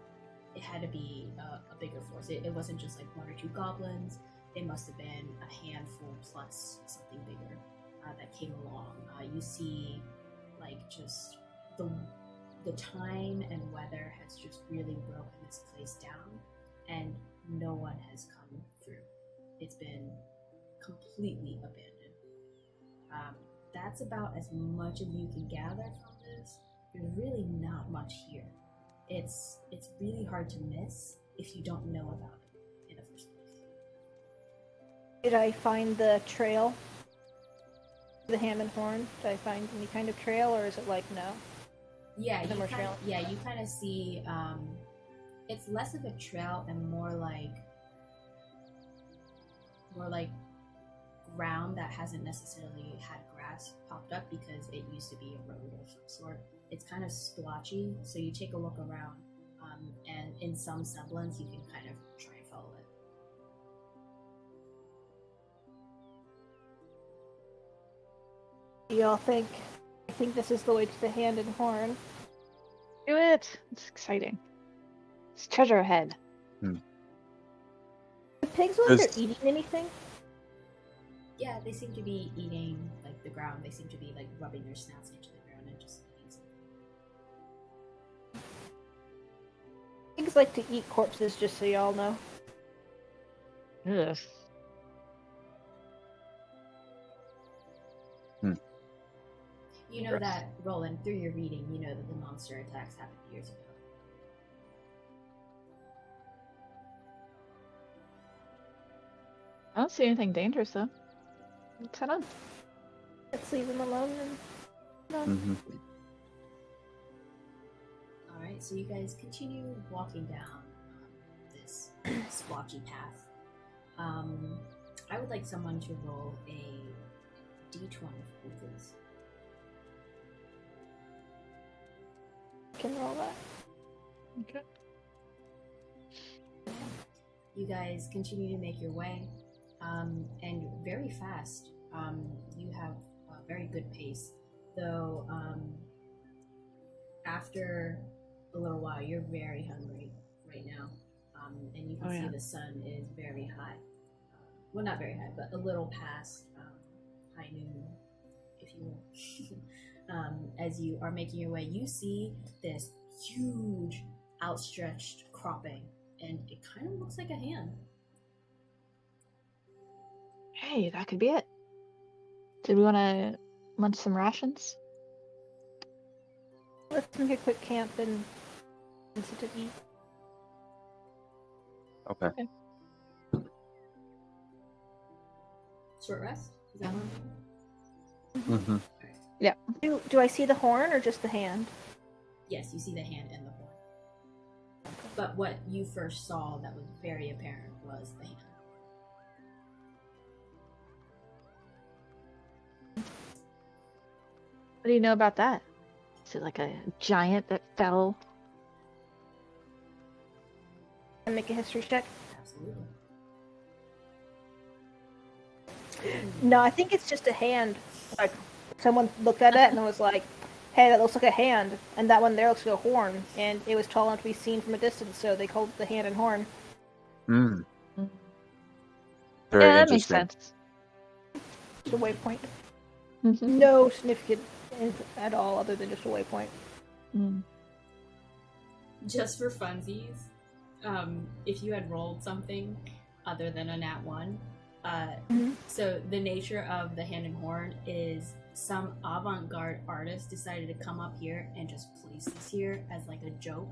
it had to be a bigger force. It wasn't just like 1 or 2 goblins. It must have been a handful plus something bigger that came along. You see, like, just the time and weather has just really broken this place down, and no one has come through. It's been completely abandoned. That's about as much as you can gather from this. There's really not much here. It's really hard to miss if you don't know about it in the first place. Did I find the trail? The Hand and Horn? Did I find any kind of trail, or is it like no? Yeah, Is it more trail? you kind of see. It's less of a trail and more like ground that hasn't necessarily had grass popped up because it used to be a road of some sort. It's kind of splotchy, so you take a look around, and in some semblance, you can kind of try and follow it. Do y'all think? I think this is the way to the Hand and Horn. Do it! It's exciting. It's treasure ahead. The pigs look like Just- they're eating anything? Yeah, they seem to be eating like the ground. They seem to be like rubbing their snouts into the ground and just eating something. Pigs like to eat corpses, just so y'all know. Ugh. You know that, Roland, through your reading, you know that the monster attacks happened years ago. I don't see anything dangerous though. Let's head on. Let's leave them alone and no. Mm-hmm. Alright, so you guys continue walking down this splotchy path. I would like someone to roll a d20 for me, please. Can roll that. Okay. You guys continue to make your way, and very fast. You have a very good pace, though. After a little while, you're very hungry right now, and you can see the sun is very high. Well, not very high, but a little past high noon, if you will. As you are making your way, you see this huge, outstretched cropping, and it kind of looks like a hand. Hey, that could be it. Did we want to munch some rations? Let's make a quick camp and sit to eat. Okay. Short rest? Is that one? Mm-hmm. Do I see the horn or just the hand? Yes, you see the hand and the horn. But what you first saw that was very apparent was the hand. What do you know about that? Is it like a giant that fell? And make a history check. Absolutely. No, I think it's just a hand. Like someone looked at it and was like, "Hey, that looks like a hand," and that one there looks like a horn, and it was tall enough to be seen from a distance, so they called it the Hand and Horn. Mm. Mm. Very Yeah, that makes interesting. sense. It's a waypoint. Mhm. No significant at all, other than just a waypoint. Mm. Just for funsies, if you had rolled something other than a nat 1, so the nature of the hand and horn is some avant-garde artist decided to come up here and just place this here as like a joke.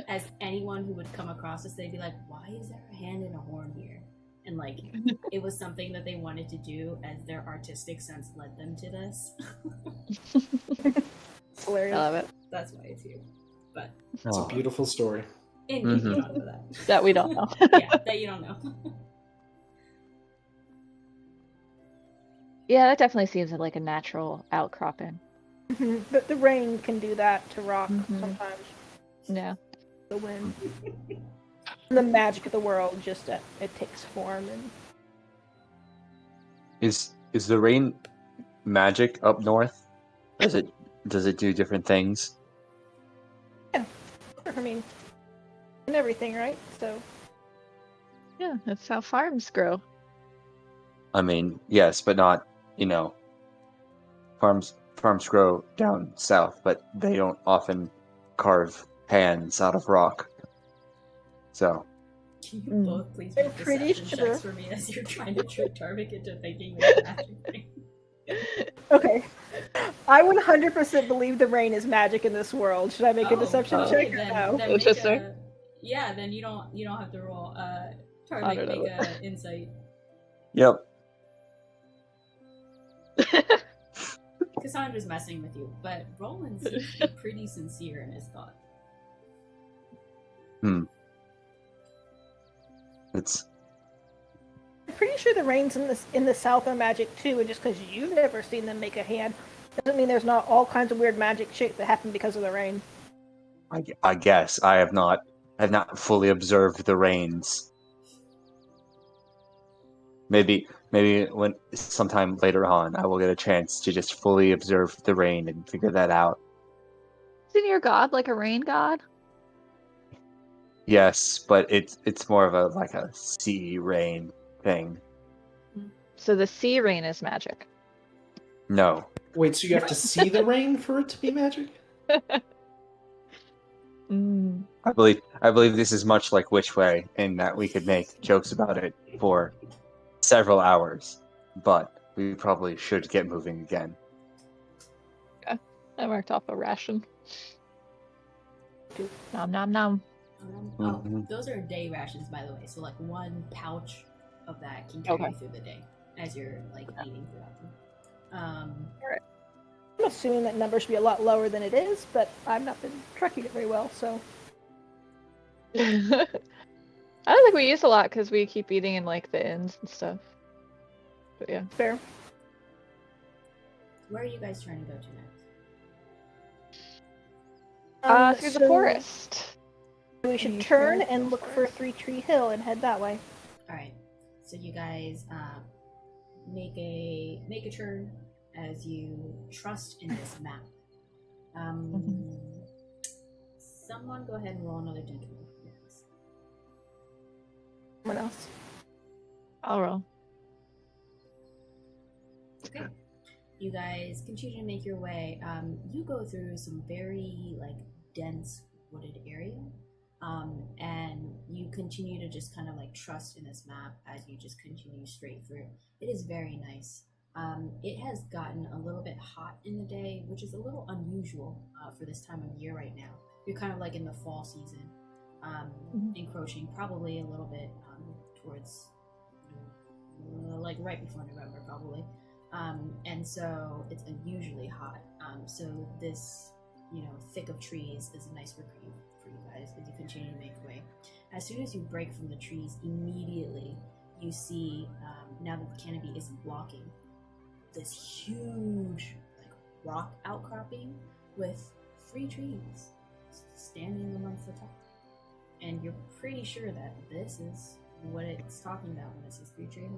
As anyone who would come across this, they'd be like, why is there a hand and a horn here? And like, it was something that they wanted to do as their artistic sense led them to this. Hilarious. I love it. That's why it's here. But It's a Oh. beautiful story. indeed, you Mhm. don't know that. That we don't know. Yeah, that you don't know. Yeah, that definitely seems like a natural outcropping. But the rain can do that to rock sometimes. Yeah. The wind. The magic of the world just it takes form and Is the rain magic up north? Does it do different things? I mean, and everything, right? So Yeah, that's how farms grow. I mean, yes, but not, farms grow down south, but they don't often carve hands out of rock. So Can you both please I'm make pretty deception sure. checks for me as you're trying to trick Tarvik into thinking this magic thing? okay. I 100% believe the rain is magic in this world. Should I make a deception okay, check or then, no? then make Interesting. a... Yeah, then you don't have to roll. I Tarvik, don't know. make a insight. yep. Cassandra's messing with you, but Roland seems to be pretty sincere in his thought. It's I'm pretty sure the rains in the south are magic too, and just because you've never seen them make a hand doesn't mean there's not all kinds of weird magic shit that happen because of the rain. I guess I have not fully observed the rains. Maybe when sometime later on I will get a chance to just fully observe the rain and figure that out. Isn't your god like a rain god? Yes, but it's more of a sea rain thing. So the sea rain is magic. No. Wait, so you have to see the rain for it to be magic? I believe this is much like Which Way in that we could make jokes about it for several hours, but we probably should get moving again. Yeah, I marked off a ration. Nom nom nom. Mhm. Those are day rations, by the way. So like one pouch of that can carry you through the day as you're like eating throughout them. I'm assuming that number should be a lot lower than it is, but I've not been tracking it very well, so. I don't think we use a lot because we keep eating in like the inns and stuff. But yeah. Fair. Where are you guys trying to go to next? Through the forest. We should turn and look for Three Tree Hill and head that way. Alright. So you guys make a turn as you trust in this map. Someone go ahead and roll another d20. Yes. Someone else. I'll roll. Okay. You guys continue to make your way. You go through some very like dense wooded area. And you continue to just kind of like trust in this map as you just continue straight through. It is very nice. It has gotten a little bit hot in the day, which is a little unusual for this time of year right now. You're kind of like in the fall season, encroaching probably a little bit towards like right before November probably. And so it's unusually hot. So this, thick of trees is a nice reprieve for you guys as you continue to make way. As soon as you break from the trees, immediately you see, now that the canopy isn't blocking, this huge rock outcropping with 3 trees standing amongst the top. And you're pretty sure that this is what it's talking about when it says 3 tree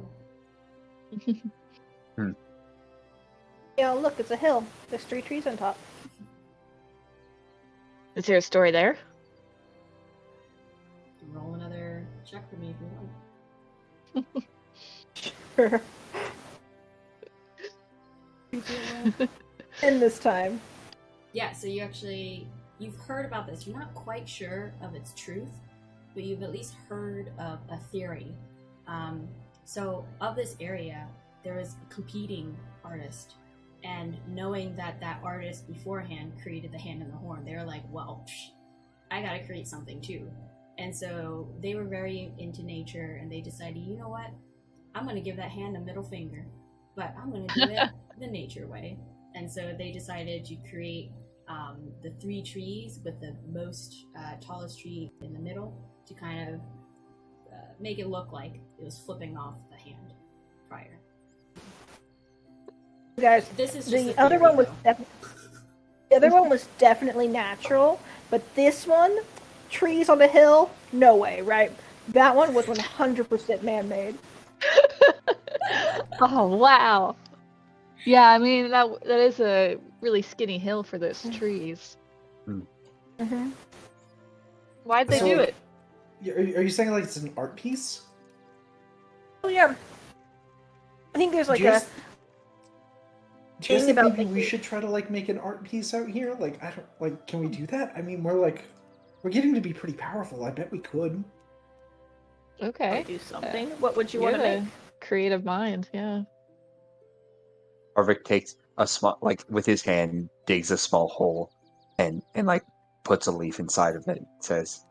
hill. Yeah, look, it's a hill. There's 3 trees on top. Is there a story there? Roll another check for me if you want. Sure. In this time. Yeah, so you've heard about this. You're not quite sure of its truth, but you've at least heard of a theory. So of this area, there is a competing artist, and knowing that artist beforehand created the hand and the horn, they were like, well, I gotta create something too. And so they were very into nature, and they decided, you know what? I'm gonna give that hand a middle finger, but I'm gonna do it the nature way. And so they decided to create the 3 trees with the most tallest tree in the middle to kind of make it look like it was flipping off the hand prior. Guys, This is just the a other theory, one was though. the other one was definitely natural, but this one, trees on the hill, no way, right? That one was 100% man-made. Oh wow. Yeah, I mean that is a really skinny hill for those trees. Mm-hmm. Why'd they So, do like, it? Are you saying like it's an art piece? Oh yeah. I think there's like do you a guys, do you guys thing think about maybe we like, should try to like make an art piece out here? Like I don't like. Can we do that? I mean, we're getting to be pretty powerful. I bet we could. Okay. do something. What would you You're want to the make? creative mind, yeah. Tarvik takes a small, like with his hand, digs a small hole, and like puts a leaf inside of it. Says,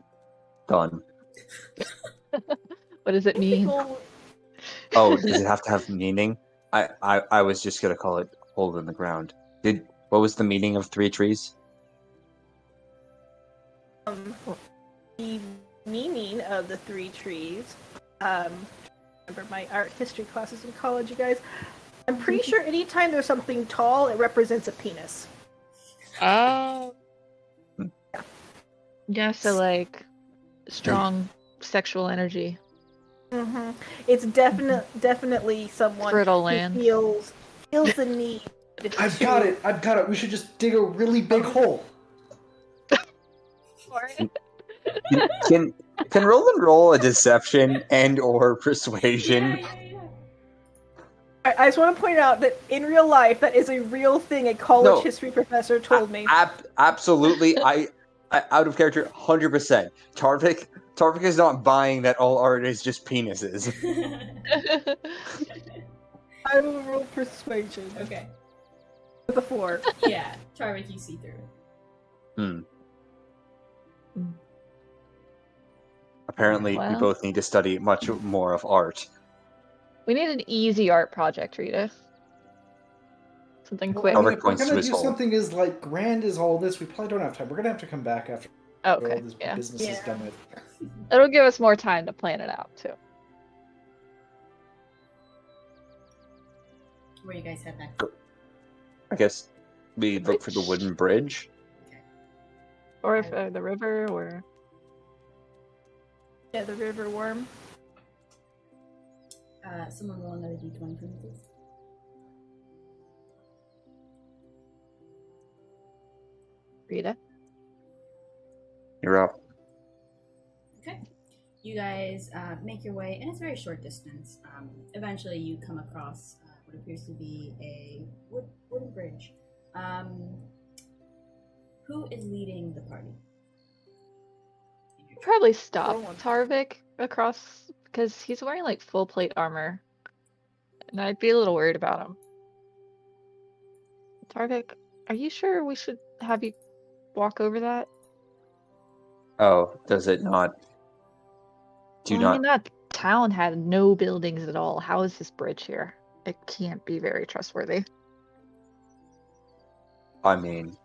"Done." What does it mean? People, Oh, does it have to have meaning? I was just gonna call it hole in the ground. What was the meaning of 3 trees? the meaning of the 3 trees. Remember my art history classes in college, you guys. I'm pretty sure anytime there's something tall, it represents a penis. Oh. Yeah, so like strong sexual energy. Mm-hmm. It's definitely someone Fertile who land. feels the need. I've got it. I've got it. We should just dig a really big hole. Can Roland roll a deception and or persuasion? Yeah. I just want to point out that in real life, that is a real thing a college No. history professor told me. Absolutely, I out of character, 100%. Tarvik is not buying that all art is just penises. I will roll persuasion Okay. with a 4. Yeah, Tarvik, you see through it. Apparently, we Well. both need to study much more of art. We need an easy art project, Rita. Something Well, quick. I mean, Tarvik if we're points to gonna his do hole. something as like grand as all this, we probably don't have time. We're gonna have to come back after Oh, all okay. this Yeah. business is Yeah. done with. It'll give us more time to plan it out too. Where you guys head next? I guess we look for the wooden bridge. Or if the river or Yeah, the river worm. Someone roll another d20 for me, please. Rita. You're up. Okay. You guys make your way, and it's a very short distance. Eventually, you come across what appears to be a wooden bridge. Who is leading the party? Probably stop Roland. Tarvik across because he's wearing like full plate armor. And I'd be a little worried about him. Tarvik, are you sure we should have you walk over that? Oh, does it not? I mean, that town had no buildings at all. How is this bridge here? It can't be very trustworthy. I mean,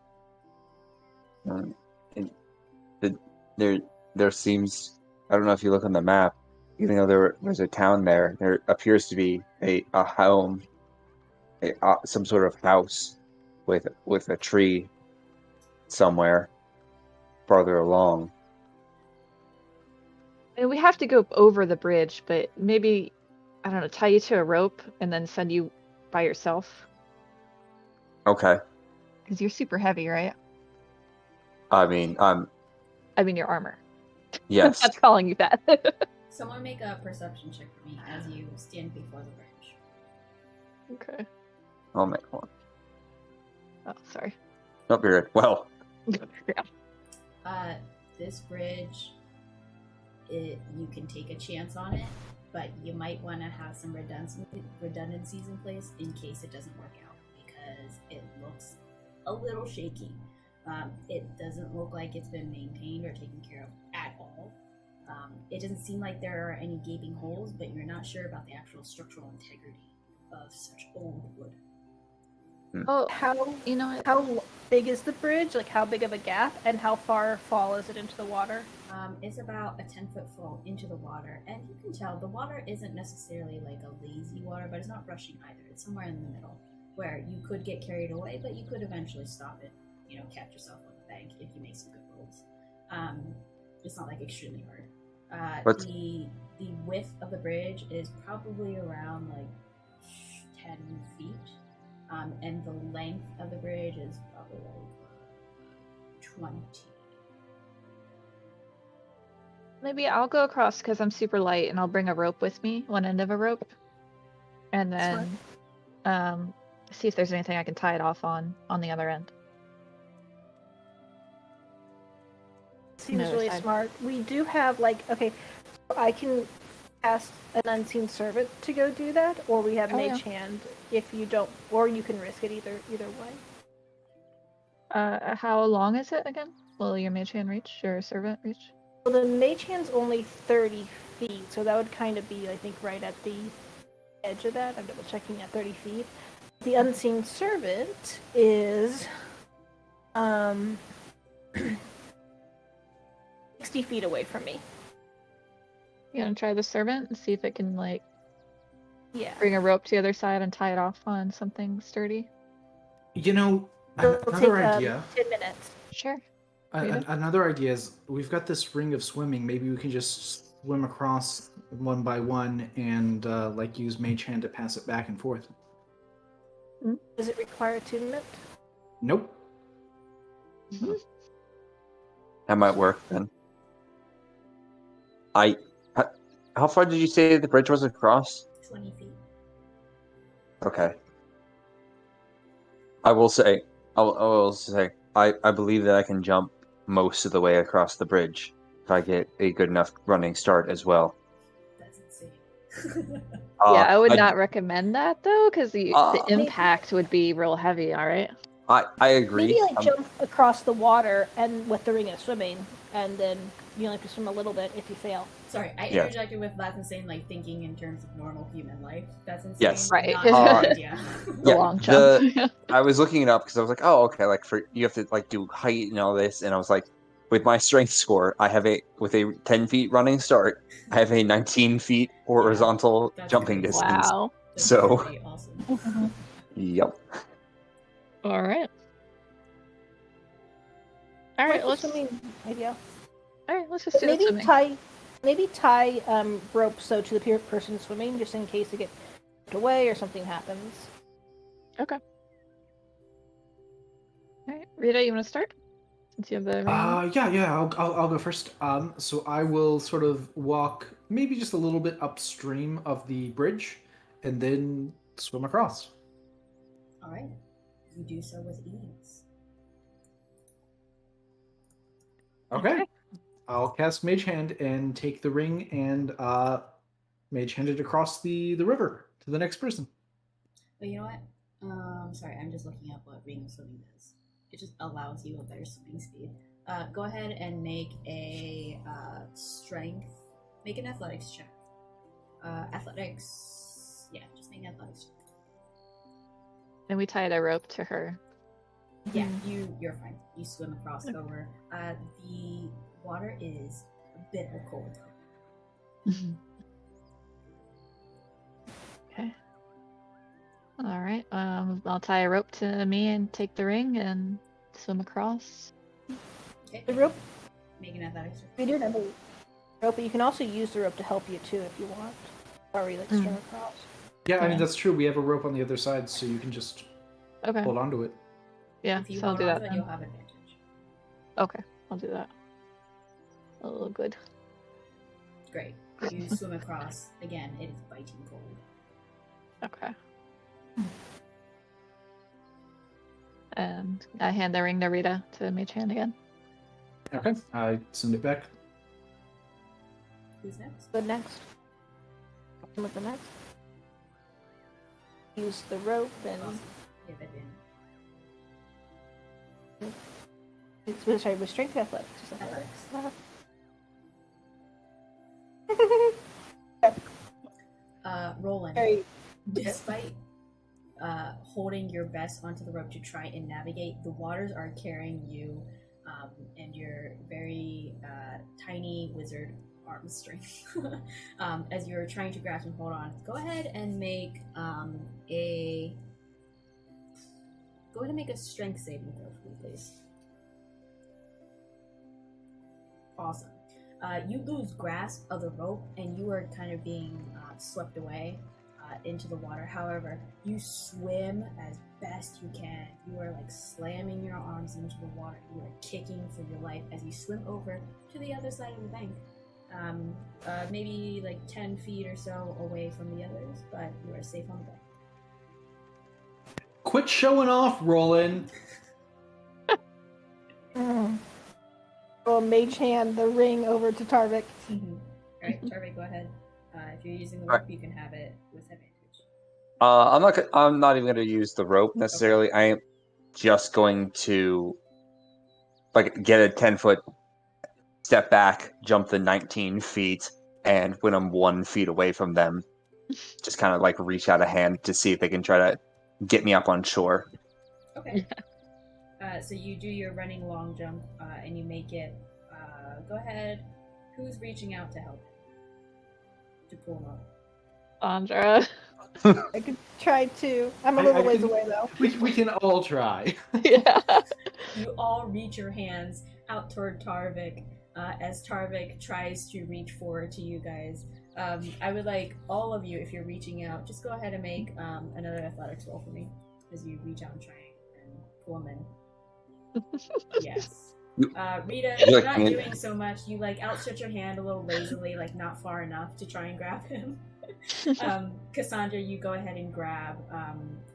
there seems. I don't know if you look on the map. Even though there's a town there, there appears to be a home, some sort of house, with a tree somewhere farther along. I mean, we have to go over the bridge, but maybe, I don't know, tie you to a rope and then send you by yourself. Okay. Because you're super heavy, right? I mean, Your armor. yes. I'm not calling you that. Someone make a perception check for me as you stand before the bridge. Okay. I'll make one. Oh, sorry. Not very well. Yeah. This bridge, you can take a chance on it, but you might want to have some redundancies in place in case it doesn't work out, because it looks a little shaky. It doesn't look like it's been maintained or taken care of at all. It doesn't seem like there are any gaping holes, but you're not sure about the actual structural integrity of such old wood. Oh, How you know what? how big is the bridge? Like how big of a gap, and how far fall is it into the water? It's about a 10-foot fall into the water, and you can tell the water isn't necessarily like a lazy water, but it's not rushing either. It's somewhere in the middle. where you could get carried away, but you could eventually stop it. Catch yourself on the bank if you make some good rolls. It's not like extremely hard. But- The width of the bridge is probably around like 10 feet, and the length of the bridge is probably like 20. Maybe I'll go across because I'm super light, and I'll bring a rope with me, one end of a rope, and then see if there's anything I can tie it off on the other end. Seems No, really side. smart. We do have I can ask an unseen servant to go do that, or we have Oh, mage hand if you don't, or you can risk it either way. How long is it again? Will your mage hand reach, your servant reach? Well, the mage hand's only 30 feet, so that would kind of be, I think, right at the edge of that. I'm double checking at 30 feet. The unseen servant is 60 feet away from me. You gonna try the servant and see if it can Yeah. bring a rope to the other side and tie it off on something sturdy? It'll Another take, idea. 10 minutes. Sure. Another idea is we've got this ring of swimming. Maybe we can just swim across one by one and use mage hand to pass it back and forth. Does it require attunement? Nope. That might work then. How far did you say the bridge was across? 20 feet. Okay. I will say, I believe that I can jump most of the way across the bridge if I get a good enough running start as well. That's insane. Yeah, I would not recommend that though, because the Maybe- impact would be real heavy. All right. I agree. Maybe jump across the water and with the ring of swimming, and then you only have to swim a little bit if you fail. Sorry, I Yeah. interjected with that's insane, thinking in terms of normal human life. That's insane. Yes. Right. Not a good idea. The long jump. I was looking it up because I was like, oh, okay, for you have to do height and all this, and I was like, with my strength score, I have with a 10 feet running start, I have a 19 feet horizontal That's jumping crazy. distance. Wow. That's So- pretty awesome. Yep. All right. All right. Let's swimming idea. All right. Let's just do the Maybe swimming. tie rope so to the person swimming, just in case they get put away or something happens. Okay. All right, Rita, you want to start? Since you have the ring. Yeah. I'll go first. So I will sort of walk maybe just a little bit upstream of the bridge, and then swim across. All right, you do so with ease. Okay. I'll cast Mage Hand and take the ring and Mage Hand it across the river to the next person. But you know what? Sorry, I'm just looking up what ring of swimming does. It just allows you a better swimming speed. Go ahead and make a make an athletics check. Just make an athletics check. And we tied a rope to her. Yeah, you're fine. You swim across over. The water is bitter cold. Okay. All right. I'll tie a rope to me and take the ring and swim across. Okay. The rope, Make an athletics check. we do have a rope, but you can also use the rope to help you too if you want. Or you string across. Yeah, I mean Yeah. that's true. We have a rope on the other side, so you can just Okay. hold on to it. Yeah. If you So I'll hold do on that to it, then. you'll have advantage. Okay. I'll do that. Oh, good. Great. You swim across. Again, it is biting cold. Okay. And I hand the ring to Rita to Mage Hand again. Okay. I send it back. Who's next? Go next. With the next. Use the rope and Awesome. You have advantage. sorry, with strength or athletics. Just Athletics. Roland. Very Despite holding your best onto the rope to try and navigate, the waters are carrying you and your very tiny wizard arm strength as you're trying to grasp and hold on. Go ahead and make a go ahead and make a strength saving throw for me, please. Awesome. You lose grasp of the rope, and you are kind of being swept away into the water. However, you swim as best you can. You are like slamming your arms into the water. You are kicking for your life as you swim over to the other side of the bank. Maybe like 10 feet or so away from the others, but you are safe on the bank. Quit showing off, Roland. Well, mage hand the ring over to Tarvik. Alright, Tarvik, go ahead. If you're using the rope, you can have it with advantage. I'm not even going to use the rope necessarily. I am just going to like get a 10-foot step back, jump the 19 feet, and when I'm 1 feet away from them, just kind of like reach out a hand to see if they can try to get me up on shore. Okay. So you do your running long jump, and you make it. Go ahead. Who's reaching out to help? To pull him up? Andra. I could try to. I'm a little ways away though. We can all try. Yeah. You all reach your hands out toward Tarvik as Tarvik tries to reach forward to you guys. I would like all of you, if you're reaching out, just go ahead and make another athletics roll for me as you reach out and try and pull him in. Yes. Rieta, you're not doing so much. You like outstretch your hand a little lazily, like not far enough to try and grab him. Cassandra, you go ahead and grab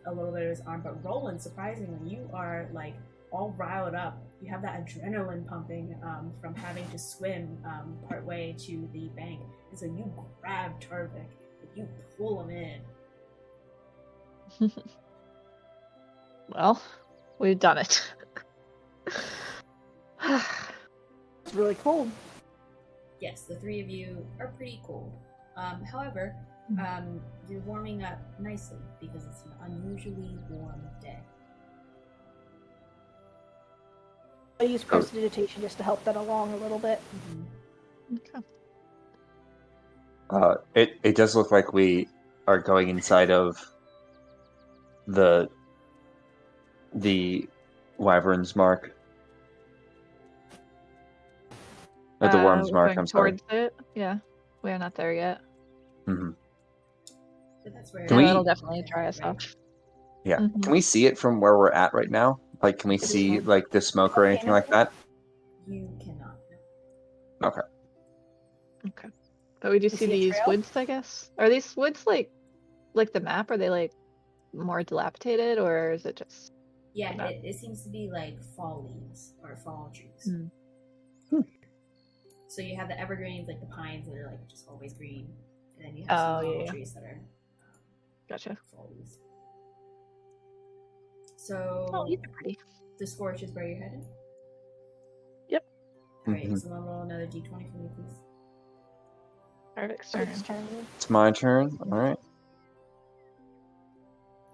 a little bit of his arm, but Roland, surprisingly, you are like all riled up. You have that adrenaline pumping from having to swim partway to the bank, and so you grab Tarvik and you pull him in. Well, we've done it. It's really cold. Yes, the three of you are pretty cold. However, you're warming up nicely because it's an unusually warm day. I use prestidigitation just to help that along a little bit. Okay. It does look like we are going inside of the Wyvern's Mark. The Worm's Mark, Going I'm sorry. towards it. Yeah, we are not there yet. Mm-hmm. But that's where That'll definitely dry us off. Yeah. Mm-hmm. Can we see it from where we're at right now? Like, can we see like the smoke or anything like that? You cannot. Okay. Okay. But we do see see a these trail? woods, I guess. Are these woods like the map? Are they like more dilapidated, or is it just? Yeah, it seems to be like fall leaves or fall trees. Mm. So you have the evergreens, like the pines that are like just always green, and then you have some normal trees that are Gotcha. fall leaves. So these are pretty. the scorch is where you're headed. Yep. Alright, someone roll another d20 for me, please. Tarvik's turn. It's my turn. All right.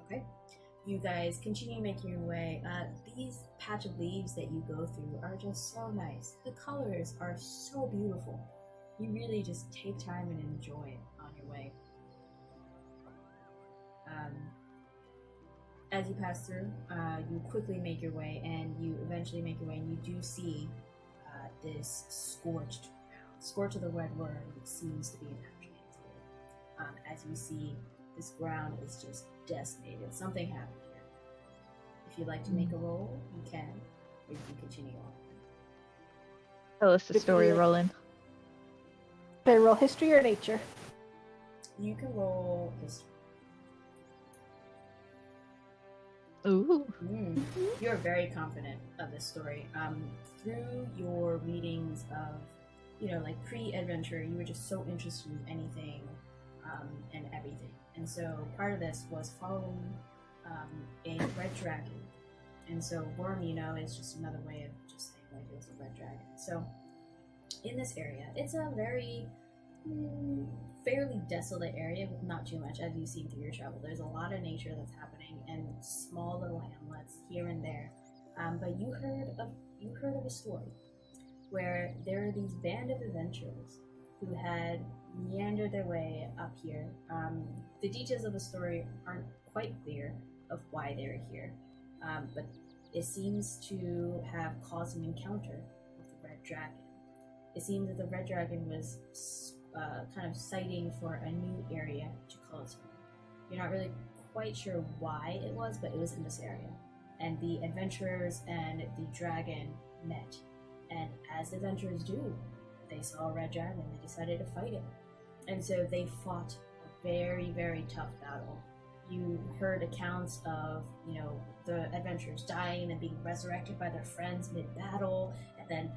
Okay. You guys continue making your way. These patch of leaves that you go through are just so nice. The colors are so beautiful. You really just take time and enjoy it on your way. As you pass through, you quickly make your way, and you eventually make your way, and you do see this scorched ground. Scorch of the red word seems to be an action here. As you see, this ground is just decimated. Something happened here. If you'd like to make a roll, you can, or you can continue on. Tell us the story, Roland. Should I roll history or nature? You can roll history. Ooh. You're very confident of this story. Through your readings of, like pre-adventure, you were just so interested in anything and everything. And so part of this was following a red dragon. And so worm, is just another way of just saying like it was a red dragon. So in this area, it's a very fairly desolate area with not too much, as you've seen through your travel. There's a lot of nature that's happening and small little hamlets here and there. But you heard of a story where there are these band of adventurers who had meandered their way up here. The details of the story aren't quite clear of why they're here, but it seems to have caused an encounter with the red dragon. It seems that the red dragon was kind of sighting for a new area to call its home. You're not really quite sure why it was, but it was in this area. And the adventurers and the dragon met. And as adventurers do, they saw a red dragon and they decided to fight it. And so they fought a very, very tough battle. You heard accounts of, the adventurers dying and being resurrected by their friends mid-battle, and then,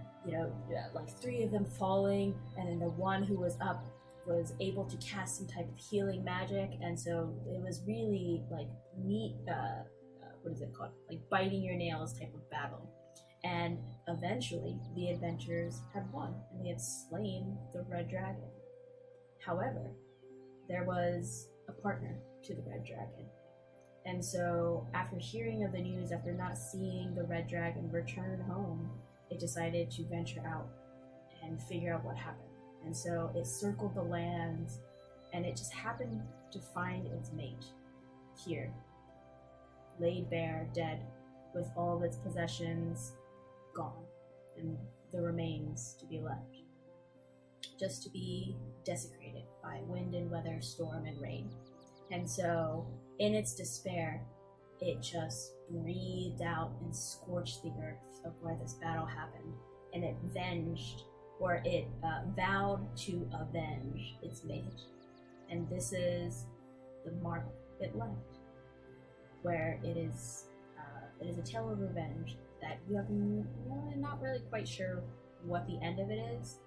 like 3 of them falling, and then the one who was up was able to cast some type of healing magic, and so it was really, like, neat, what is it called? Like, biting your nails type of battle. And eventually, the adventurers had won, and they had slain the red dragon. However, there was a partner to the red dragon. And so, after hearing of the news, after not seeing the red dragon return home, it decided to venture out and figure out what happened. And so it circled the lands, and it just happened to find its mate here, laid bare, dead, with all of its possessions gone, and the remains to be left, just to be desecrated by wind and weather, storm and rain. And so, in its despair, it just breathed out and scorched the earth of where this battle happened, and it vowed to avenge its mate. And this is the mark it left, where it is a tale of revenge that you have not really quite sure what the end of it is,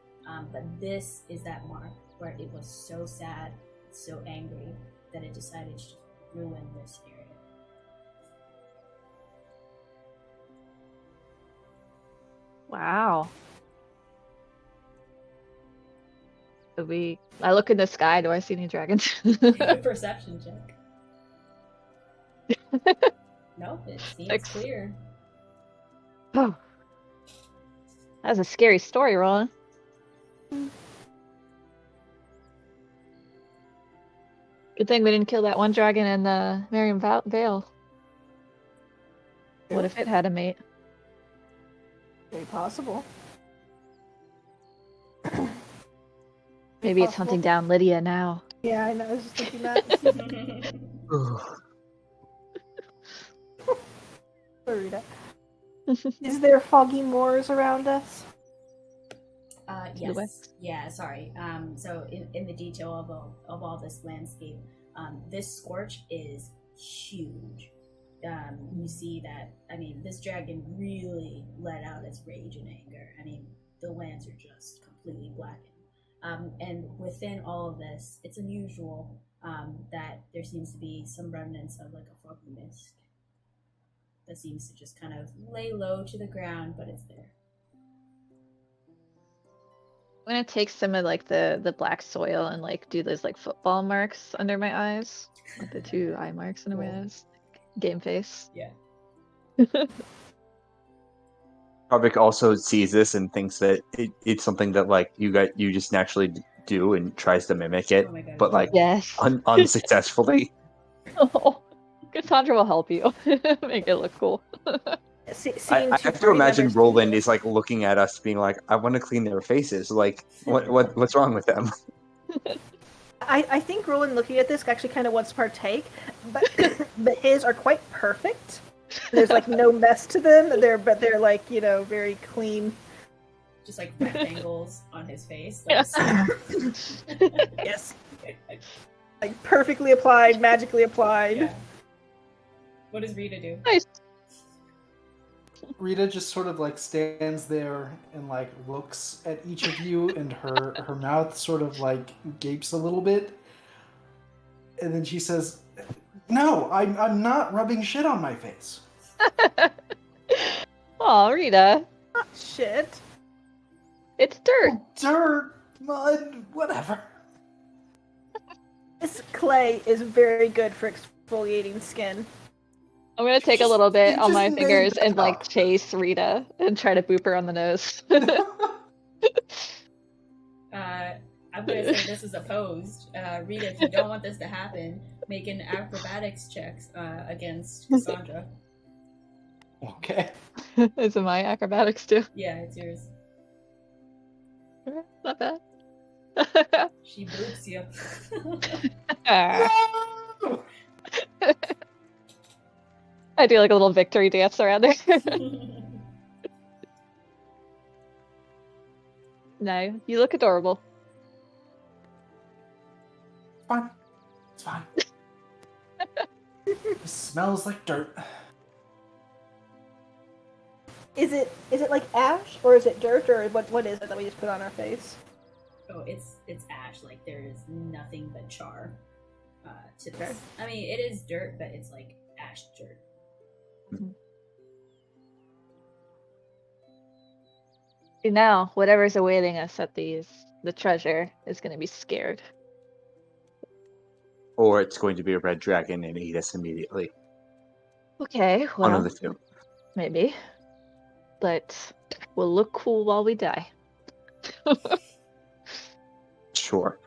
but this is that mark where it was so sad, so angry, that it decided to ruin this area. Wow. I look in the sky, do I see any dragons? Perception check. Nope, it seems 6. clear. Oh. That was a scary story, Roland. Good thing we didn't kill that one dragon in the Miriam Vale. What if it had a mate? Very possible. Maybe it's hunting down Lydia now. Yeah, I know. I was just thinking that. Rieta. Is there foggy moors around us? Yes. Yeah, sorry. So in the detail of all this landscape, this scorch is huge. You see that, this dragon really let out its rage and anger. The lands are just completely blackened. And within all of this, it's unusual that there seems to be some remnants of like a foggy mist that seems to just kind of lay low to the ground, but it's there. I'm gonna take some of like the black soil and like do those like football marks under my eyes, like the 2 eye marks under my eyes, game face. Yeah. Tarvik also sees this and thinks that it's something that like you just naturally do and tries to mimic it, Oh my God. but like Yes. unsuccessfully. Oh, Cassandra will help you make it look cool. I have to imagine Roland is like looking at us, being like, "I want to clean their faces. Like, what's wrong with them?" I think Roland, looking at this, actually kind of wants to partake, but his are quite perfect. There's like no mess to them. They're like very clean. Just like rectangles on his face. Yeah. Yes. Like perfectly applied, magically applied. Yeah. What does Rieta do? Nice. Rieta just sort of like stands there and like looks at each of you, and her mouth sort of like gapes a little bit, and then she says, "No, I'm not rubbing shit on my face." Aw, Rieta. Not shit. It's dirt. Oh, dirt, mud, whatever. This clay is very good for exfoliating skin. I'm gonna take a little bit on just my made fingers that and like up. chase Rieta and try to boop her on the nose. I'm gonna say this is opposed. Rieta, if you don't want this to happen, make an acrobatics check against Cassandra. Okay. Is it my acrobatics too? Yeah, it's yours. Not bad. She boops you. Ah. I do like a little victory dance around there. No, you look adorable. Fine. It's fine. It smells like dirt. Is it like ash or is it dirt or what is it that we just put on our face? Oh, it's ash. Like there is nothing but char to this. Okay. I mean, it is dirt, but it's like ash dirt. Now, whatever's awaiting us at the treasure is going to be scared. Or it's going to be a red dragon and eat us immediately. Okay, One of well, the two. maybe. But we'll look cool while we die. Sure.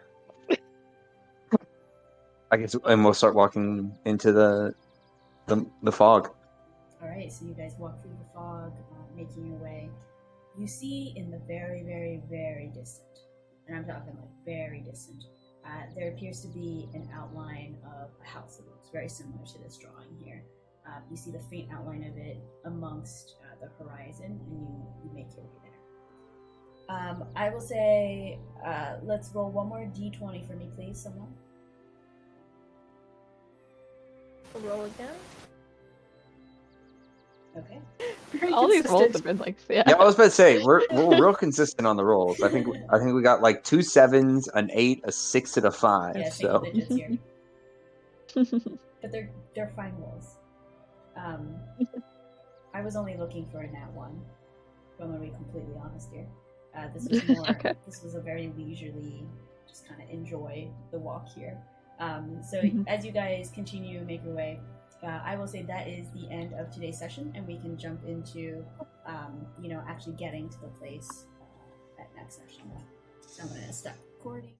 I guess, and we'll start walking into the fog. All right, so you guys walk through the fog, making your way. You see in the very, very, very distant, and I'm talking like very distant, there appears to be an outline of a house that looks very similar to this drawing here. You see the faint outline of it amongst the horizon, and you make your way there. I will say, let's roll one more d20 for me, please, someone. Roll again. Okay. Very All these rolls consistent. have been like, Yeah, I was about to say we're real consistent on the rolls. I think we got like 2 7s, an 8, a 6, and a 5. Yeah, single So digits here. But they're fine rolls. I was only looking for a nat 1. If I'm gonna be completely honest here. This was more. Okay. This was a very leisurely, just kind of enjoy the walk here. So as you guys continue to make your way, I will say that is the end of today's session, and we can jump into, actually getting to the place at next session. So I'm gonna stop recording.